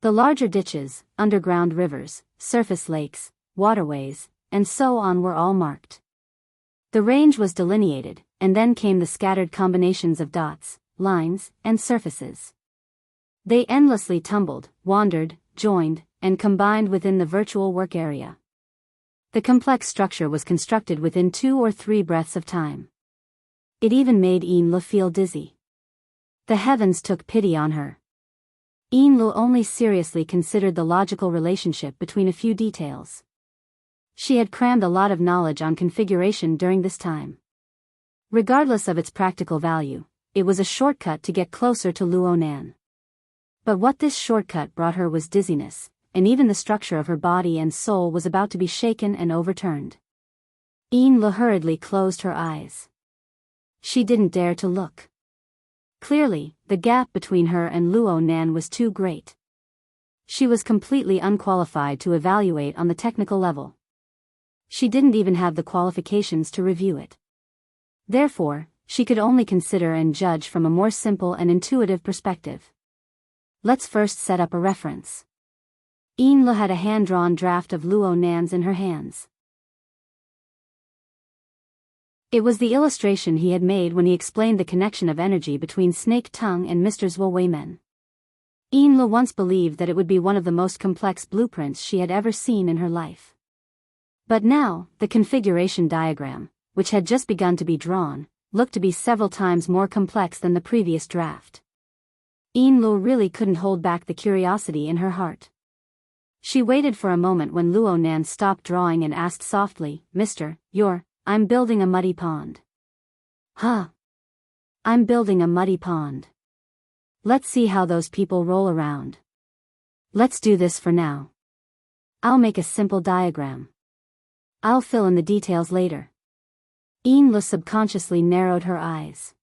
The larger ditches, underground rivers, surface lakes, waterways, and so on were all marked. The range was delineated, and then came the scattered combinations of dots, lines, and surfaces. They endlessly tumbled, wandered, joined, and combined within the virtual work area. The complex structure was constructed within 2 or 3 breaths of time. It even made Yin Lu feel dizzy. The heavens took pity on her. Yin Lu only seriously considered the logical relationship between a few details. She had crammed a lot of knowledge on configuration during this time. Regardless of its practical value, it was a shortcut to get closer to Luo Nan. But what this shortcut brought her was dizziness, and even the structure of her body and soul was about to be shaken and overturned. Yin Lu hurriedly closed her eyes. She didn't dare to look. Clearly, the gap between her and Luo Nan was too great. She was completely unqualified to evaluate on the technical level. She didn't even have the qualifications to review it. Therefore, she could only consider and judge from a more simple and intuitive perspective. Let's first set up a reference. Enla had a hand-drawn draft of Luo Nan's in her hands. It was the illustration he had made when he explained the connection of energy between Snake Tongue and Mr. Zhuoweimen. Enla once believed that it would be one of the most complex blueprints she had ever seen in her life. But now, the configuration diagram, which had just begun to be drawn, looked to be several times more complex than the previous draft. Enla really couldn't hold back the curiosity in her heart. She waited for a moment when Luo Nan stopped drawing and asked softly, I'm building a muddy pond. Huh? I'm building a muddy pond. Let's see how those people roll around. Let's do this for now. I'll make a simple diagram. I'll fill in the details later. Enla subconsciously narrowed her eyes.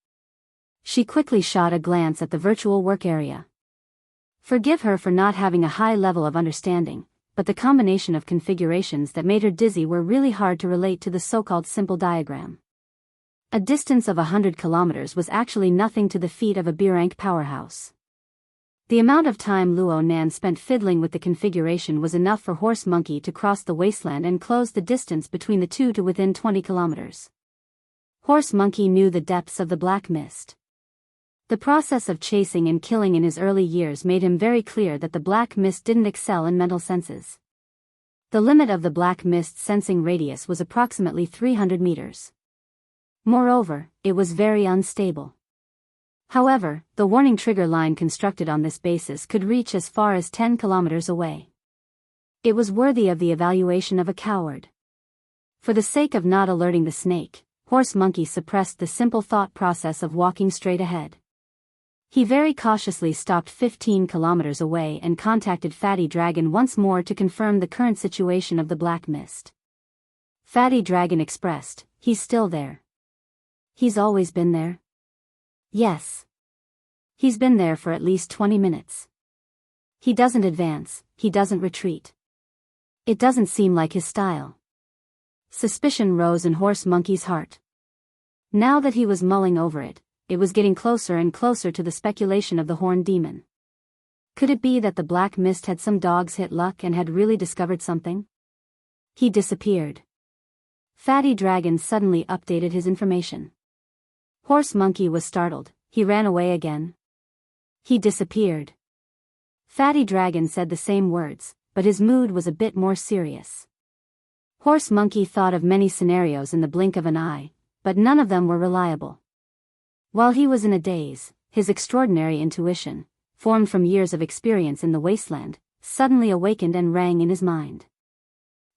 She quickly shot a glance at the virtual work area. Forgive her for not having a high level of understanding, but the combination of configurations that made her dizzy were really hard to relate to the so-called simple diagram. A distance of 100 kilometers was actually nothing to the feet of a B-rank powerhouse. The amount of time Luo Nan spent fiddling with the configuration was enough for Horse Monkey to cross the wasteland and close the distance between the two to within 20 kilometers. Horse Monkey knew the depths of the black mist. The process of chasing and killing in his early years made him very clear that the black mist didn't excel in mental senses. The limit of the black mist's sensing radius was approximately 300 meters. Moreover, it was very unstable. However, the warning trigger line constructed on this basis could reach as far as 10 kilometers away. It was worthy of the evaluation of a coward. For the sake of not alerting the snake, Horse Monkey suppressed the simple thought process of walking straight ahead. He very cautiously stopped 15 kilometers away and contacted Fatty Dragon once more to confirm the current situation of the black mist. Fatty Dragon expressed, "He's still there." "He's always been there?" "Yes. He's been there for at least 20 minutes. He doesn't advance, he doesn't retreat. It doesn't seem like his style." Suspicion rose in Horse Monkey's heart. Now that he was mulling over it, it was getting closer and closer to the speculation of the Horned Demon. Could it be that the black mist had some dog's hit luck and had really discovered something? He disappeared. Fatty Dragon suddenly updated his information. Horse Monkey was startled. He ran away again. He disappeared. Fatty Dragon said the same words, but his mood was a bit more serious. Horse Monkey thought of many scenarios in the blink of an eye, but none of them were reliable. While he was in a daze, his extraordinary intuition, formed from years of experience in the wasteland, suddenly awakened and rang in his mind.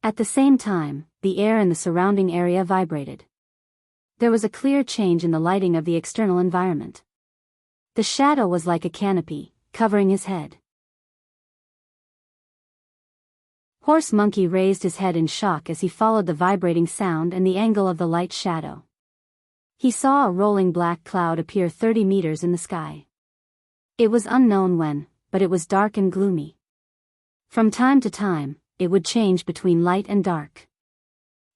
At the same time, the air in the surrounding area vibrated. There was a clear change in the lighting of the external environment. The shadow was like a canopy, covering his head. Horse Monkey raised his head in shock as he followed the vibrating sound and the angle of the light shadow. He saw a rolling black cloud appear 30 meters in the sky. It was unknown when, but it was dark and gloomy. From time to time, it would change between light and dark.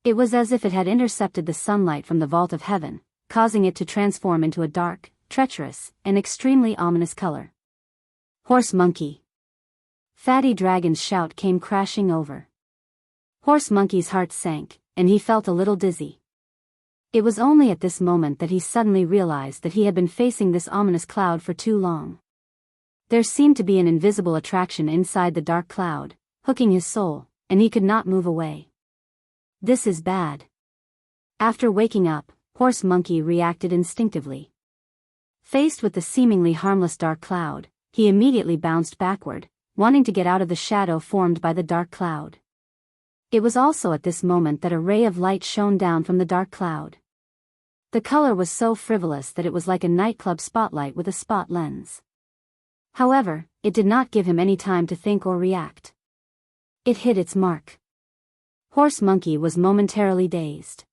It was as if it had intercepted the sunlight from the vault of heaven, causing it to transform into a dark, treacherous, and extremely ominous color. "Horse Monkey!" Fatty Dragon's shout came crashing over. Horse Monkey's heart sank, and he felt a little dizzy. It was only at this moment that he suddenly realized that he had been facing this ominous cloud for too long. There seemed to be an invisible attraction inside the dark cloud, hooking his soul, and he could not move away. This is bad. After waking up, Horse Monkey reacted instinctively. Faced with the seemingly harmless dark cloud, he immediately bounced backward, wanting to get out of the shadow formed by the dark cloud. It was also at this moment that a ray of light shone down from the dark cloud. The color was so frivolous that it was like a nightclub spotlight with a spot lens. However, it did not give him any time to think or react. It hit its mark. Horse Monkey was momentarily dazed.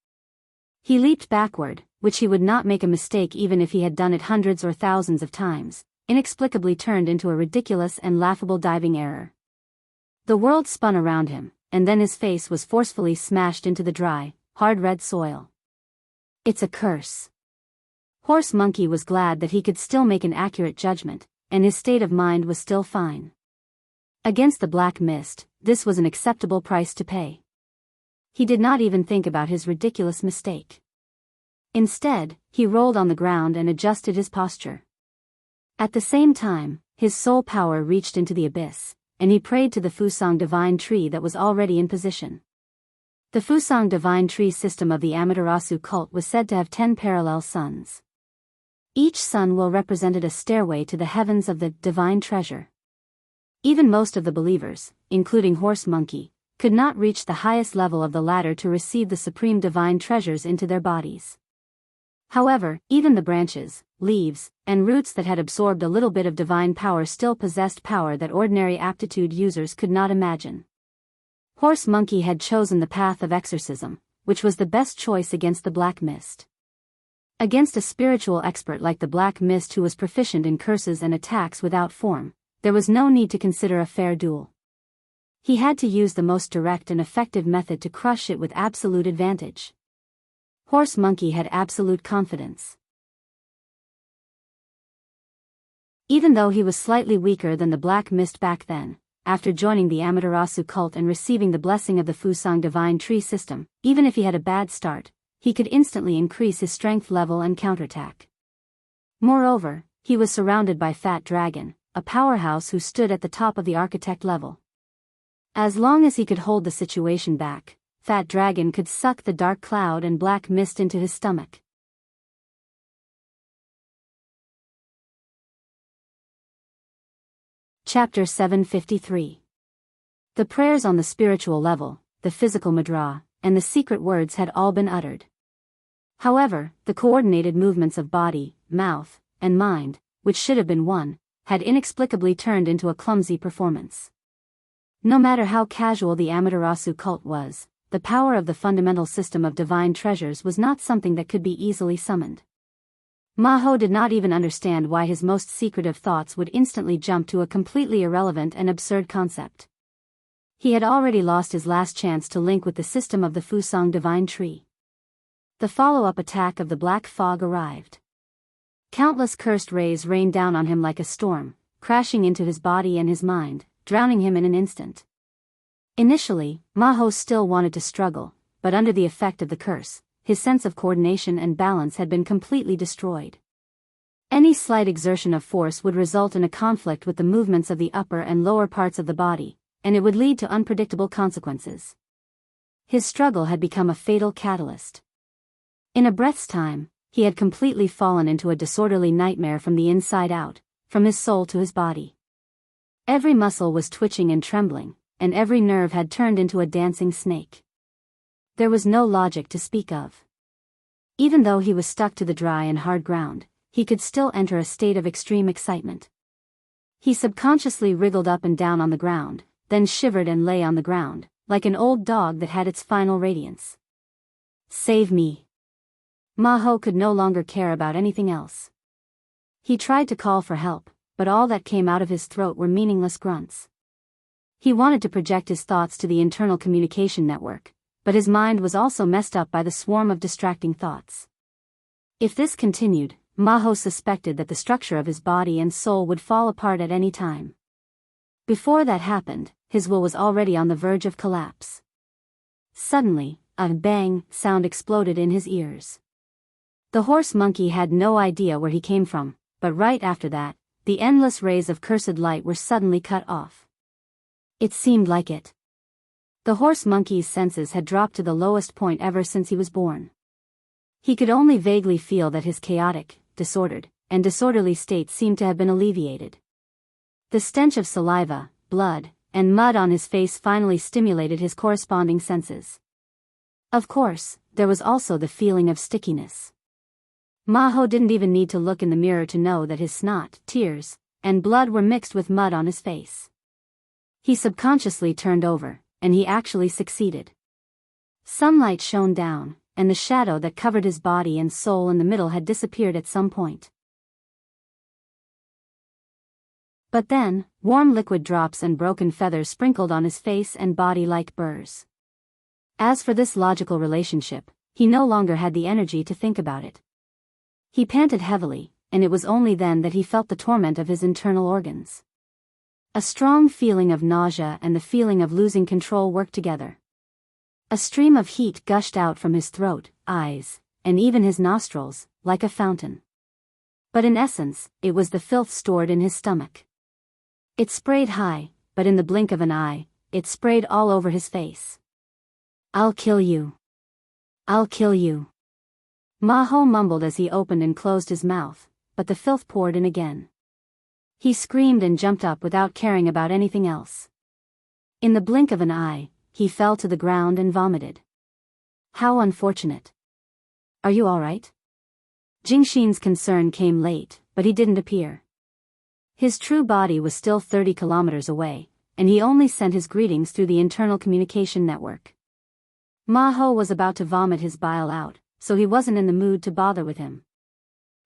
He leaped backward, which he would not make a mistake even if he had done it hundreds or thousands of times, inexplicably turned into a ridiculous and laughable diving error. The world spun around him, and then his face was forcefully smashed into the dry, hard red soil. It's a curse. Horse Monkey was glad that he could still make an accurate judgment, and his state of mind was still fine. Against the black mist, this was an acceptable price to pay. He did not even think about his ridiculous mistake. Instead, he rolled on the ground and adjusted his posture. At the same time, his soul power reached into the abyss, and he prayed to the Fusang divine tree that was already in position. The Fusang divine tree system of the Amaterasu cult was said to have 10 parallel suns. Each sun will represented a stairway to the heavens of the divine treasure. Even most of the believers, including Horse Monkey, could not reach the highest level of the ladder to receive the supreme divine treasures into their bodies. However, even the branches, leaves, and roots that had absorbed a little bit of divine power still possessed power that ordinary aptitude users could not imagine. Horse Monkey had chosen the path of exorcism, which was the best choice against the black mist. Against a spiritual expert like the black mist who was proficient in curses and attacks without form, there was no need to consider a fair duel. He had to use the most direct and effective method to crush it with absolute advantage. Horse Monkey had absolute confidence. Even though he was slightly weaker than the black mist back then, after joining the Amaterasu cult and receiving the blessing of the Fusang divine tree system, even if he had a bad start, he could instantly increase his strength level and counterattack. Moreover, he was surrounded by Fat Dragon, a powerhouse who stood at the top of the architect level. As long as he could hold the situation back, Fat Dragon could suck the dark cloud and black mist into his stomach. Chapter 753. The prayers on the spiritual level, the physical mudra, and the secret words had all been uttered. However, the coordinated movements of body, mouth, and mind, which should have been one, had inexplicably turned into a clumsy performance. No matter how casual the Amaterasu cult was, the power of the fundamental system of divine treasures was not something that could be easily summoned. Maho did not even understand why his most secretive thoughts would instantly jump to a completely irrelevant and absurd concept. He had already lost his last chance to link with the system of the Fusang divine tree. The follow-up attack of the black fog arrived. Countless cursed rays rained down on him like a storm, crashing into his body and his mind, drowning him in an instant. Initially, Maho still wanted to struggle, but under the effect of the curse, his sense of coordination and balance had been completely destroyed. Any slight exertion of force would result in a conflict with the movements of the upper and lower parts of the body, and it would lead to unpredictable consequences. His struggle had become a fatal catalyst. In a breath's time, he had completely fallen into a disorderly nightmare from the inside out, from his soul to his body. Every muscle was twitching and trembling, and every nerve had turned into a dancing snake. There was no logic to speak of. Even though he was stuck to the dry and hard ground, he could still enter a state of extreme excitement. He subconsciously wriggled up and down on the ground, then shivered and lay on the ground, like an old dog that had its final radiance. Save me. Maho could no longer care about anything else. He tried to call for help, but all that came out of his throat were meaningless grunts. He wanted to project his thoughts to the internal communication network, but his mind was also messed up by the swarm of distracting thoughts. If this continued, Maho suspected that the structure of his body and soul would fall apart at any time. Before that happened, his will was already on the verge of collapse. Suddenly, a bang sound exploded in his ears. The horse monkey had no idea where he came from, but right after that, the endless rays of cursed light were suddenly cut off. It seemed like it. The horse monkey's senses had dropped to the lowest point ever since he was born. He could only vaguely feel that his chaotic, disordered, and disorderly state seemed to have been alleviated. The stench of saliva, blood, and mud on his face finally stimulated his corresponding senses. Of course, there was also the feeling of stickiness. Maho didn't even need to look in the mirror to know that his snot, tears, and blood were mixed with mud on his face. He subconsciously turned over, and he actually succeeded. Sunlight shone down, and the shadow that covered his body and soul in the middle had disappeared at some point. But then, warm liquid drops and broken feathers sprinkled on his face and body like burrs. As for this logical relationship, he no longer had the energy to think about it. He panted heavily, and it was only then that he felt the torment of his internal organs. A strong feeling of nausea and the feeling of losing control worked together. A stream of heat gushed out from his throat, eyes, and even his nostrils, like a fountain. But in essence, it was the filth stored in his stomach. It sprayed high, but in the blink of an eye, it sprayed all over his face. "I'll kill you. I'll kill you." Ma-Ho mumbled as he opened and closed his mouth, but the filth poured in again. He screamed and jumped up without caring about anything else. In the blink of an eye, he fell to the ground and vomited. How unfortunate. "Are you all right?" Jingxin's concern came late, but he didn't appear. His true body was still 30 kilometers away, and he only sent his greetings through the internal communication network. Ma-Ho was about to vomit his bile out, so he wasn't in the mood to bother with him.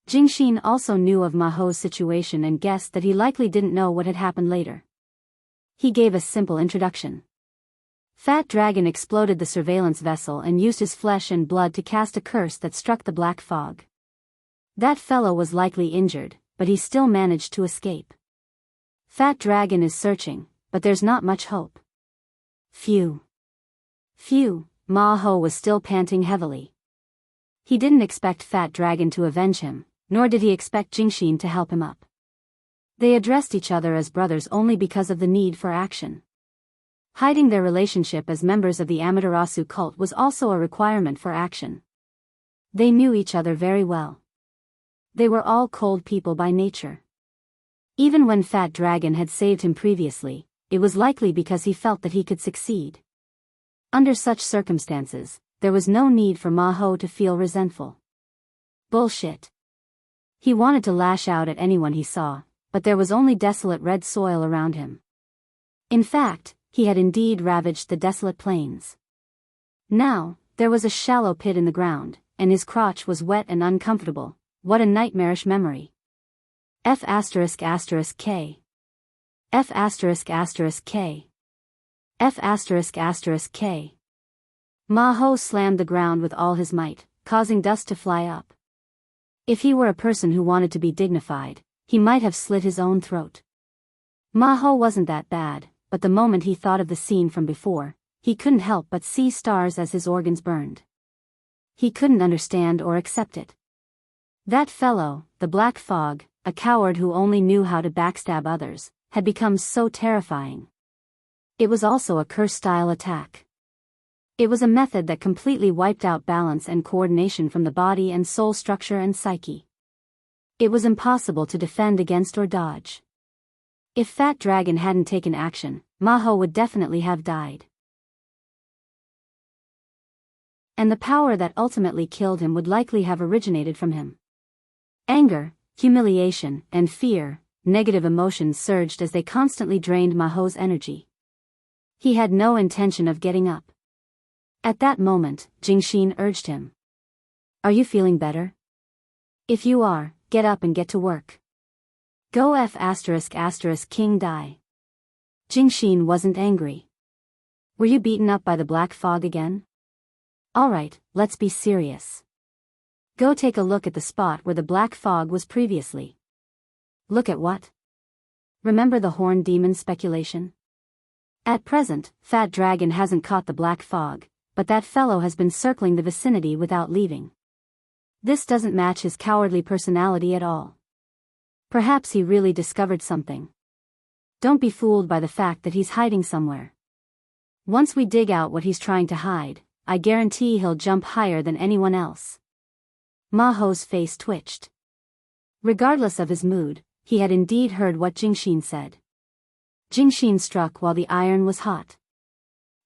Jingxin also knew of Ma-Ho's situation and guessed that he likely didn't know what had happened later. He gave a simple introduction. Fat Dragon exploded the surveillance vessel and used his flesh and blood to cast a curse that struck the black fog. That fellow was likely injured, but he still managed to escape. Fat Dragon is searching, but there's not much hope. Phew. Phew, Ma-Ho was still panting heavily. He didn't expect Fat Dragon to avenge him, nor did he expect Jingxin to help him up. They addressed each other as brothers only because of the need for action. Hiding their relationship as members of the Amaterasu cult was also a requirement for action. They knew each other very well. They were all cold people by nature. Even when Fat Dragon had saved him previously, it was likely because he felt that he could succeed. Under such circumstances, there was no need for Ma-Ho to feel resentful. Bullshit. He wanted to lash out at anyone he saw, but there was only desolate red soil around him. In fact, he had indeed ravaged the desolate plains. Now, there was a shallow pit in the ground, and his crotch was wet and uncomfortable. What a nightmarish memory. F***K. F***K. F***K. Ma-Ho slammed the ground with all his might, causing dust to fly up. If he were a person who wanted to be dignified, he might have slit his own throat. Ma-Ho wasn't that bad, but the moment he thought of the scene from before, he couldn't help but see stars as his organs burned. He couldn't understand or accept it. That fellow, the Black Fog, a coward who only knew how to backstab others, had become so terrifying. It was also a curse-style attack. It was a method that completely wiped out balance and coordination from the body and soul structure and psyche. It was impossible to defend against or dodge. If Fat Dragon hadn't taken action, Ma-Ho would definitely have died. And the power that ultimately killed him would likely have originated from him. Anger, humiliation, and fear, negative emotions surged as they constantly drained Ma-Ho's energy. He had no intention of getting up. At that moment, Jingxin urged him. "Are you feeling better? If you are, get up and get to work. Go King die." Jingxin wasn't angry. "Were you beaten up by the Black Fog again? Alright, let's be serious. Go take a look at the spot where the Black Fog was previously." "Look at what?" "Remember the Horned Demon speculation? At present, Fat Dragon hasn't caught the Black Fog, but that fellow has been circling the vicinity without leaving. This doesn't match his cowardly personality at all. Perhaps he really discovered something. Don't be fooled by the fact that he's hiding somewhere. Once we dig out what he's trying to hide, I guarantee he'll jump higher than anyone else." Ma-Ho's face twitched. Regardless of his mood, he had indeed heard what Jingxin said. Jingxin struck while the iron was hot.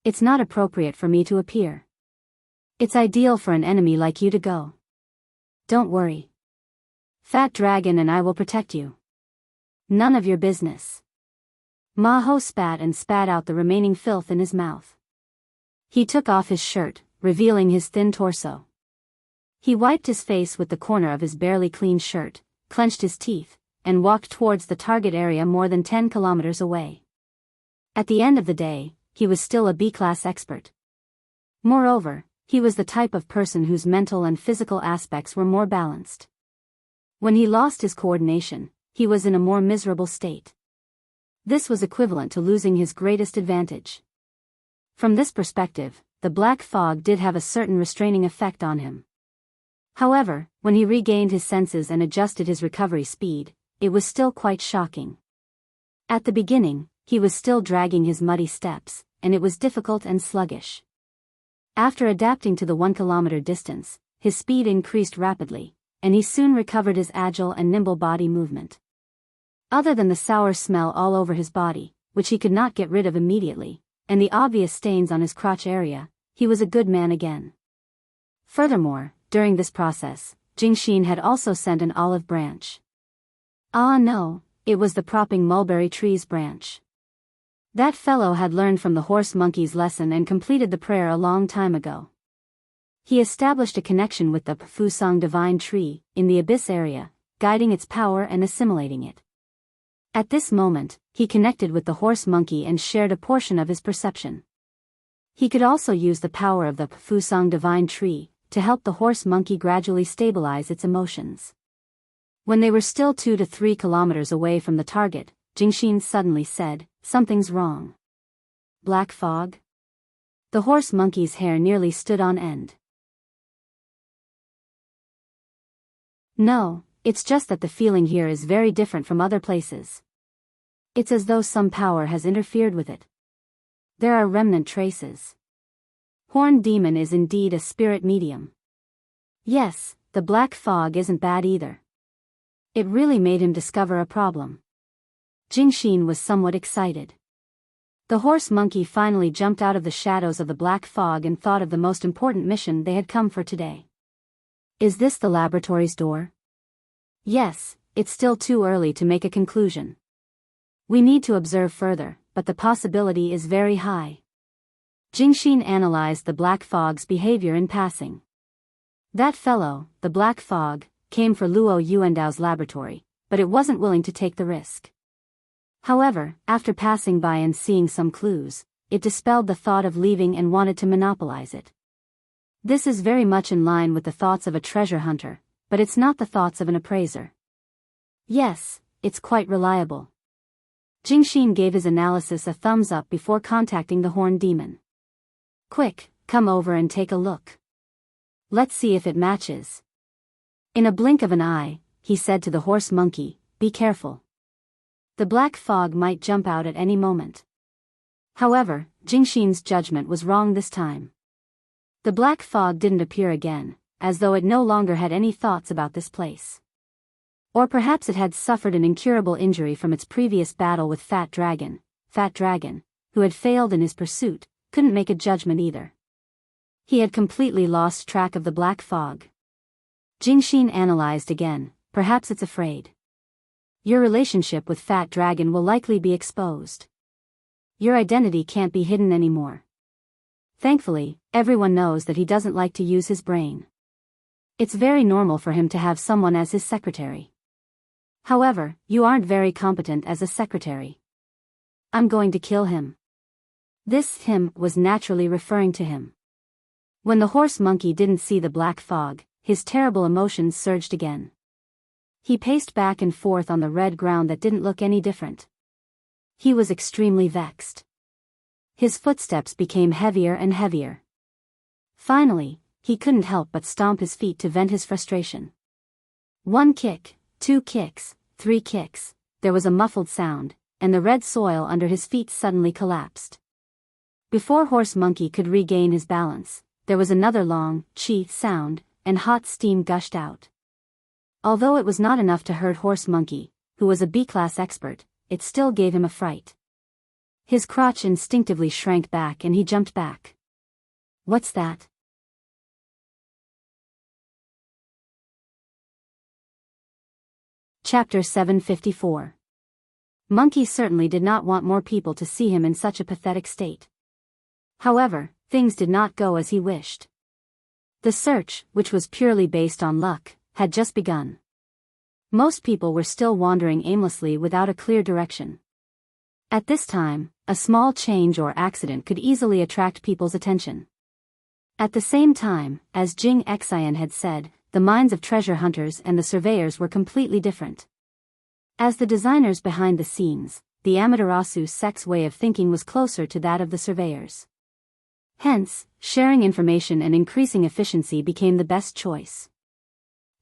"It's not appropriate for me to appear. It's ideal for an enemy like you to go. Don't worry. Fat Dragon and I will protect you. None of your business." Ma-Ho spat and spat out the remaining filth in his mouth. He took off his shirt, revealing his thin torso. He wiped his face with the corner of his barely clean shirt, clenched his teeth, and walked towards the target area more than 10 kilometers away. At the end of the day, he was still a B-class expert. Moreover, he was the type of person whose mental and physical aspects were more balanced. When he lost his coordination, he was in a more miserable state. This was equivalent to losing his greatest advantage. From this perspective, the black fog did have a certain restraining effect on him. However, when he regained his senses and adjusted his recovery speed, it was still quite shocking. At the beginning, he was still dragging his muddy steps, and it was difficult and sluggish. After adapting to the 1 kilometer distance, his speed increased rapidly, and he soon recovered his agile and nimble body movement. Other than the sour smell all over his body, which he could not get rid of immediately, and the obvious stains on his crotch area, he was a good man again. Furthermore, during this process, Jingxin had also sent an olive branch. Ah no, it was the propping mulberry tree's branch. That fellow had learned from the horse monkey's lesson and completed the prayer a long time ago. He established a connection with the Fusang divine tree, in the abyss area, guiding its power and assimilating it. At this moment, he connected with the horse monkey and shared a portion of his perception. He could also use the power of the Fusang divine tree to help the horse monkey gradually stabilize its emotions. When they were still 2 to 3 kilometers away from the target, Jingxin suddenly said, "Something's wrong." Black fog? The horse monkey's hair nearly stood on end. No, it's just that the feeling here is very different from other places. It's as though some power has interfered with it. There are remnant traces. Horned demon is indeed a spirit medium. Yes, the black fog isn't bad either. It really made him discover a problem. Jingxin was somewhat excited. The horse monkey finally jumped out of the shadows of the black fog and thought of the most important mission they had come for today. Is this the laboratory's door? Yes, it's still too early to make a conclusion. We need to observe further, but the possibility is very high. Jingxin analyzed the black fog's behavior in passing. That fellow, the black fog, came for Luo Yuandao's laboratory, but it wasn't willing to take the risk. However, after passing by and seeing some clues, it dispelled the thought of leaving and wanted to monopolize it. This is very much in line with the thoughts of a treasure hunter, but it's not the thoughts of an appraiser. Yes, it's quite reliable. Jingxin gave his analysis a thumbs up before contacting the horned demon. Quick, come over and take a look. Let's see if it matches. In a blink of an eye, he said to the horse monkey, "Be careful. The black fog might jump out at any moment." However, Jingxin's judgment was wrong this time. The black fog didn't appear again, as though it no longer had any thoughts about this place. Or perhaps it had suffered an incurable injury from its previous battle with Fat Dragon, who had failed in his pursuit, couldn't make a judgment either. He had completely lost track of the black fog. Jingxin analyzed again, perhaps it's afraid. Your relationship with Fat Dragon will likely be exposed. Your identity can't be hidden anymore. Thankfully, everyone knows that he doesn't like to use his brain. It's very normal for him to have someone as his secretary. However, you aren't very competent as a secretary. I'm going to kill him. This him was naturally referring to him. When the horse monkey didn't see the black fog, his terrible emotions surged again. He paced back and forth on the red ground that didn't look any different. He was extremely vexed. His footsteps became heavier and heavier. Finally, he couldn't help but stomp his feet to vent his frustration. 1 kick, 2 kicks, 3 kicks, there was a muffled sound, and the red soil under his feet suddenly collapsed. Before horse monkey could regain his balance, there was another long, "chi" sound, and hot steam gushed out. Although it was not enough to hurt horse monkey, who was a B-class expert, it still gave him a fright. His crotch instinctively shrank back and he jumped back. What's that? Chapter 754. Monkey certainly did not want more people to see him in such a pathetic state. However, things did not go as he wished. The search, which was purely based on luck, had just begun. Most people were still wandering aimlessly without a clear direction. At this time, a small change or accident could easily attract people's attention. At the same time, as Jing Xian had said, the minds of treasure hunters and the surveyors were completely different. As the designers behind the scenes, the Amaterasu sect's way of thinking was closer to that of the surveyors. Hence, sharing information and increasing efficiency became the best choice.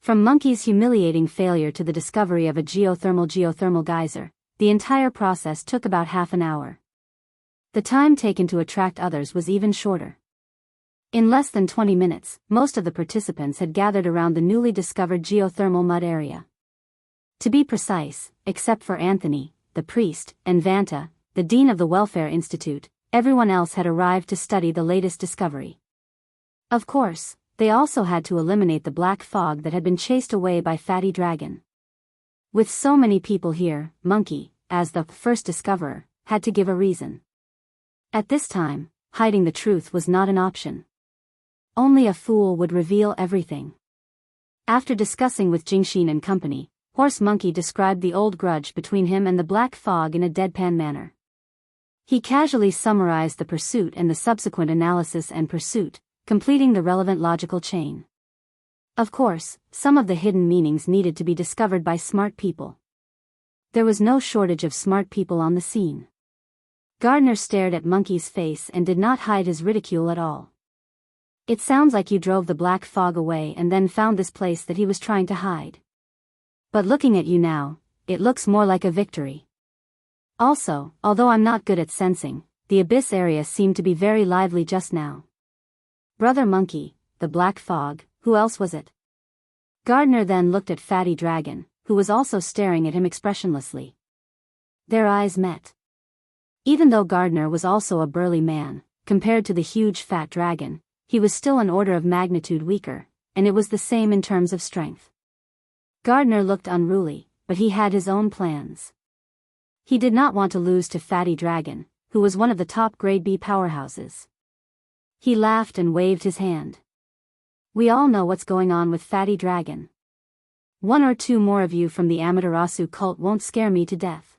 From Monkey's humiliating failure to the discovery of a geothermal geyser, the entire process took about half an hour. The time taken to attract others was even shorter. In less than 20 minutes, most of the participants had gathered around the newly discovered geothermal mud area. To be precise, except for Anthony, the priest, and Vanta, the dean of the Welfare Institute, everyone else had arrived to study the latest discovery. Of course, they also had to eliminate the black fog that had been chased away by Fatty Dragon. With so many people here, Monkey, as the first discoverer, had to give a reason. At this time, hiding the truth was not an option. Only a fool would reveal everything. After discussing with Jingxin and company, Horse Monkey described the old grudge between him and the black fog in a deadpan manner. He casually summarized the pursuit and the subsequent analysis and pursuit, completing the relevant logical chain. Of course, some of the hidden meanings needed to be discovered by smart people. There was no shortage of smart people on the scene. Gardner stared at Monkey's face and did not hide his ridicule at all. It sounds like you drove the black fog away and then found this place that he was trying to hide. But looking at you now, it looks more like a victory. Also, although I'm not good at sensing, the abyss area seemed to be very lively just now. Brother Monkey, the black fog, who else was it? Gardner then looked at Fatty Dragon, who was also staring at him expressionlessly. Their eyes met. Even though Gardner was also a burly man, compared to the huge fat dragon, he was still an order of magnitude weaker, and it was the same in terms of strength. Gardner looked unruly, but he had his own plans. He did not want to lose to Fatty Dragon, who was one of the top grade B powerhouses. He laughed and waved his hand. We all know what's going on with Fatty Dragon. One or two more of you from the Amaterasu cult won't scare me to death.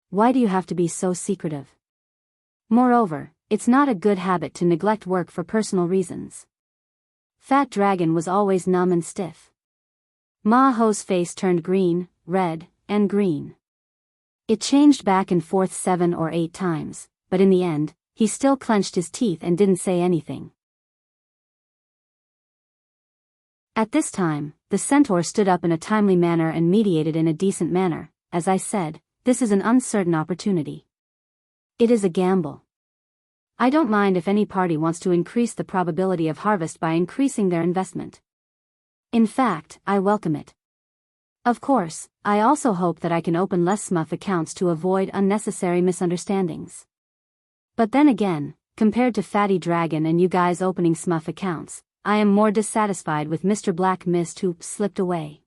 Why do you have to be so secretive? Moreover, it's not a good habit to neglect work for personal reasons. Fat Dragon was always numb and stiff. Ma Ho's face turned green, red, and green. It changed back and forth 7 or 8 times, but in the end, he still clenched his teeth and didn't say anything. At this time, the centaur stood up in a timely manner and mediated in a decent manner. As I said, this is an uncertain opportunity. It is a gamble. I don't mind if any party wants to increase the probability of harvest by increasing their investment. In fact, I welcome it. Of course, I also hope that I can open less SMUF accounts to avoid unnecessary misunderstandings. But then again, compared to Fatty Dragon and you guys opening SMUF accounts, I am more dissatisfied with Mr. Black Mist who slipped away.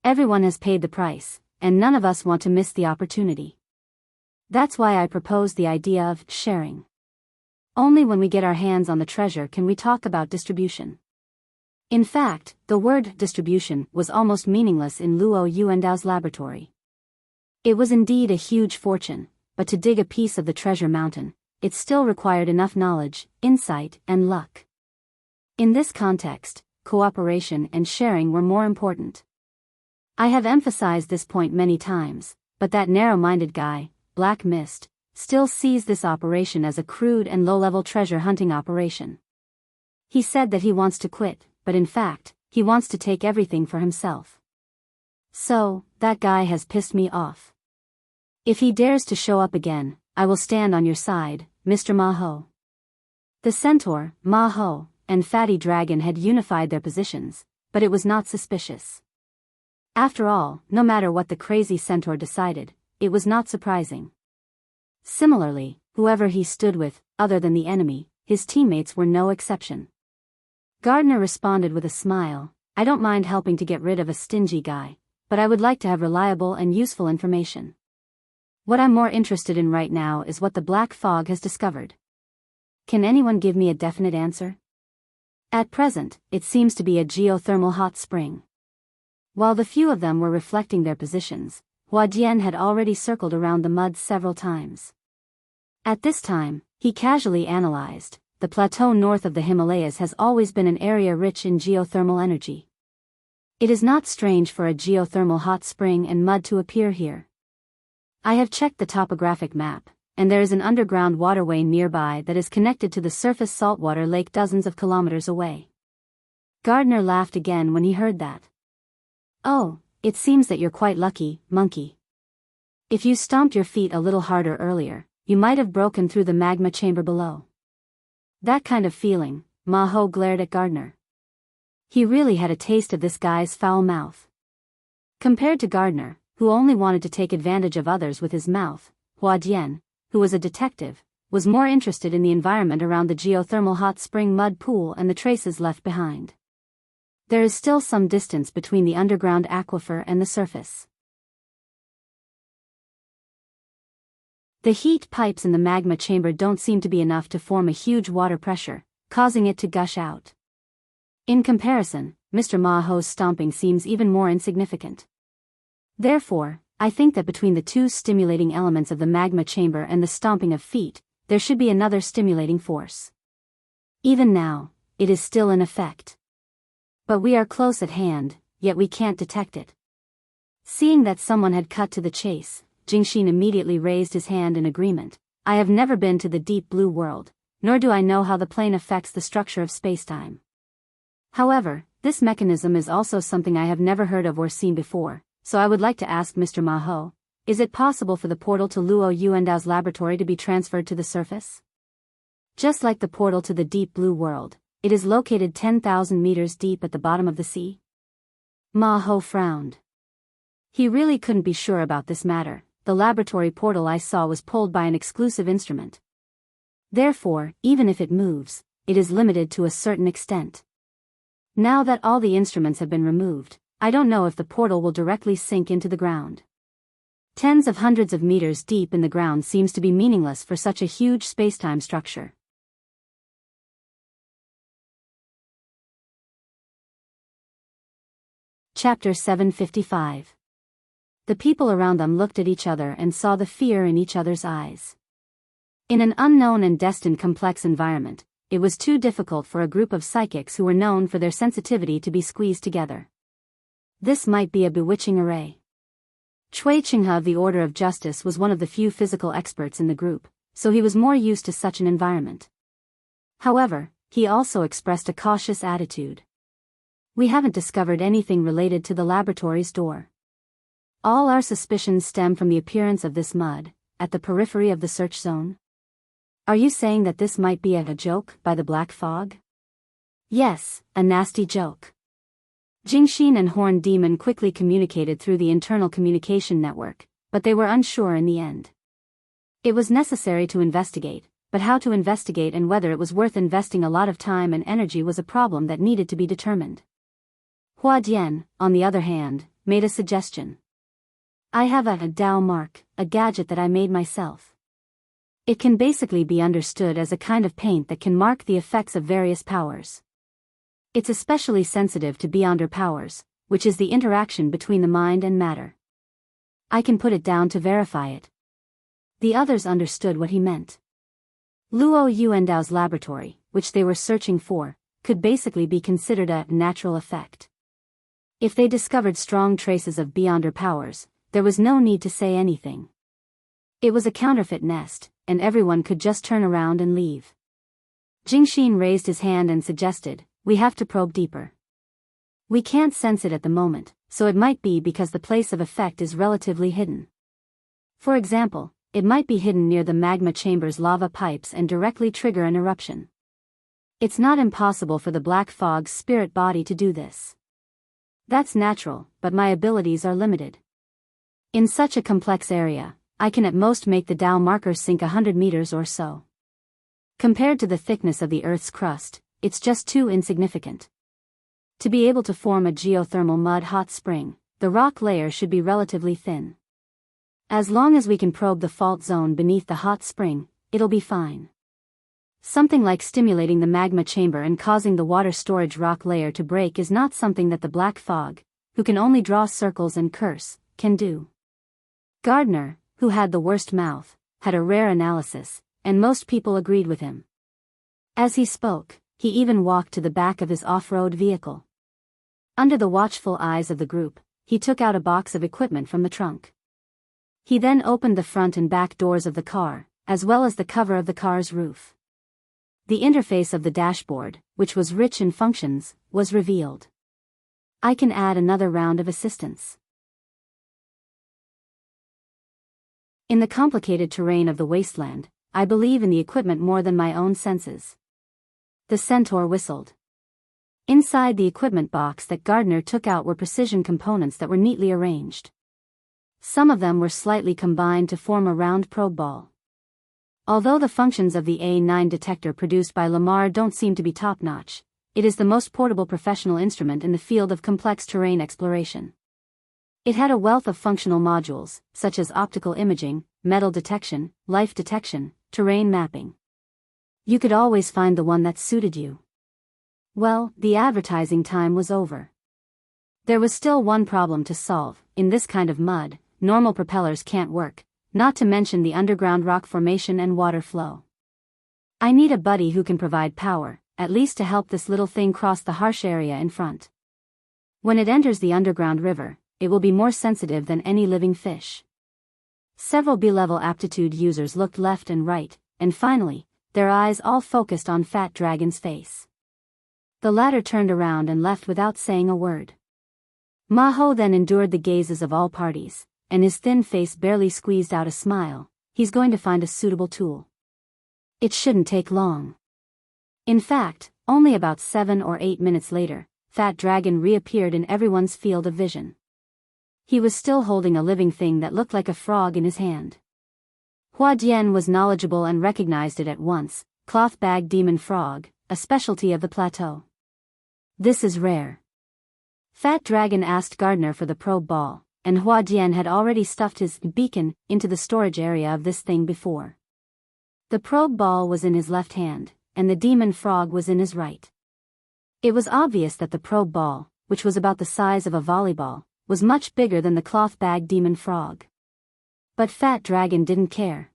Everyone has paid the price, and none of us want to miss the opportunity. That's why I propose the idea of sharing. Only when we get our hands on the treasure can we talk about distribution. In fact, the word distribution was almost meaningless in Luo Yuandao's laboratory. It was indeed a huge fortune, but to dig a piece of the treasure mountain, it still required enough knowledge, insight, and luck. In this context, cooperation and sharing were more important. I have emphasized this point many times, but that narrow-minded guy, Black Mist, still sees this operation as a crude and low-level treasure hunting operation. He said that he wants to quit, but in fact, he wants to take everything for himself. So, that guy has pissed me off. If he dares to show up again, I will stand on your side, Mr. Ma Ho. The centaur, Ma Ho, and Fatty Dragon had unified their positions, but it was not suspicious. After all, no matter what the crazy centaur decided, it was not surprising. Similarly, whoever he stood with, other than the enemy, his teammates were no exception. Gardner responded with a smile, I don't mind helping to get rid of a stingy guy, but I would like to have reliable and useful information. What I'm more interested in right now is what the black fog has discovered. Can anyone give me a definite answer? At present, it seems to be a geothermal hot spring. While the few of them were reflecting their positions, Huadian had already circled around the mud several times. At this time, he casually analyzed, the plateau north of the Himalayas has always been an area rich in geothermal energy. It is not strange for a geothermal hot spring and mud to appear here. I have checked the topographic map, and there is an underground waterway nearby that is connected to the surface saltwater lake dozens of kilometers away. Gardner laughed again when he heard that. Oh, it seems that you're quite lucky, monkey. If you stomped your feet a little harder earlier, you might have broken through the magma chamber below. That kind of feeling. Ma-Ho glared at Gardner. He really had a taste of this guy's foul mouth. Compared to Gardner, who only wanted to take advantage of others with his mouth, Huadian, who was a detective, was more interested in the environment around the geothermal hot spring mud pool and the traces left behind. There is still some distance between the underground aquifer and the surface. The heat pipes in the magma chamber don't seem to be enough to form a huge water pressure, causing it to gush out. In comparison, Mr. Ma-Ho's stomping seems even more insignificant. Therefore, I think that between the two stimulating elements of the magma chamber and the stomping of feet, there should be another stimulating force. Even now, it is still in effect. But we are close at hand, yet we can't detect it. Seeing that someone had cut to the chase, Jingxin immediately raised his hand in agreement. I have never been to the deep blue world, nor do I know how the plane affects the structure of spacetime. However, this mechanism is also something I have never heard of or seen before, so I would like to ask Mr. Ma-Ho, is it possible for the portal to Luo Yuandao's laboratory to be transferred to the surface? Just like the portal to the deep blue world, it is located 10,000 meters deep at the bottom of the sea? Ma-Ho frowned. He really couldn't be sure about this matter. The laboratory portal I saw was pulled by an exclusive instrument. Therefore, even if it moves, it is limited to a certain extent. Now that all the instruments have been removed, I don't know if the portal will directly sink into the ground. Tens of hundreds of meters deep in the ground seems to be meaningless for such a huge spacetime structure. Chapter 755. The people around them looked at each other and saw the fear in each other's eyes. In an unknown and destined complex environment, it was too difficult for a group of psychics who were known for their sensitivity to be squeezed together. This might be a bewitching array. Cui Qinghe of the Order of Justice was one of the few physical experts in the group, so he was more used to such an environment. However, he also expressed a cautious attitude. We haven't discovered anything related to the laboratory's door. All our suspicions stem from the appearance of this mud, at the periphery of the search zone. Are you saying that this might be a joke by the Black Fog? Yes, a nasty joke. Jingxin and Horned Demon quickly communicated through the internal communication network, but they were unsure in the end. It was necessary to investigate, but how to investigate and whether it was worth investing a lot of time and energy was a problem that needed to be determined. Huadian, on the other hand, made a suggestion. I have a Dao mark, a gadget that I made myself. It can basically be understood as a kind of paint that can mark the effects of various powers. It's especially sensitive to beyonder powers, which is the interaction between the mind and matter. I can put it down to verify it. The others understood what he meant. Luo Yuandao's laboratory, which they were searching for, could basically be considered a natural effect. If they discovered strong traces of beyonder powers, there was no need to say anything. It was a counterfeit nest, and everyone could just turn around and leave. Jingxin raised his hand and suggested, we have to probe deeper. We can't sense it at the moment, so it might be because the place of effect is relatively hidden. For example, it might be hidden near the magma chamber's lava pipes and directly trigger an eruption. It's not impossible for the Black Fog's spirit body to do this. That's natural, but my abilities are limited. In such a complex area, I can at most make the Dao marker sink 100 meters or so. Compared to the thickness of the Earth's crust, it's just too insignificant. To be able to form a geothermal mud hot spring, the rock layer should be relatively thin. As long as we can probe the fault zone beneath the hot spring, it'll be fine. Something like stimulating the magma chamber and causing the water storage rock layer to break is not something that the Black Fog, who can only draw circles and curse, can do. Gardner, who had the worst mouth, had a rare analysis, and most people agreed with him. As he spoke, he even walked to the back of his off-road vehicle. Under the watchful eyes of the group, he took out a box of equipment from the trunk. He then opened the front and back doors of the car, as well as the cover of the car's roof. The interface of the dashboard, which was rich in functions, was revealed. I can add another round of assistance. In the complicated terrain of the wasteland, I believe in the equipment more than my own senses. The centaur whistled. Inside the equipment box that Gardner took out were precision components that were neatly arranged. Some of them were slightly combined to form a round probe ball. Although the functions of the A9 detector produced by Lamar don't seem to be top-notch, it is the most portable professional instrument in the field of complex terrain exploration. It had a wealth of functional modules, such as optical imaging, metal detection, life detection, terrain mapping. You could always find the one that suited you. Well, the advertising time was over. There was still one problem to solve. In this kind of mud, normal propellers can't work, not to mention the underground rock formation and water flow. I need a buddy who can provide power, at least to help this little thing cross the harsh area in front. When it enters the underground river, it will be more sensitive than any living fish. Several B-level aptitude users looked left and right, and finally, their eyes all focused on Fat Dragon's face. The latter turned around and left without saying a word. Maho then endured the gazes of all parties, and his thin face barely squeezed out a smile. He's going to find a suitable tool. It shouldn't take long. In fact, only about 7 or 8 minutes later, Fat Dragon reappeared in everyone's field of vision. He was still holding a living thing that looked like a frog in his hand. Hua Dian was knowledgeable and recognized it at once: cloth bag demon frog, a specialty of the plateau. This is rare. Fat Dragon asked Gardner for the probe ball, and Hua Dian had already stuffed his beacon into the storage area of this thing before. The probe ball was in his left hand, and the demon frog was in his right. It was obvious that the probe ball, which was about the size of a volleyball, was much bigger than the cloth bag demon frog. But Fat Dragon didn't care.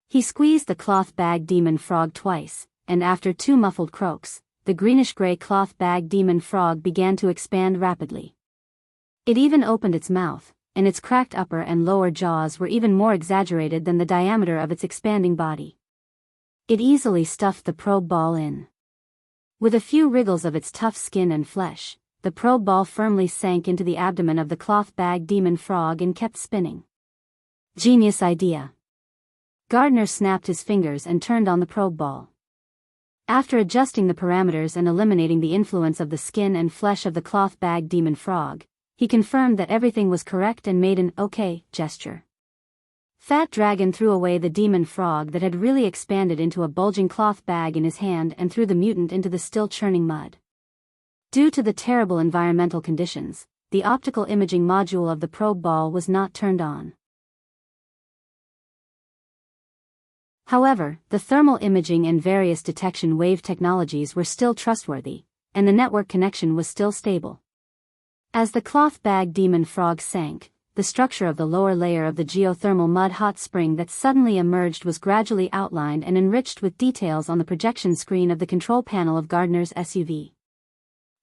He squeezed the cloth bag demon frog twice, and after 2 muffled croaks, the greenish-gray cloth bag demon frog began to expand rapidly. It even opened its mouth, and its cracked upper and lower jaws were even more exaggerated than the diameter of its expanding body. It easily stuffed the probe ball in. With a few wriggles of its tough skin and flesh, the probe ball firmly sank into the abdomen of the cloth bag demon frog and kept spinning. Genius idea. Gardner snapped his fingers and turned on the probe ball. After adjusting the parameters and eliminating the influence of the skin and flesh of the cloth bag demon frog, he confirmed that everything was correct and made an "okay" gesture. Fat Dragon threw away the demon frog that had really expanded into a bulging cloth bag in his hand and threw the mutant into the still churning mud. Due to the terrible environmental conditions, the optical imaging module of the probe ball was not turned on. However, the thermal imaging and various detection wave technologies were still trustworthy, and the network connection was still stable. As the cloth bag demon frog sank, the structure of the lower layer of the geothermal mud hot spring that suddenly emerged was gradually outlined and enriched with details on the projection screen of the control panel of Gardner's SUV.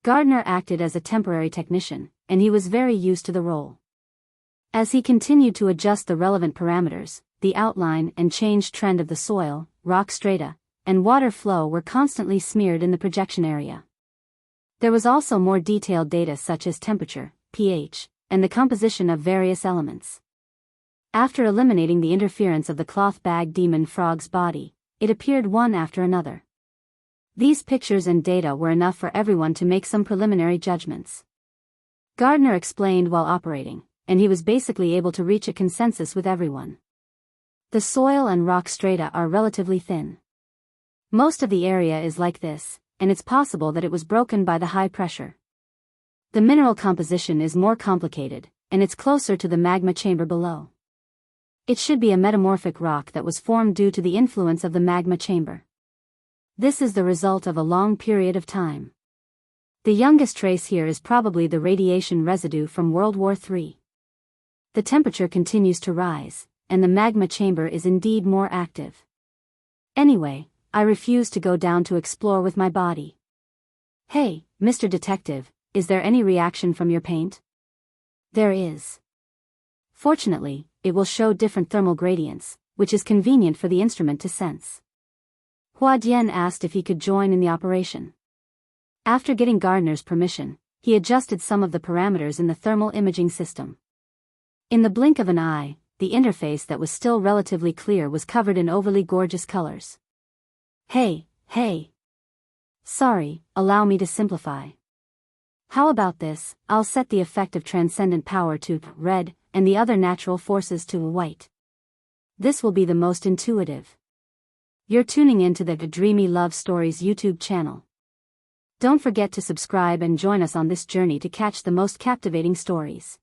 Gardner acted as a temporary technician, and he was very used to the role. As he continued to adjust the relevant parameters, the outline and change trend of the soil, rock strata, and water flow were constantly smeared in the projection area. There was also more detailed data such as temperature, pH, and the composition of various elements. After eliminating the interference of the cloth bag demon frog's body, it appeared one after another. These pictures and data were enough for everyone to make some preliminary judgments. Gardner explained while operating, and he was basically able to reach a consensus with everyone. The soil and rock strata are relatively thin. Most of the area is like this, and it's possible that it was broken by the high pressure. The mineral composition is more complicated, and it's closer to the magma chamber below. It should be a metamorphic rock that was formed due to the influence of the magma chamber. This is the result of a long period of time. The youngest trace here is probably the radiation residue from World War III. The temperature continues to rise, and the magma chamber is indeed more active. Anyway, I refuse to go down to explore with my body. Hey, Mr. Detective, is there any reaction from your paint? There is. Fortunately, it will show different thermal gradients, which is convenient for the instrument to sense. Hua Dian asked if he could join in the operation. After getting Gardner's permission, he adjusted some of the parameters in the thermal imaging system. In the blink of an eye, the interface that was still relatively clear was covered in overly gorgeous colors. Hey. Sorry, allow me to simplify. How about this? I'll set the effect of transcendent power to red, and the other natural forces to white. This will be the most intuitive. You're tuning into the Dreamy Love Stories YouTube channel. Don't forget to subscribe and join us on this journey to catch the most captivating stories.